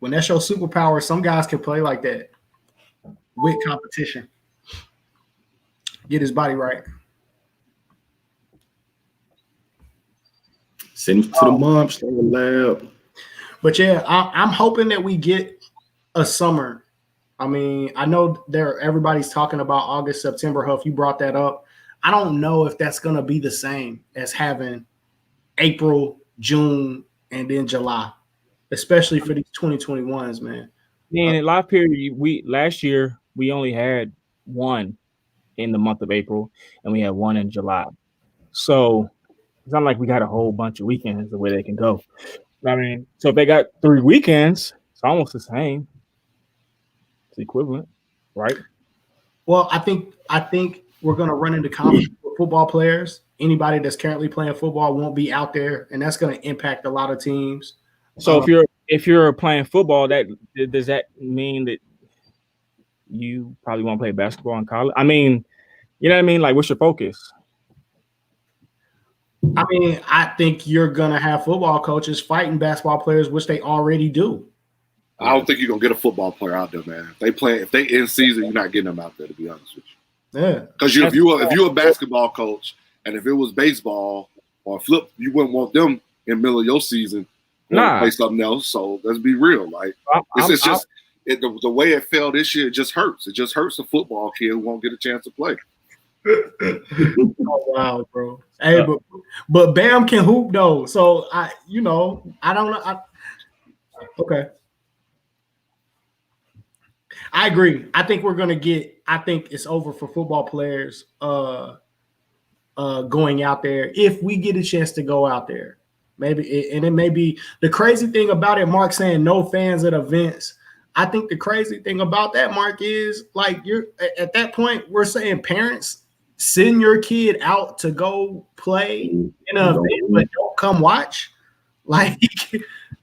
When that's your superpower, some guys can play like that with competition. Get his body right. Send him to the mom, stay in the lab. But yeah, I'm hoping that we get a summer. I mean, I know everybody's talking about August, September. Huff, you brought that up. I don't know if that's going to be the same as having April, June, and then July, especially for these 2021s, man. Yeah, in live period, last year we only had one in the month of April, and we had one in July. So it's not like we got a whole bunch of weekends the way they can go. I mean, so if they got 3 weekends, it's almost the same. It's equivalent, right? Well, I think we're going to run into conflict with football players. Anybody that's currently playing football won't be out there, and that's going to impact a lot of teams. So if you're playing football, does that mean that you probably won't play basketball in college? I mean, you know what I mean? Like, what's your focus? I mean, I think you're going to have football coaches fighting basketball players, which they already do. I don't think you're going to get a football player out there, man. If they in season, you're not getting them out there, to be honest with you. Yeah. Because if you're a basketball coach, and if it was baseball or flip, you wouldn't want them in the middle of your season to play something else. So let's be real. Like, the way it fell this year, it just hurts. It just hurts the football kid who won't get a chance to play. Oh wow, bro. Hey, but Bam can hoop though. So I don't know. Okay. I agree. I think it's over for football players going out there if we get a chance to go out there. Maybe, and it may be the crazy thing about it, Mark saying no fans at events. I think the crazy thing about that, Mark, is like you're at that point, we're saying parents send your kid out to go play in an event, but don't come watch. Like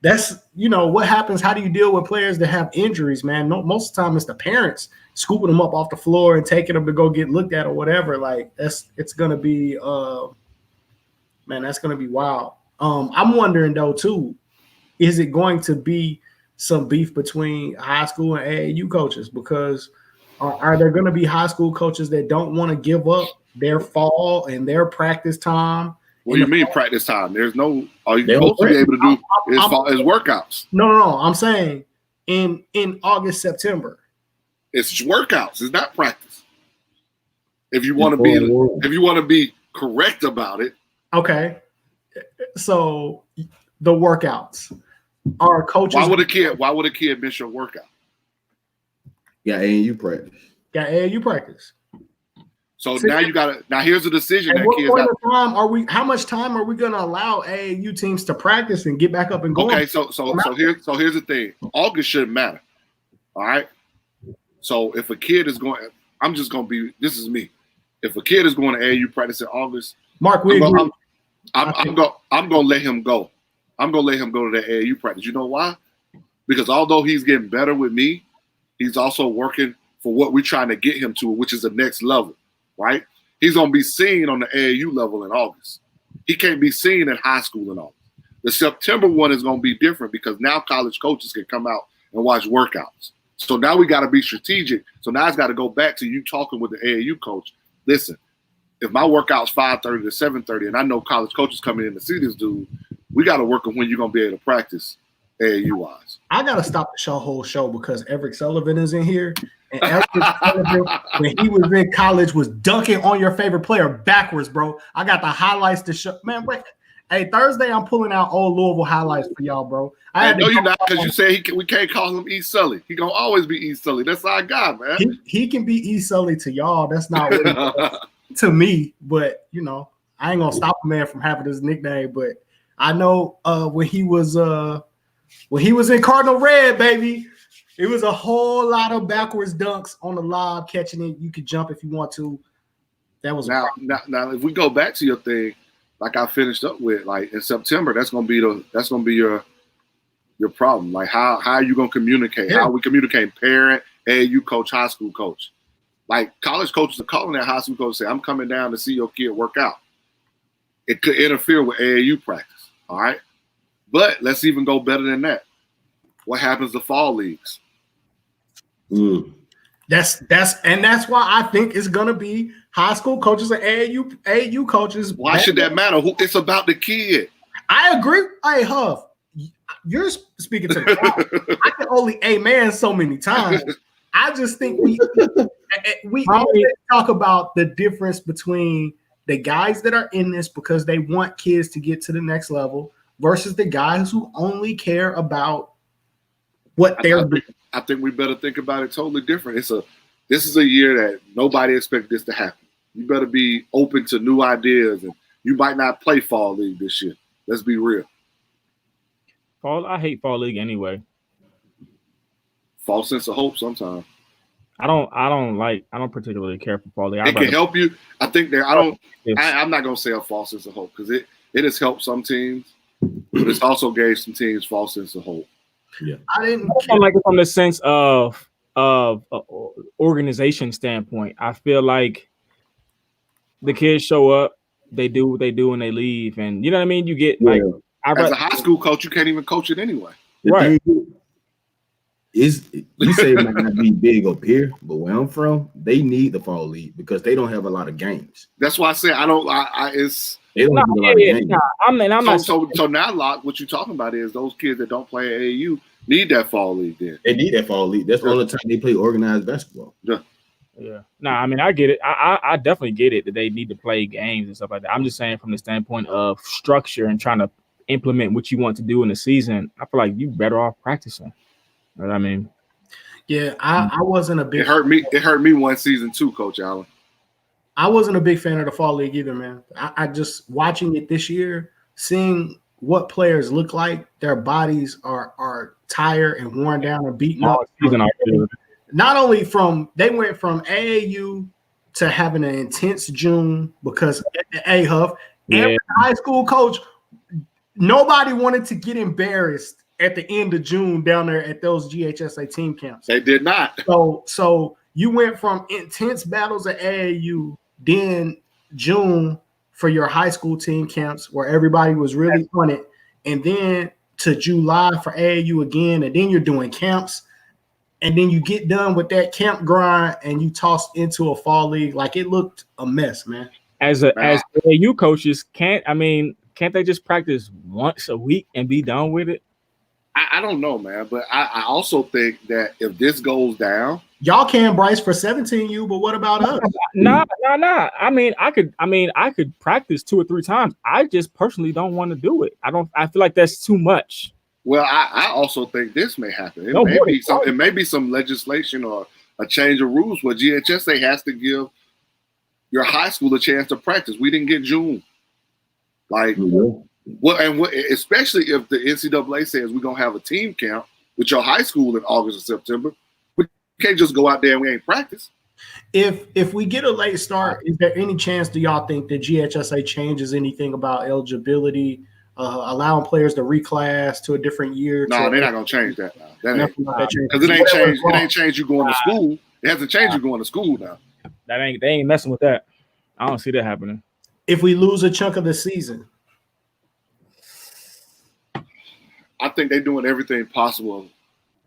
that's what happens. How do you deal with players that have injuries, man? Most of the time it's the parents scooping them up off the floor and taking them to go get looked at or whatever. Like it's gonna be man, that's gonna be wild. I'm wondering though too, is it going to be some beef between high school and AAU coaches? Because are there going to be high school coaches that don't want to give up their fall and their practice time? What do you mean practice time? There's no all you're supposed to be able to do is workouts. No. I'm saying in August, September. It's workouts. It's not practice. If you want to be correct about it. Okay. So the workouts are coaches. Why would a kid miss your workout? Yeah, AAU practice. So now here's a decision. How much time are we gonna allow AAU teams to practice and get back up and going? Okay, so here's the thing. August shouldn't matter All right. So if a kid is going, this is me. If a kid is going to AAU practice in August, Mark, we agree. I'm gonna let him go. I'm gonna let him go to the AAU practice. You know why? Because although he's getting better with me, he's also working for what we're trying to get him to, which is the next level, right? He's gonna be seen on the AAU level in August. He can't be seen in high school in August. The September one is gonna be different because now college coaches can come out and watch workouts. So now we got to be strategic. So now it's got to go back to you talking with the AAU coach. Listen, if my workout's 5:30 to 7:30, and I know college coaches coming in to see this dude, we got to work on when you're gonna be able to practice AAU wise. I gotta stop the whole show because Eric Sullivan is in here, and Eric Sullivan, when he was in college, was dunking on your favorite player backwards, bro. I got the highlights to show. Man, wait. Hey, Thursday I'm pulling out old Louisville highlights for y'all, bro. I know you're not because you say we can't call him East Sully. He gonna always be East Sully. That's our guy, man. He can be East Sully to y'all. That's not what he to me, but you know, I ain't gonna stop a man from having his nickname. But I know when he was in Cardinal Red, baby, it was a whole lot of backwards dunks on the lob, catching it. You could jump if you want to. That was now. If we go back to your thing, like I finished up with, like in September, that's gonna be your problem. Like how are you gonna communicate? Yeah. How are we communicating? Parent, AAU coach, high school coach. Like college coaches are calling that high school coach, say, "I'm coming down to see your kid work out." It could interfere with AAU practice. All right, but let's even go better than that. What happens to fall leagues? That's why I think it's gonna be high school coaches and AAU coaches. Why should that matter? It's about the kid. I agree. Hey, Huff, you're speaking to the crowd. I can only amen so many times. I just think we always talk about the difference between the guys that are in this because they want kids to get to the next level versus the guys who only care about what they're doing. I think we better think about it totally different. This is a year that nobody expected this to happen. You better be open to new ideas, and you might not play fall league this year. Let's be real. I hate fall league anyway. False sense of hope sometimes. I don't particularly care for fall league. It can help you. I think I'm not gonna say a false sense of hope because it has helped some teams, but it's also gave some teams false sense of hope. Yeah, I didn't like it from the sense of organization standpoint. I feel like the kids show up, they do what they do, and they leave, and you know what I mean. You get like as a high school coach, you can't even coach it anyway. Right? You say it might not be big up here, but where I'm from, they need the fall league because they don't have a lot of games. That's why I say I don't. They don't have a lot of games. I'm not. So now, Locke, what you're talking about is those kids that don't play AAU need that fall league. Then they need that fall league. That's the only time they play organized basketball. Yeah. No, I mean I get it. I definitely get it that they need to play games and stuff like that. I'm just saying from the standpoint of structure and trying to implement what you want to do in the season. I feel like you better off practicing. You know what I mean? Yeah, I wasn't a big. It hurt me. It hurt me one season too, Coach Allen. I wasn't a big fan of the fall league either, man. I just watching it this year, seeing what players look like, their bodies are tired and worn down and beaten up. Not only they went from AAU to having an intense June because Huff, every high school coach, nobody wanted to get embarrassed at the end of June down there at those GHSA team camps. They did not. So you went from intense battles at AAU, then June for your high school team camps where everybody was really on it, and then to July for AAU again, and then you're doing camps, and then you get done with that camp grind and you tossed into a fall league. Like it looked a mess, man. As AAU coaches, can't they just practice once a week and be done with it? I don't know, man, but I also think that if this goes down, y'all can Bryce for 17U, but what about us? Nah. I mean, I could practice 2 or 3 times. I just personally don't want to do it. I feel like that's too much. Well, I also think this may happen. It may be some legislation or a change of rules where GHSA has to give your high school a chance to practice. We didn't get June. Like, especially if the NCAA says we're going to have a team camp with your high school in August or September, You can't just go out there and we ain't practice. If we get a late start, is there any chance, do y'all think that GHSA changes anything about eligibility, allowing players to reclass to a different year? No, they're not gonna change that now. That ain't because it ain't changed you going to school. It hasn't changed you going to school now. They ain't messing with that. I don't see that happening. If we lose a chunk of the season, I think they're doing everything possible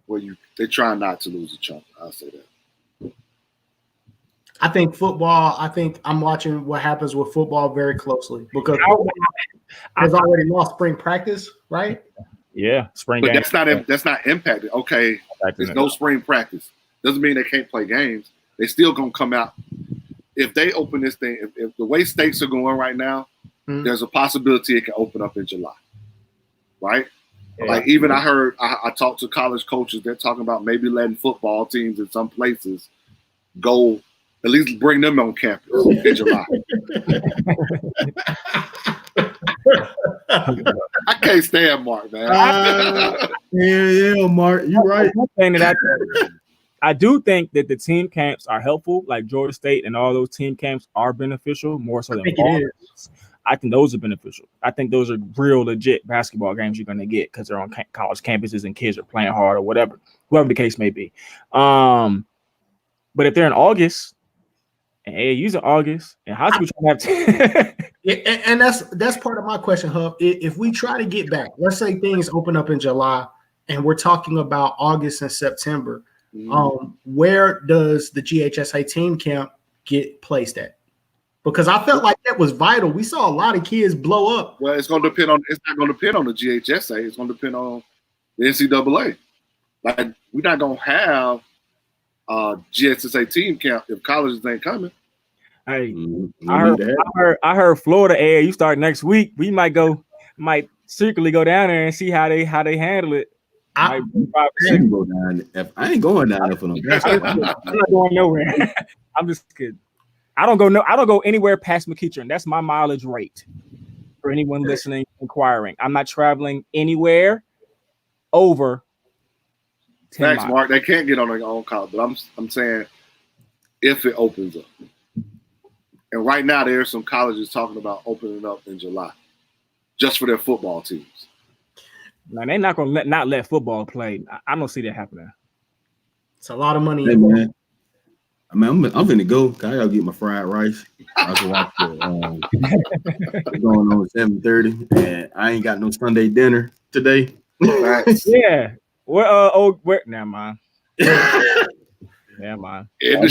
where they try not to lose a chunk. I'll say that. I think I'm watching what happens with football very closely because has already lost spring practice, right? Yeah, spring. But that's not impacted. Okay, there's no spring practice. Doesn't mean they can't play games. They still gonna come out. If they open this thing, if the way states are going right now, there's a possibility it can open up in July, right? Yeah. Like even I talked to college coaches. They're talking about maybe letting football teams in some places go. At least bring them on campus in July. I can't stand Mark, man. Yeah, Mark, you're right. I do think that the team camps are helpful, like Georgia State and all those team camps are beneficial, more so than I think those are beneficial. I think those are real legit basketball games you're going to get because they're on college campuses and kids are playing hard or whatever the case may be. But if they're in August, and AAU's in August, and high school trying to have and that's part of my question, Huff. If we try to get back, let's say things open up in July, and we're talking about August and September, where does the GHSA team camp get placed at? Because I felt like that was vital. We saw a lot of kids blow up. Well, it's not going to depend on the GHSA. It's going to depend on the NCAA. Like we're not going to have GHSA team camp if colleges ain't coming. Hey, I heard Florida AAU start next week. We might secretly go down there and see how they handle it. I ain't going down there for them. I'm not going nowhere. I'm just kidding. I don't go anywhere past McEachern. That's my mileage rate for anyone listening, inquiring. I'm not traveling anywhere over 10 Thanks, miles. Mark. They can't get on their own college, but I'm saying if it opens up. And right now, there are some colleges talking about opening up in July, just for their football teams. Now they're not going to let football play. I don't see that happening. It's a lot of money. Hey, man. I mean, I'm finna go. I gotta get my fried rice. I can watch it. Going on 7:30, and I ain't got no Sunday dinner today. Yeah. Where? Never mind. Never mind. In the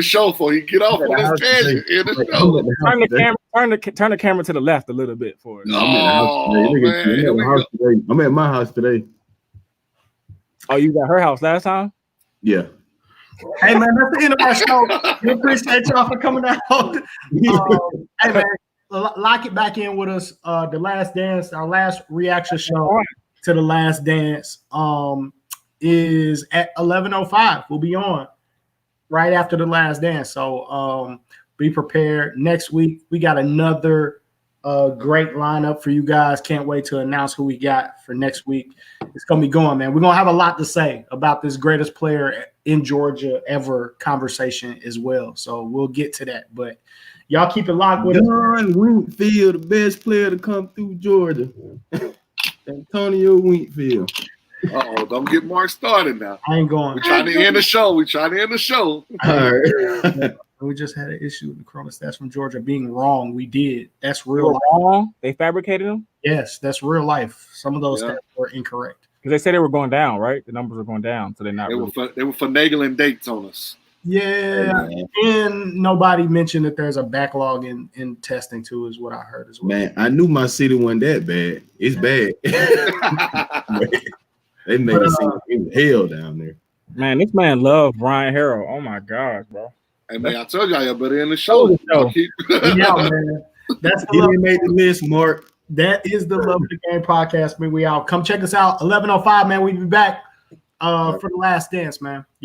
show, for he get off on his tangent. In the show. Turn the camera to the left a little bit for it. I'm at my house today. Oh, you got her house last time? Yeah. Hey man, that's the end of our show. We appreciate y'all for coming out. Hey man, lock it back in with us. The Last Dance, our last reaction show to The Last Dance, is at 11:05. We'll be on right after The Last Dance. So be prepared. Next week we got another great lineup for you guys. Can't wait to announce who we got for next week. It's gonna be going, man. We're gonna have a lot to say about this greatest player in Georgia ever conversation as well. So we'll get to that. But y'all keep it locked with Don Wheatfield, the best player to come through Georgia. Antonio Wheatfield. Don't get Mark started now. I ain't going. We're trying to end the show. All right. We just had an issue with the Corona stats from Georgia being wrong. We did. That's They real were life. wrong. They fabricated them. Yes, that's real life. Some of those stats were incorrect. Because they said they were going down, right? The numbers were going down, so they're not. They were finagling dates on us. Yeah, and nobody mentioned that there's a backlog in testing too, is what I heard as well. Man, I knew my city wasn't that bad. It's bad. They made it seem like it was hell down there. Man, this man loved Brian Harrell. Oh my gosh, bro. Hey man, I told y'all better in the show. Yeah, man. That's the He didn't make the list, Mark. That is the Love of the Game podcast. Man, we out. Come check us out. 11:05, man. We'll be back for The Last Dance, man. Y'all